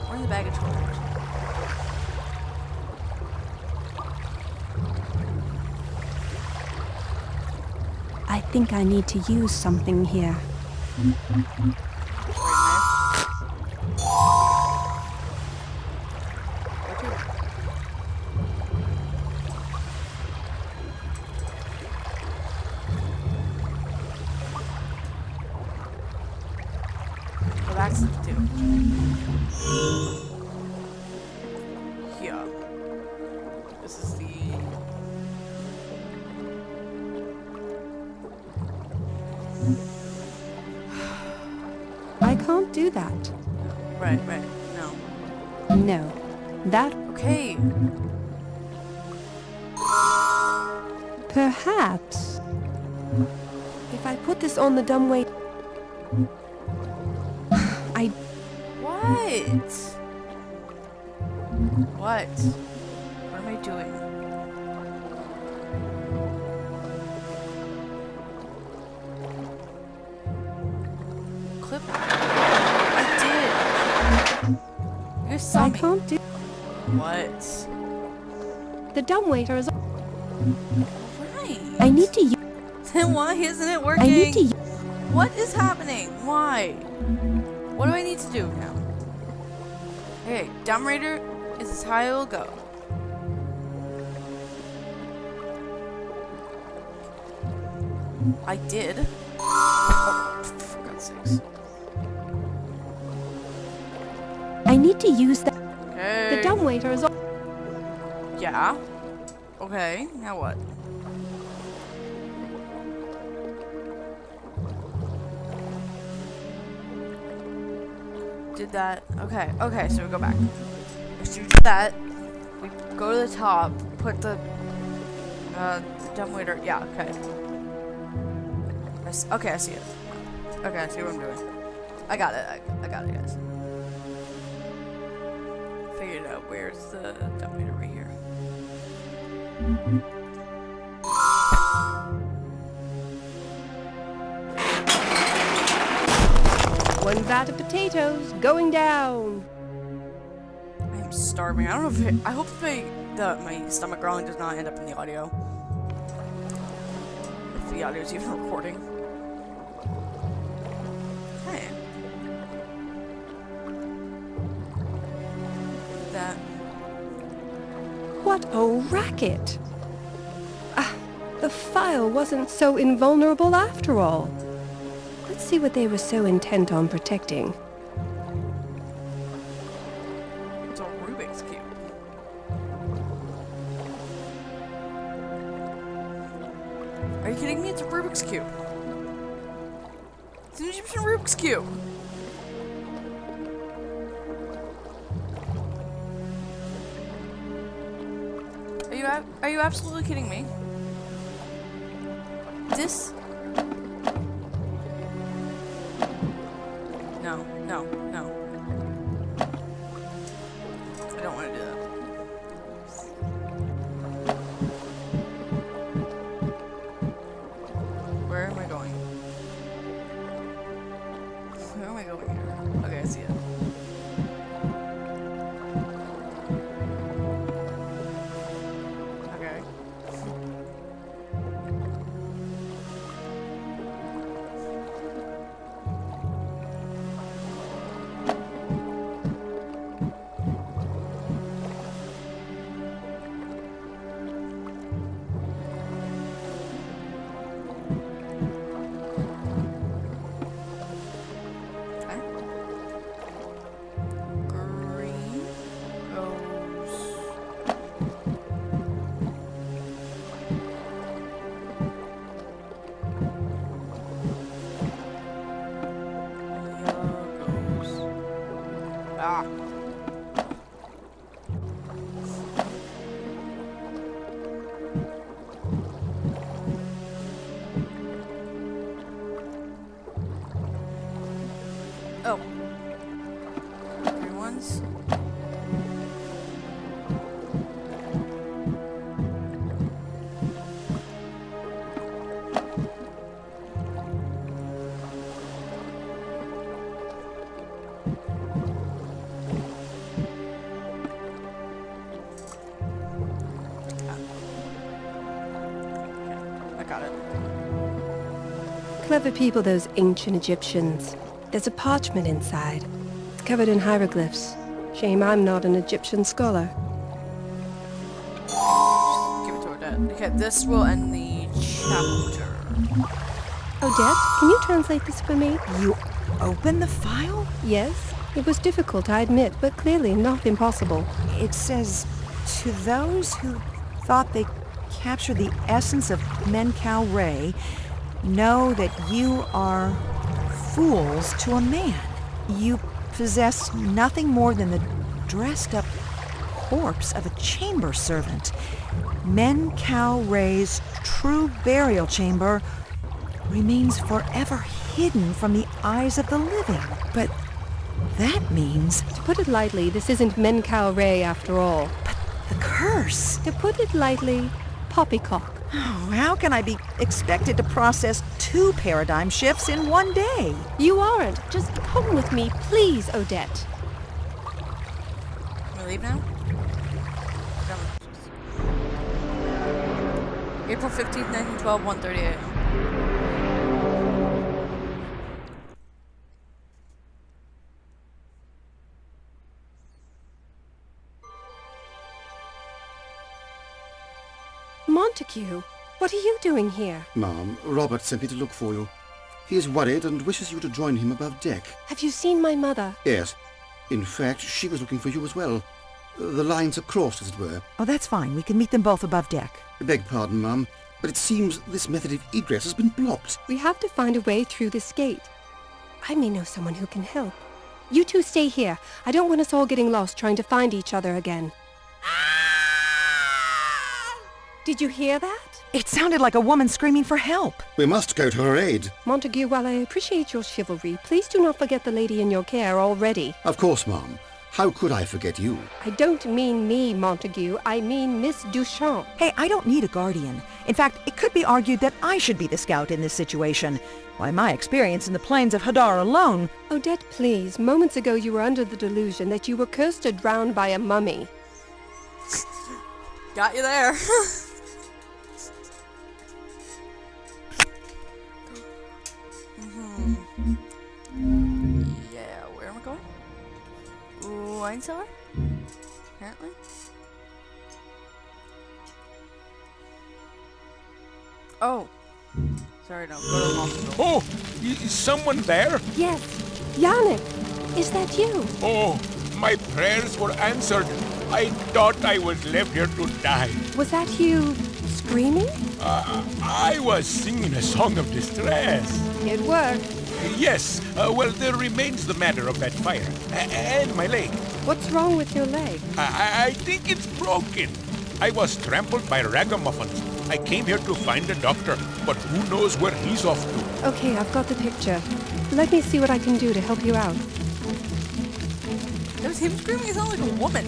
We're in the baggage hold. I think I need to use something here. Well, that's it too. Yeah. This is the... I can't do that. Right, no. No. That... Okay. Perhaps. If I put this on the dumbwaiter... What? What? What am I doing? Clip. I did. You guys saw I me. can't do... What? The dumbwaiter is... Right. I need to use... Then why isn't it working? I need to... What is happening? Why? What do I need to do now? Okay, Dumb Raider is as high as it'll go. I did. Oh, for God's sakes. I need to use that... Okay. The dumbwaiter is... Yeah. Okay, now what? Did that. Okay, so we go back. So we did that. We go to the top, put the dumbwaiter. Yeah, okay. Okay, I see it. Okay, I see what I'm doing. I got it. I got it, guys. Figured out where's the dumbwaiter right here. One vat of potatoes going down. I am starving. I don't know if I hope my stomach growling does not end up in the audio. If the audio is even recording. Hey. That. What a racket! The file wasn't so invulnerable after all. Let's see what they were so intent on protecting. It's a Rubik's Cube. Are you kidding me? It's a Rubik's Cube. It's an Egyptian Rubik's Cube. Are you absolutely kidding me? This? No. I don't want to do that. Where am I going? Where am I going here? Okay, I see it. Okay. Clever people, those ancient Egyptians. There's a parchment inside. It's covered in hieroglyphs. Shame I'm not an Egyptian scholar. Give it to Odette. Okay, this will end the chapter. Odette, can you translate this for me? You open the file? Yes. It was difficult, I admit, but clearly not impossible. It says, to those who thought they captured the essence of Menkau Ray, know that you are fools to a man. You possess nothing more than the dressed-up corpse of a chamber servant. Menkau Ray's true burial chamber remains forever hidden from the eyes of the living. But that means... To put it lightly, this isn't Menkau Ray after all. But the curse... To put it lightly, poppycock. Oh, how can I be expected to process 2 paradigm shifts in one day? You aren't. Just come with me, please, Odette. Can we leave now? April 15th, 1912, 1:38. Montague, what are you doing here? Ma'am, Robert sent me to look for you. He is worried and wishes you to join him above deck. Have you seen my mother? Yes. In fact, she was looking for you as well. The lines are crossed, as it were. Oh, that's fine. We can meet them both above deck. I beg pardon, ma'am, but it seems this method of egress has been blocked. We have to find a way through this gate. I may know someone who can help. You two stay here. I don't want us all getting lost trying to find each other again. Did you hear that? It sounded like a woman screaming for help. We must go to her aid. Montague, while I appreciate your chivalry, please do not forget the lady in your care already. Of course, ma'am. How could I forget you? I don't mean me, Montague. I mean Miss Duchamp. Hey, I don't need a guardian. In fact, it could be argued that I should be the scout in this situation. Why, my experience in the plains of Hadar alone... Odette, please. Moments ago you were under the delusion that you were cursed or drowned by a mummy. Got you there. Yeah, where am I going? Wine cellar? Apparently. Oh. Sorry, no. Go to the hospital. Oh, is someone there? Yes. Yannick, is that you? Oh, my prayers were answered. I thought I was left here to die. Was that you screaming? I was singing a song of distress. It worked. Yes, well, there remains the matter of that fire. And my leg. What's wrong with your leg? I think it's broken. I was trampled by ragamuffins. I came here to find a doctor, but who knows where he's off to. Okay, I've got the picture. Let me see what I can do to help you out. That was him screaming. It sounded like a woman.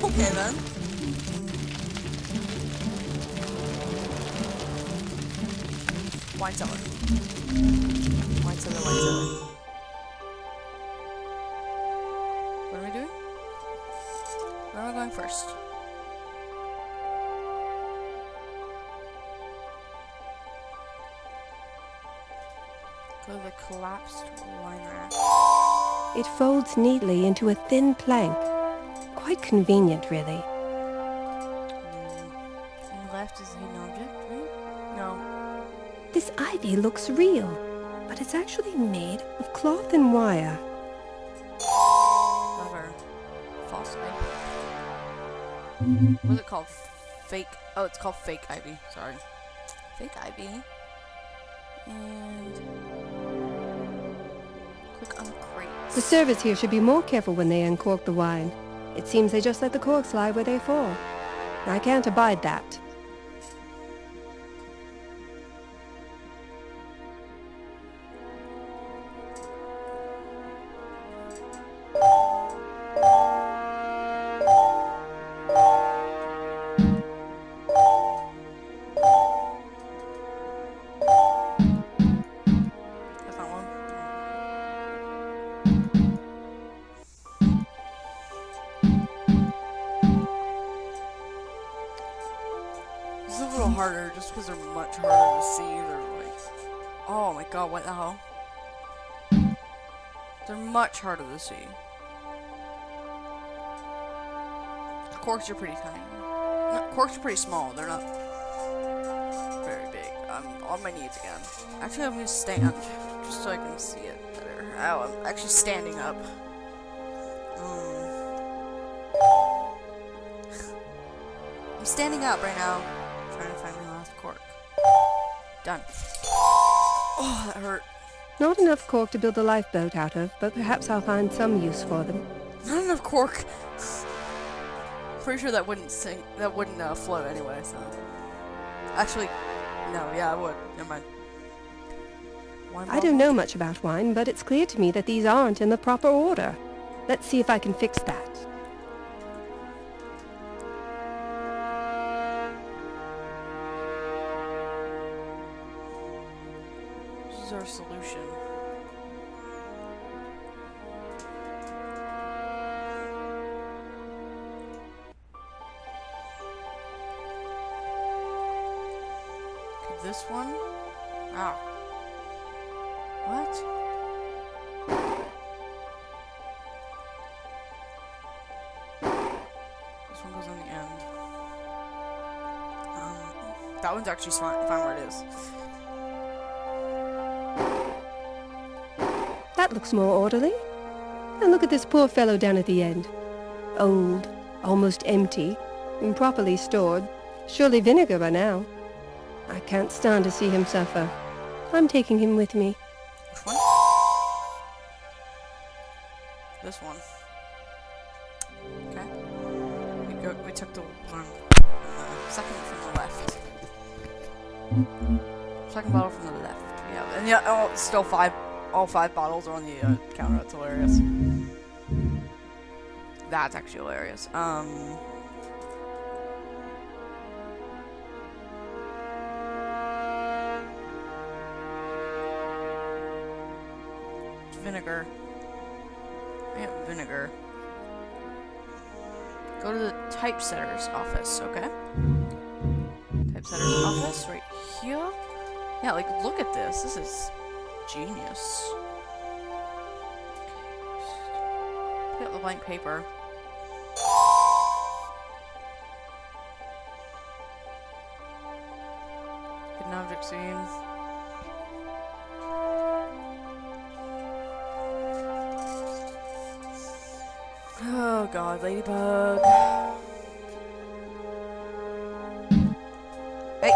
Okay, then. Wine cellar. Wine cellar, wine cellar. What are we doing? Where am I going first? Go to the collapsed wine rack. It folds neatly into a thin plank. Quite convenient, really. On the left is a hidden object, right? No. This ivy looks real, but it's actually made of cloth and wire. Clever. False ivy. What's it called? Fake. Oh, it's called fake ivy. Sorry. Fake ivy. And click on the crate. The servers here should be more careful when they uncork the wine. It seems they just let the corks lie where they fall. I can't abide that. That's not one. This is a little harder just because they're much harder to see. They're like Oh my god, what the hell? They're much harder to see. Corks are pretty tiny. No, corks are pretty small. They're not very big. I'm on my knees again. Actually, I'm gonna stand just so I can see it better. Oh, I'm actually standing up. I'm standing up right now, trying to find my last cork. Done. Oh, that hurt. Not enough cork to build a lifeboat out of, but perhaps I'll find some use for them. Not enough cork. Pretty sure that wouldn't sink. That wouldn't float anyway. So, actually, no. Yeah, I would. Never mind. I don't know much about wine, but it's clear to me that these aren't in the proper order. Let's see if I can fix that. This is our solution. Okay, this one. Ow. What? This one goes on the end. That one's actually fine where it is. That looks more orderly. And look at this poor fellow down at the end. Old, almost empty, improperly stored. Surely vinegar by now. I can't stand to see him suffer. I'm taking him with me. Which one? This one. Okay. We took the one, second from the left. Second bottle from the left. Yeah, and yeah, oh, still all five bottles are on the counter. That's hilarious. That's actually hilarious. Vinegar. I have vinegar. Go to the typesetter's office, okay? Typesetter's office right here. Yeah, like, look at this. This is genius. Pick up the blank paper. Hidden object scene. Oh god, ladybug. Hey!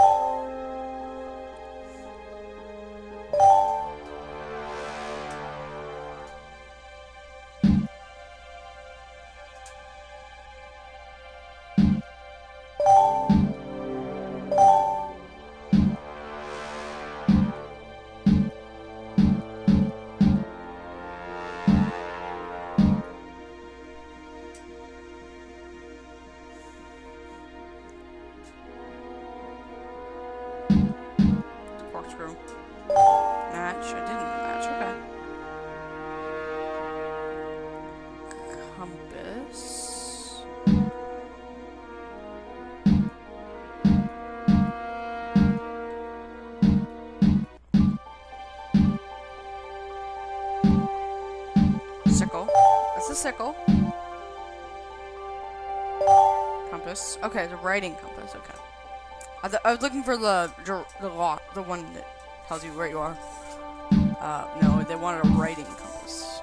Corkscrew. Match. I didn't match. Okay. Compass. Sickle. That's a sickle. Compass. Okay, the writing compass. Okay. I was looking for the lock, the one that tells you where you are. No, they wanted a writing compass.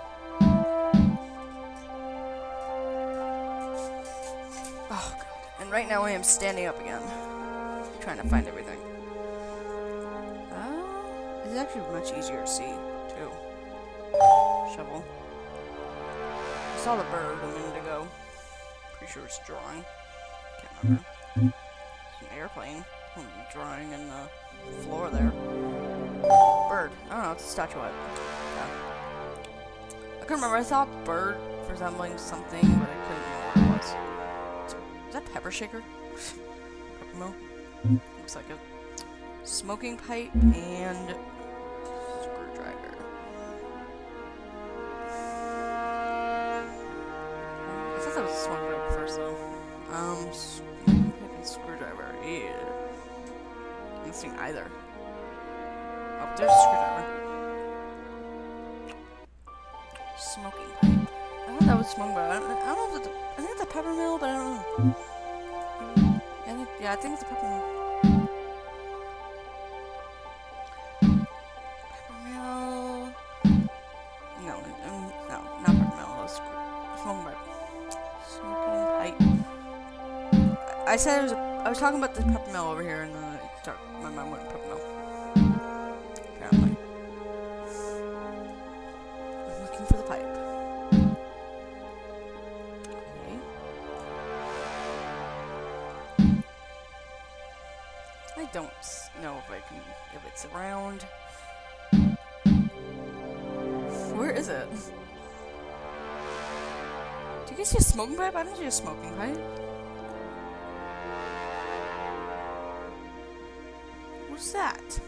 Oh god. And right now I am standing up again, trying to find everything. It's actually much easier to see too. Shovel. I saw the bird a minute ago. Pretty sure it's a drawing. Can't remember. Airplane. Drawing in the floor there. Bird. I don't know, it's a statuette. Yeah. I couldn't remember. I saw a bird resembling something, but I couldn't remember what it was. Is that pepper shaker? Peppermill? Looks like a smoking pipe and screwdriver. I thought that was this one right first though. Smoking pipe and screwdriver. Yeah. Missing either. Oh, there's a screwdriver. Smoking pipe. I thought that was smoking pipe. I don't know if it's I think it's a peppermill, but I don't know. I think it's a peppermill. Peppermill. No, not peppermill. That's smoking pipe. Smoking pipe. I said it was. I was talking about the peppermill over here, and then my mind went peppermill. Apparently. I'm looking for the pipe. Okay. I don't know if it's around. Where is it? Do you guys see a smoking pipe? I don't see a smoking pipe. What's that?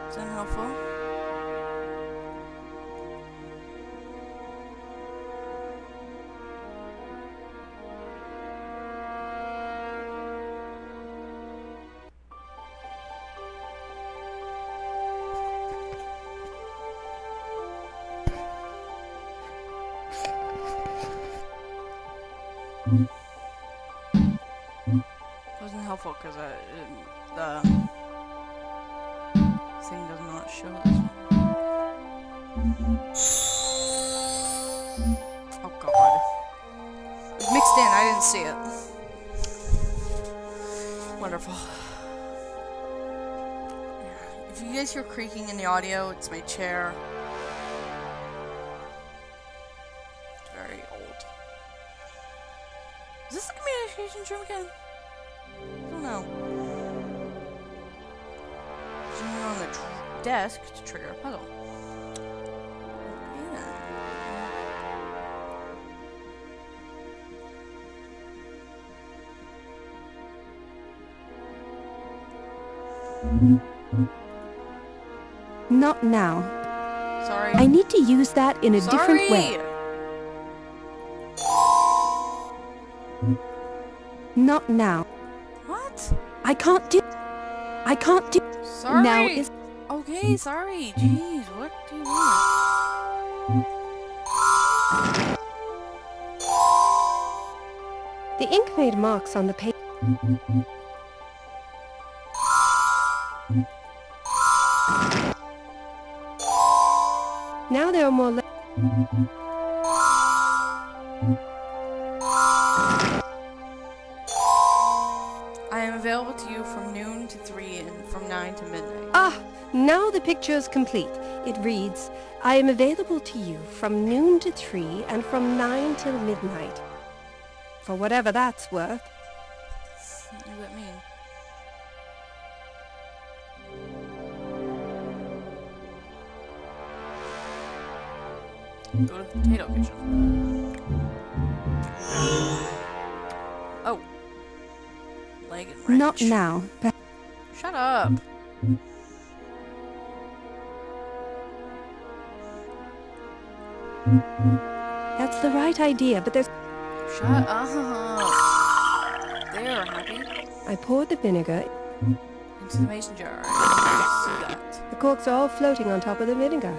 Is that helpful? Wasn't helpful because the thing does not show this one. Oh god. It's mixed in, I didn't see it. Wonderful. If you guys hear creaking in the audio, it's my chair. It's very old. Is this the communications room again? I don't know. Zoom on the desk to trigger a puzzle. Not now. Sorry. I need to use that in a different way. Not now. What? I can't do. Sorry. Now is. Okay, sorry. Jeez, what do you want? The ink made marks on the paper. Now there are more. I am available to you from noon to 3 and from 9 to midnight. Ah, now the picture is complete. It reads, I am available to you from noon to 3 and from 9 till midnight. For whatever that's worth. What does that mean? Go to the potato kitchen. Oh. Leg and wrench. Not now. Shut up. That's the right idea, but there's... Shut up. There, happy. I poured the vinegar Into the mason jar. I see that. The corks are all floating on top of the vinegar.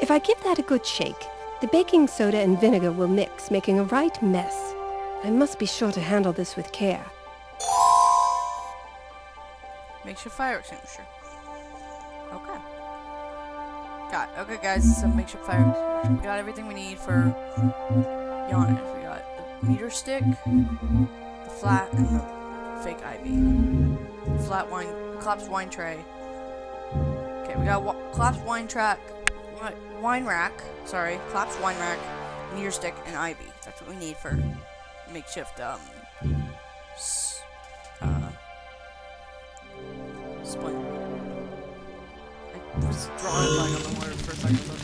If I give that a good shake, the baking soda and vinegar will mix, making a right mess. I must be sure to handle this with care. Makeshift fire extinguisher. Okay. Okay, guys, it's a makeshift fire extinguisher. We got everything we need for Giannis. We got the meter stick, the flat, and the fake IV. Flat wine, collapsed wine tray. Okay, we got collapsed wine rack, collapsed wine rack, meter stick, and IV. That's what we need for makeshift, splint. I was drawing blank on the word for a second, but...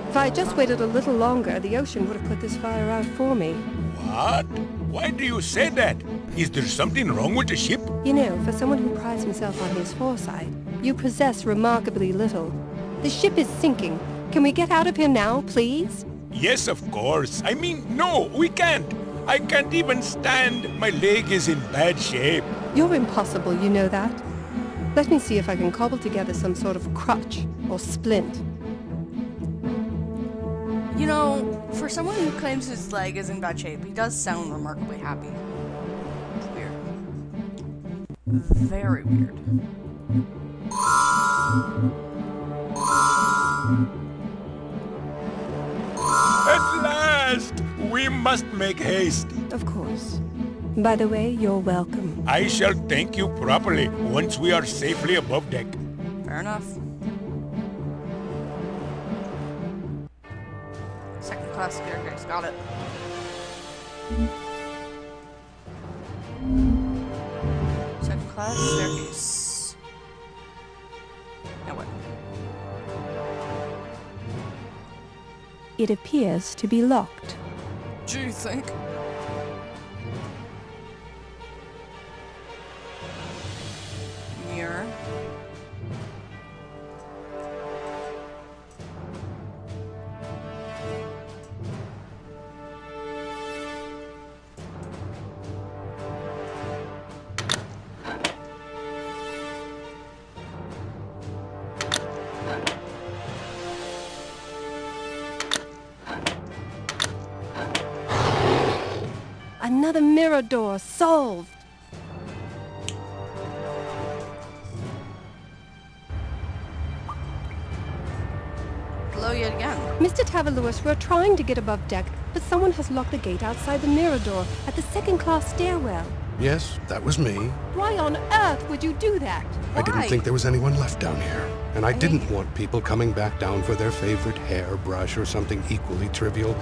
If I had just waited a little longer, the ocean would have put this fire out for me. What? Why do you say that? Is there something wrong with the ship? You know, for someone who prides himself on his foresight, you possess remarkably little. The ship is sinking. Can we get out of here now, please? Yes, of course. I mean, no, we can't. I can't even stand. My leg is in bad shape. You're impossible, you know that. Let me see if I can cobble together some sort of crutch or splint. You know, for someone who claims his leg is in bad shape, he does sound remarkably happy. It's weird. Very weird. At last! We must make haste. Of course. By the way, you're welcome. I shall thank you properly once we are safely above deck. Fair enough. Second class staircase, got it. Second class staircase. Now what? It appears to be locked. Do you think? Mirror. Another mirror door solved. Hello yet again. Mr. Tavalouis, we're trying to get above deck, but someone has locked the gate outside the mirror door at the second-class stairwell. Yes, that was me. Why on earth would you do that? I didn't Why? think there was anyone left down here. And I didn't want people coming back down for their favorite hairbrush or something equally trivial.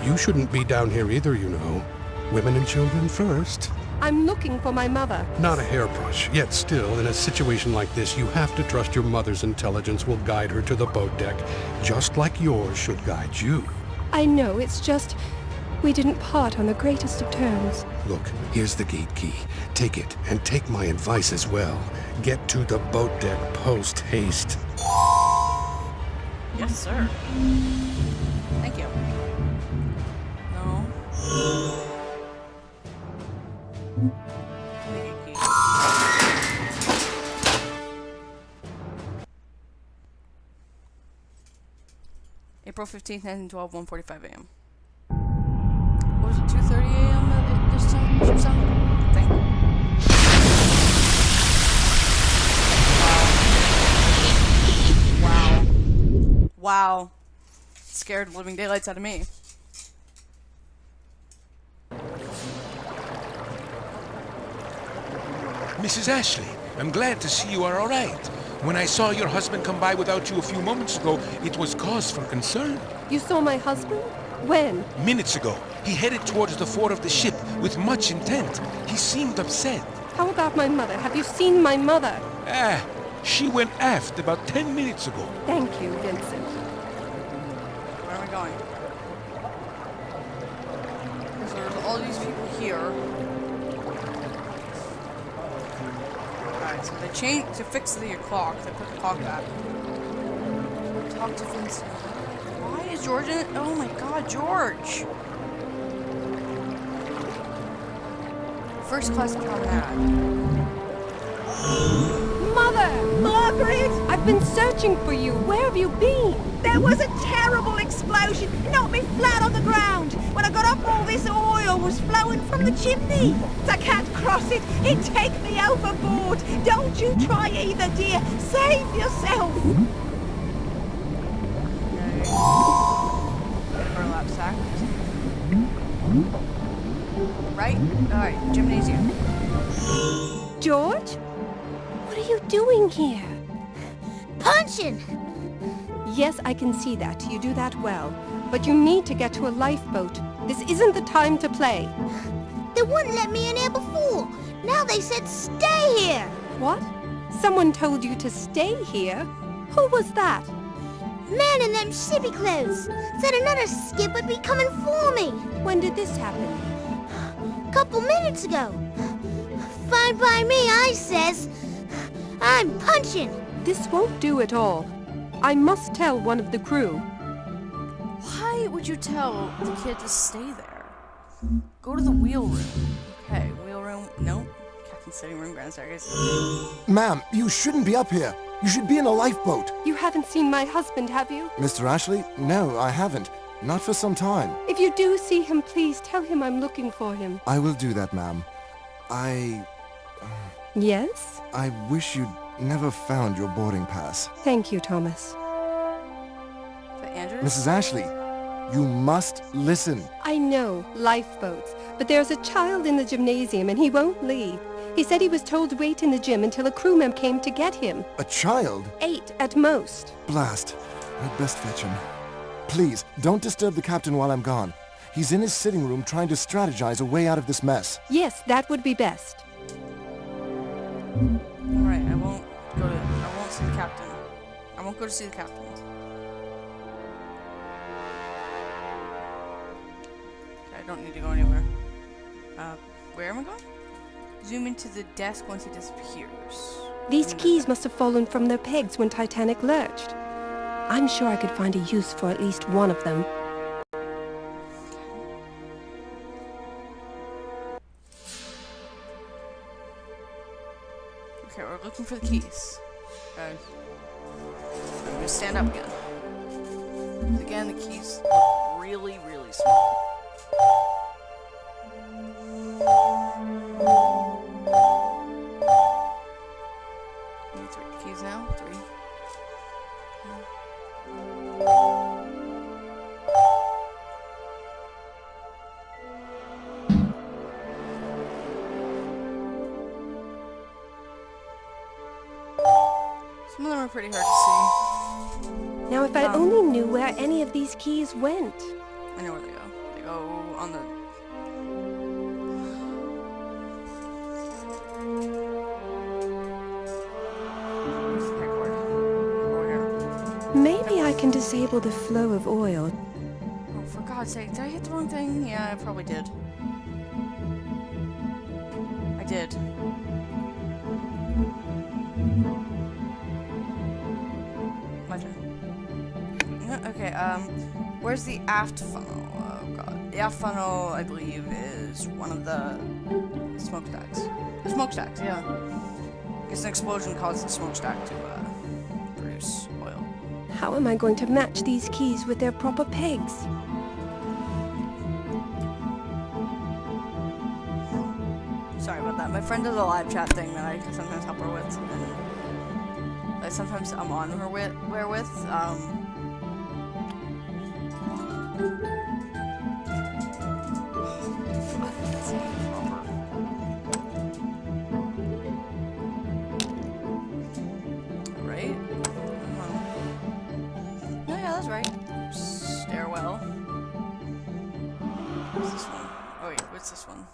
You shouldn't be down here either, you know. Women and children first. I'm looking for my mother. Not a hairbrush, yet still, in a situation like this, you have to trust your mother's intelligence will guide her to the boat deck, just like yours should guide you. I know, it's just... we didn't part on the greatest of terms. Look, here's the gate key. Take it, and take my advice as well. Get to the boat deck post-haste. Yes, sir. Thank you. No. April 15th, 1912, 1:45 a.m. What was it, 2:30 a.m. at this time? Ship sound? I think. Wow. Wow. Scared the living daylights out of me. Mrs. Ashley, I'm glad to see you are all right. When I saw your husband come by without you a few moments ago, it was cause for concern. You saw my husband? When? Minutes ago, he headed towards the fore of the ship with much intent. He seemed upset. How about my mother? Have you seen my mother? She went aft about 10 minutes ago. Thank you, Vincent. Where am I going? So there's all these people here. Alright, so they changed to fix the clock. They put the clock back. Talk to Vincent. Why is George in it? Oh my god, George! First class promenade. Mother! Margaret! I've been searching for you. Where have you been? There was a terrible explosion. It knocked me flat on the ground. When I got up, all this oil was flowing from the chimney. I can't cross it. It'd take me overboard. Don't you try either, dear. Save yourself. Burlap sack. Right? Alright, gymnasium. George? What are you doing here? Punching! Yes, I can see that. You do that well. But you need to get to a lifeboat. This isn't the time to play. They wouldn't let me in here before. Now they said stay here. What? Someone told you to stay here? Who was that? Man in them shippy clothes said another skip would be coming for me. When did this happen? couple minutes ago. Fine by me, I says. I'm punching. This won't do at all. I must tell one of the crew. Why would you tell the kid to stay there? Go to the wheel room. Okay, wheel room. Nope. Captain's sitting room, grand staircase. Ma'am, you shouldn't be up here. You should be in a lifeboat. You haven't seen my husband, have you? Mr. Ashley? No, I haven't. Not for some time. If you do see him, please tell him I'm looking for him. I will do that, ma'am. Yes? I wish you'd never found your boarding pass. Thank you, Thomas. Is that Andrew? Mrs. Ashley, you must listen. I know, lifeboats, but there's a child in the gymnasium and he won't leave. He said he was told to wait in the gym until a crew member came to get him. A child? 8 at most. Blast. I'd best fetch him. Please, don't disturb the captain while I'm gone. He's in his sitting room trying to strategize a way out of this mess. Yes, that would be best. Alright, I won't see the captain. I won't go to see the captain. Okay, I don't need to go anywhere. Where am I going? Zoom into the desk once he disappears. These keys must have fallen from their pegs when Titanic lurched. I'm sure I could find a use for at least one of them. Okay, we're looking for the keys. I'm gonna stand up again. Again, the keys look really, really small. I need 3 keys now. 3. Some of them are pretty hard to see. Now, if I only knew where any of these keys went. I know where they go. They go on the... Where's the pegboard? Over here. Maybe I can disable the flow of oil. Oh, for God's sake, did I hit the wrong thing? Yeah, I probably did. I did. My turn. Okay, where's the aft funnel? Oh god. The aft funnel, I believe, is one of the smokestacks. The smokestacks, yeah. I guess an explosion causes the smokestack to, produce oil. How am I going to match these keys with their proper pegs? Sorry about that. My friend does a live chat thing that I sometimes help her with, and that sometimes I'm on her with. Right? No, yeah, that's right. Stairwell. What's this one? Oh wait, what's this one?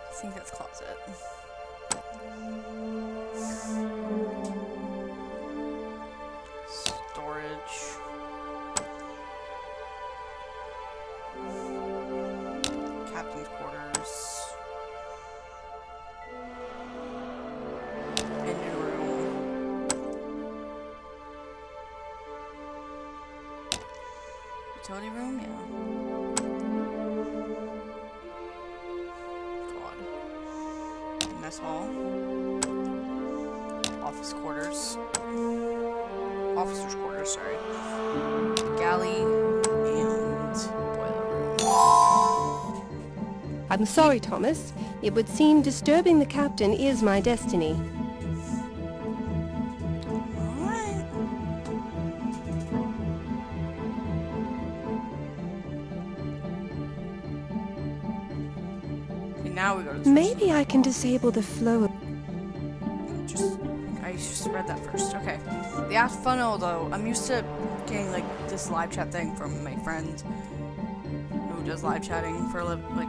I think that's closet. Storage. Captain's quarters. Engine room. Utility room, yeah. Mess hall, office quarters, officers' quarters, sorry, galley, and boiler room. I'm sorry, Thomas. It would seem disturbing the captain is my destiny. Alright. Okay, now we go to the Maybe I can disable the flow of... I just read that first. Okay. The aft funnel, though, I'm used to getting, like, this live chat thing from my friend who does live chatting for a living. Like,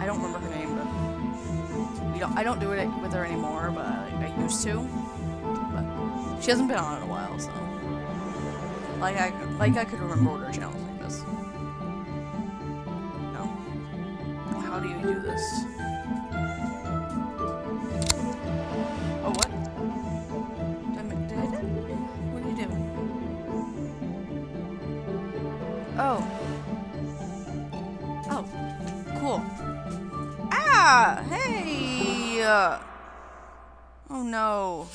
I don't remember her name, but we I don't do it with her anymore, but I used to. But she hasn't been on in a while, so I could remember what her channel's name is. No. How do you do this? Oh, what? Did I do? What do you do? Oh. Oh. Cool. Ah! Hey! Oh no.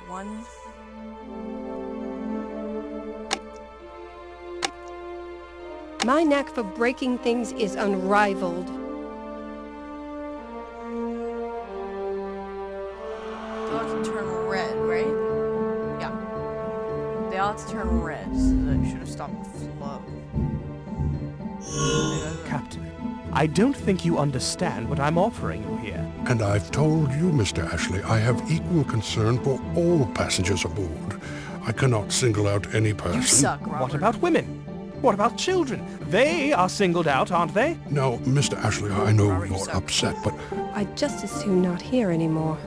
One. My knack for breaking things is unrivaled. They all have to turn red, right? Yeah. They all have to turn red, so that should have stopped the flow. Captain, I don't think you understand what I'm offering you here. And I've told you, Mr. Ashley, I have equal concern for all passengers aboard. I cannot single out any person. You suck, Robert. What about women? What about children? They are singled out, aren't they? Now, Mr. Ashley, I know Robert, you you're suck. upset, but I'd just as soon not hear anymore.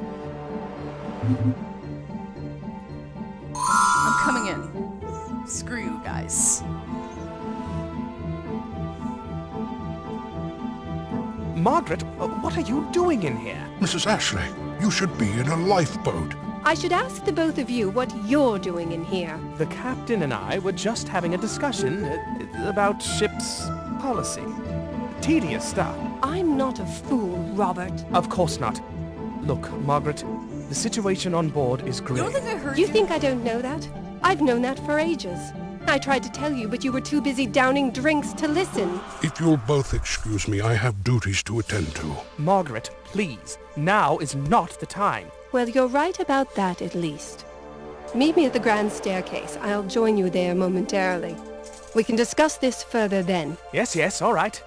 I'm coming in. Screw you guys. Margaret, what are you doing in here? Mrs. Ashley, you should be in a lifeboat. I should ask the both of you what you're doing in here. The captain and I were just having a discussion about ship's policy. Tedious stuff. I'm not a fool, Robert. Of course not. Look, Margaret, the situation on board is You grave. don't think I heard you? You think I don't know that? I've known that for ages. I tried to tell you, but you were too busy downing drinks to listen. If you'll both excuse me, I have duties to attend to. Margaret, please. Now is not the time. Well, you're right about that, at least. Meet me at the grand staircase. I'll join you there momentarily. We can discuss this further then. Yes, yes, all right.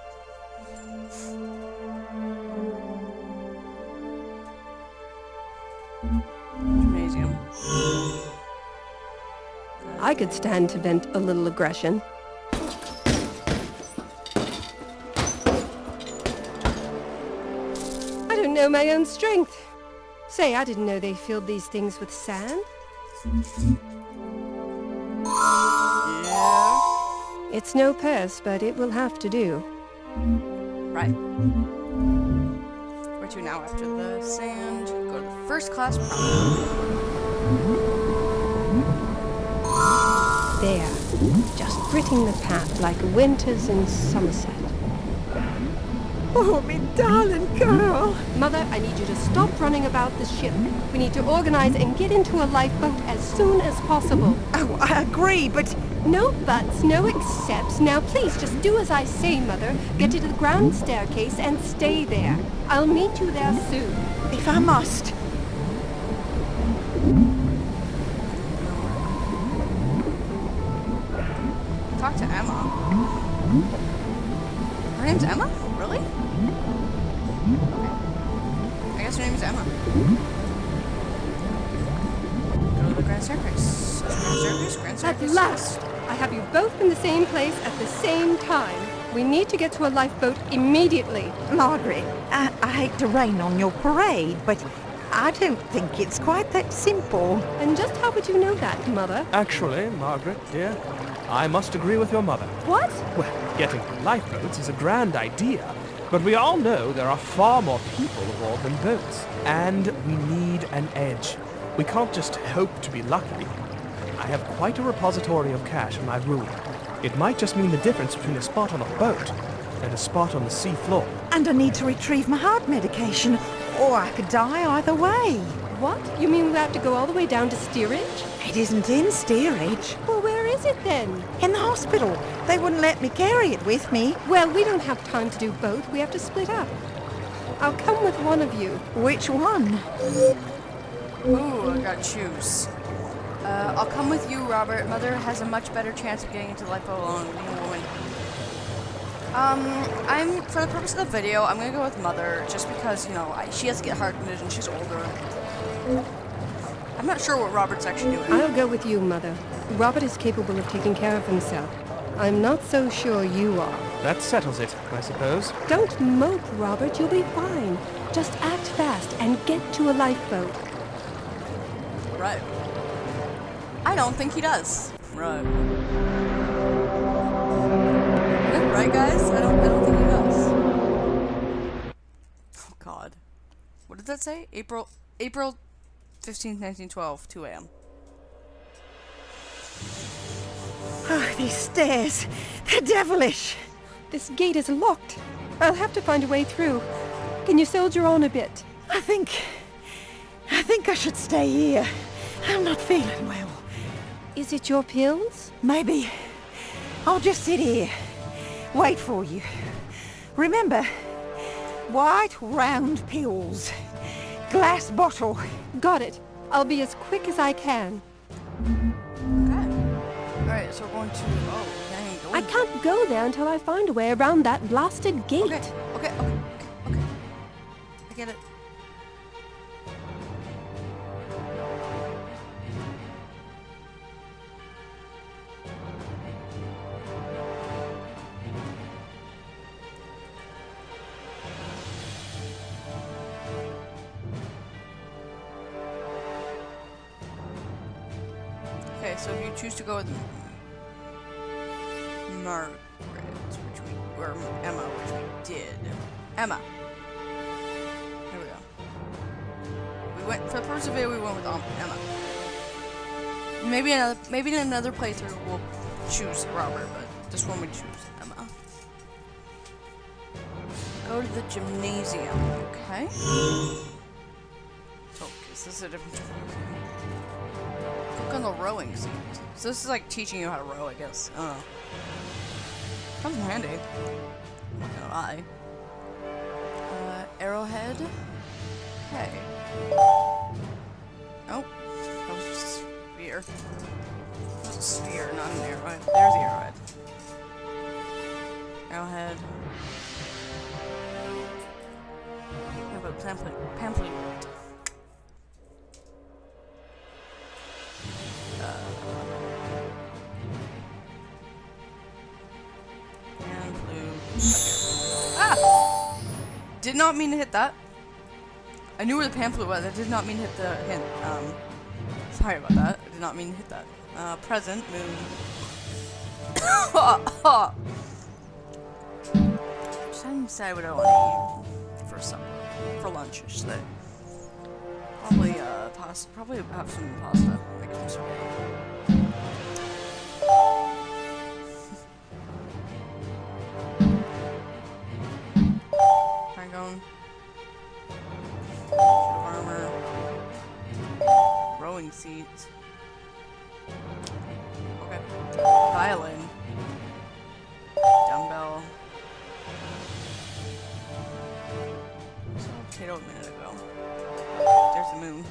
Gymnasium. I could stand to vent a little aggression. I don't know my own strength. Say, I didn't know they filled these things with sand. Yeah. It's no purse, but it will have to do. Right. Where to now after the sand? Go to the first class promenade. There. Just gritting the path like winters in Somerset. Oh, me darling girl. Mother, I need you to stop running about the ship. We need to organize and get into a lifeboat as soon as possible. Oh, I agree, but No buts, no excepts. Now please just do as I say, Mother. Get to the ground staircase and stay there. I'll meet you there soon. if I must. Talk to Emma. Her name's Emma? Really? Okay. I guess her name is Emma. Go to the grand staircase. Grand At staircase. last! I have you both in the same place at the same time. We need to get to a lifeboat immediately. Margaret, I hate to rain on your parade, but I don't think it's quite that simple. And just how would you know that, Mother? Actually, Margaret, dear, I must agree with your mother. What? Well, getting lifeboats is a grand idea, but we all know there are far more people aboard than boats. And we need an edge. We can't just hope to be lucky. I have quite a repository of cash in my room. It might just mean the difference between a spot on a boat and a spot on the sea floor. And I need to retrieve my heart medication, or I could die either way. What? You mean we have to go all the way down to steerage? It isn't in steerage. Well, where is it then? In the hospital. They wouldn't let me carry it with me. Well, we don't have time to do both. We have to split up. I'll come with one of you. Which one? Ooh, I gotta choose. I'll come with you, Robert. Mother has a much better chance of getting into life alone than a woman. For the purpose of the video, I'm gonna go with Mother, just because, you know, she has to get heart condition, she's older. I'm not sure what Robert's actually doing. I'll go with you, Mother. Robert is capable of taking care of himself. I'm not so sure you are. That settles it, I suppose. Don't mope, Robert. You'll be fine. Just act fast and get to a lifeboat. Right. I don't think he does. Right. Right, guys? I don't think he does. Oh, God. What did that say? April 15th, 1912, 2 a.m. Oh, these stairs. They're devilish. This gate is locked. I'll have to find a way through. Can you soldier on a bit? I think I should stay here. I'm not feeling well. Is it your pills? Maybe. I'll just sit here. Wait for you. Remember, white round pills. Glass bottle. Got it. I'll be as quick as I can. Okay. Alright, so we're going to... Oh, dang. I can't go there until I find a way around that blasted gate. Okay. I get it. Okay, so if you choose to go with Margaret, or Emma, which we did. Emma. Here we go. We went for the first video. We went with Emma. Maybe in another playthrough we'll choose Robert, but this one we choose Emma. Go to the gymnasium. Okay. So this is a different. Click on the rowing seat. So this is like teaching you how to row, I guess. I don't know. Comes in handy. Not gonna lie. Arrowhead. Okay. Oh, that was just a sphere. That was a sphere, not an arrowhead. There's the arrowhead. Arrowhead. How about pamphlet? And blue. Okay. Ah! Did not mean to hit that. I knew where the pamphlet was. I did not mean to hit the hint. Sorry about that. I did not mean to hit that. Present, moon. Just haven't decided what I want to eat for supper. For lunch, I should say. Probably, pasta. Probably have some pasta. Make some spaghetti. Hang armor. Rowing seat. Okay. Violin. Dumbbell. Saw a potato a minute ago. There's the moon.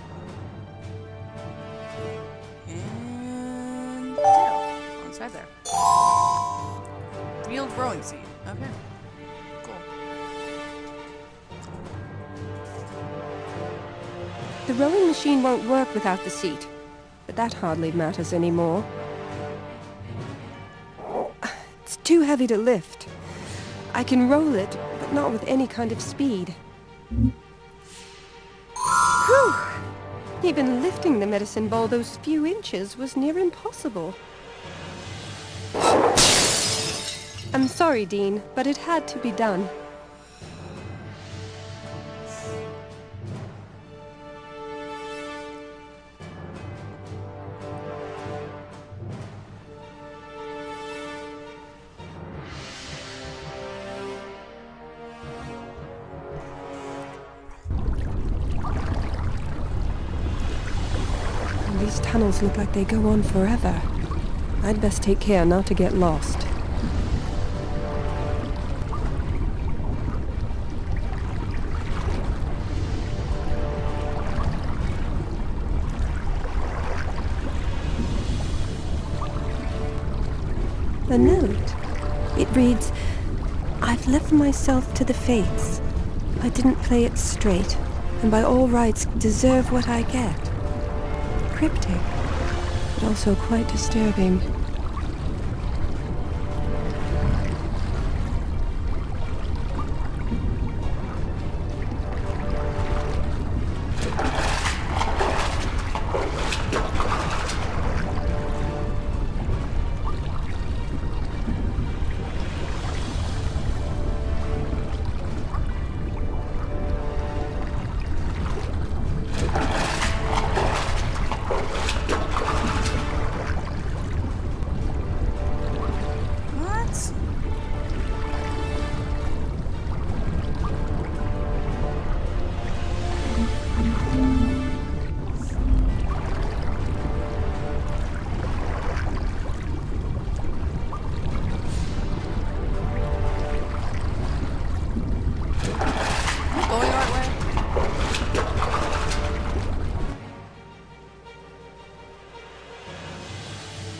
And potato on the side there. Wheeled rowing seat. Okay. Cool. The rowing machine won't work without the seat, but that hardly matters anymore. It's too heavy to lift. I can roll it, but not with any kind of speed. Whew! Even lifting the medicine ball those few inches was near impossible. I'm sorry, Dean, but it had to be done. These tunnels look like they go on forever. I'd best take care not to get lost. The note. It reads, "I've left myself to the fates. I didn't play it straight, and by all rights deserve what I get." Cryptic, but also quite disturbing.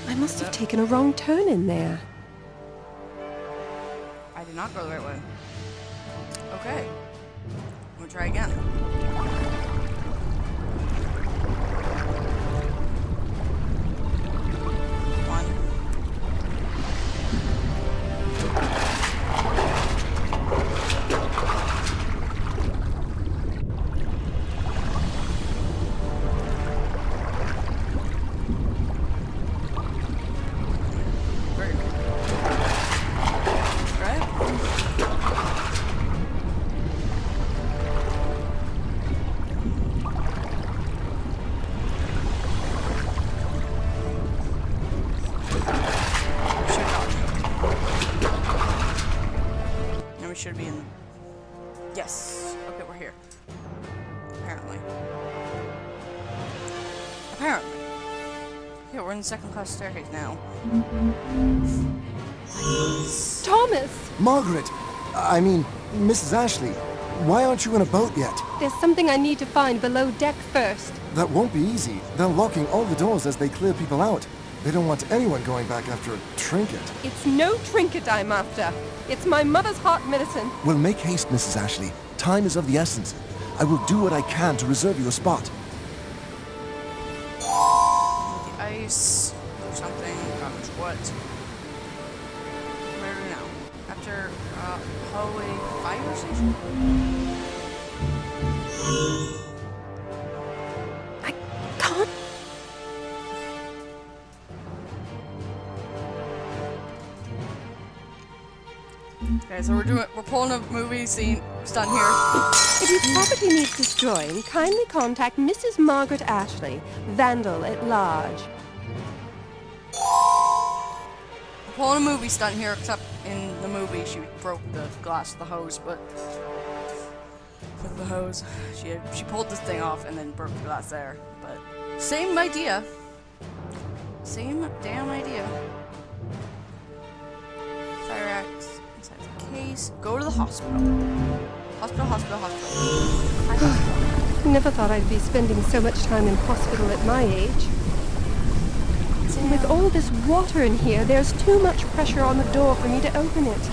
I must have taken a wrong turn in there. I did not go the right way. Okay. I'm gonna try again. Should be in. Yes. Okay, we're here. Apparently. Yeah, we're in the second class staircase now. Thomas! Margaret! I mean, Mrs. Ashley. Why aren't you in a boat yet? There's something I need to find below deck first. That won't be easy. They're locking all the doors as they clear people out. They don't want anyone going back after a trinket. It's no trinket I'm after. It's my mother's heart medicine. Well, make haste, Mrs. Ashley. Time is of the essence. I will do what I can to reserve you a spot. The ice or something. Gosh, what? Where are we now? After hallway fire station? I can't. Okay, so we're pulling a movie scene stunt here. If your property needs destroying, kindly contact Mrs. Margaret Ashley, Vandal at Large. We're pulling a movie stunt here, except in the movie she broke the glass of the hose, but with the hose, she pulled this thing off and then broke the glass there. But same idea. Same damn idea. Fire axe. Case. Go to the hospital. Hospital. Never thought I'd be spending so much time in hospital at my age. And with all this water in here, there's too much pressure on the door for me to open it.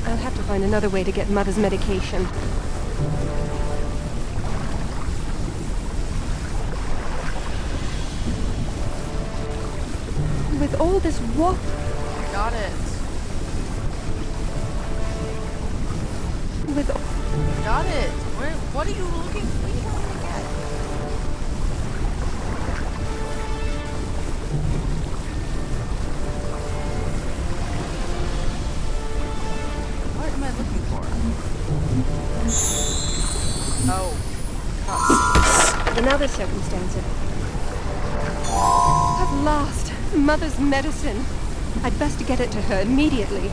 I'll have to find another way to get Mother's medication. With all this water... Got it. Got it. What are you looking? What are you trying to get? What am I looking for? Oh. Another circumstance. At last, Mother's medicine. I'd best get it to her immediately.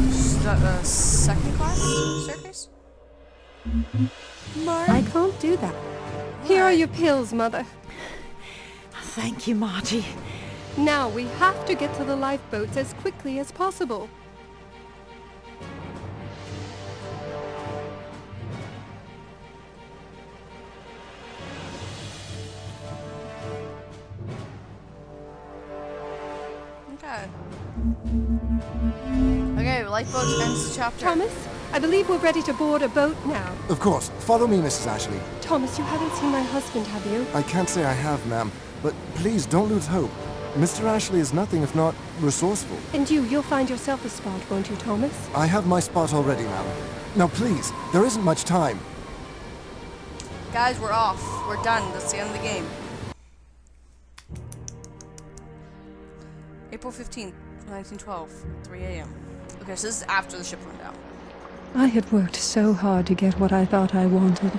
Is that a second class staircase? I can't do that. Here are your pills, Mother. Thank you, Marty. Now we have to get to the lifeboats as quickly as possible. Okay. Okay, lifeboats ends the chapter. Thomas, I believe we're ready to board a boat now. Of course. Follow me, Mrs. Ashley. Thomas, you haven't seen my husband, have you? I can't say I have, ma'am, but please don't lose hope. Mr. Ashley is nothing if not resourceful. And you'll find yourself a spot, won't you, Thomas? I have my spot already, ma'am. Now please, there isn't much time. Guys, we're off. We're done. That's the end of the game. April 15th, 1912, 3 a.m. Okay, so this is after the ship went down. I had worked so hard to get what I thought I wanted.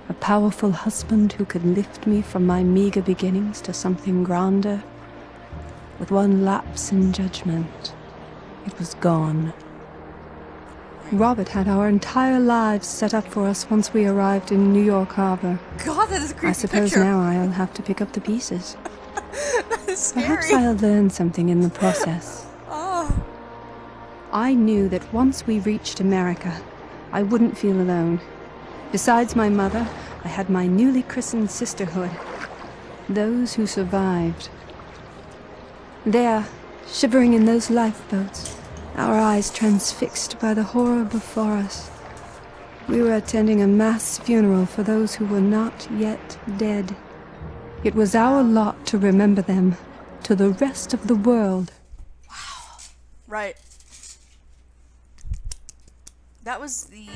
A powerful husband who could lift me from my meager beginnings to something grander. With one lapse in judgment, it was gone. Robert had our entire lives set up for us once we arrived in New York Harbor. God, that is a creepy I suppose picture. now I'll have to pick up the pieces. That is scary. Perhaps I'll learn something in the process. Oh. I knew that once we reached America, I wouldn't feel alone. Besides my mother, I had my newly christened sisterhood. Those who survived. There, shivering in those lifeboats, our eyes transfixed by the horror before us. We were attending a mass funeral for those who were not yet dead. It was our lot to remember them to the rest of the world. Wow. Right. That was the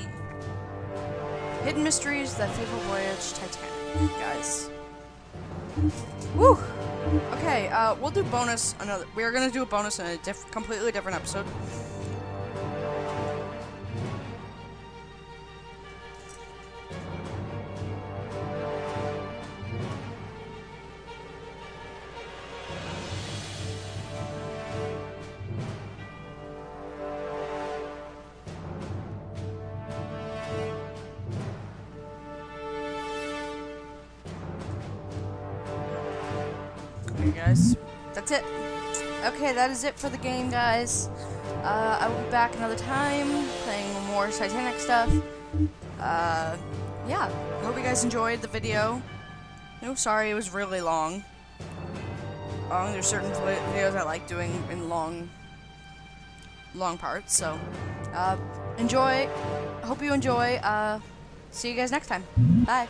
Hidden Mysteries, that Fateful Voyage-Titanic, guys. Woo! Okay, we'll do bonus another. We're gonna do a bonus in a completely different episode. Okay, guys, that's it. Okay, that is it for the game, guys. I will be back another time playing more Titanic stuff. Yeah, hope you guys enjoyed the video. No, sorry, it was really long. There's certain videos I like doing in long parts, so enjoy. Hope you enjoy. See you guys next time. Bye.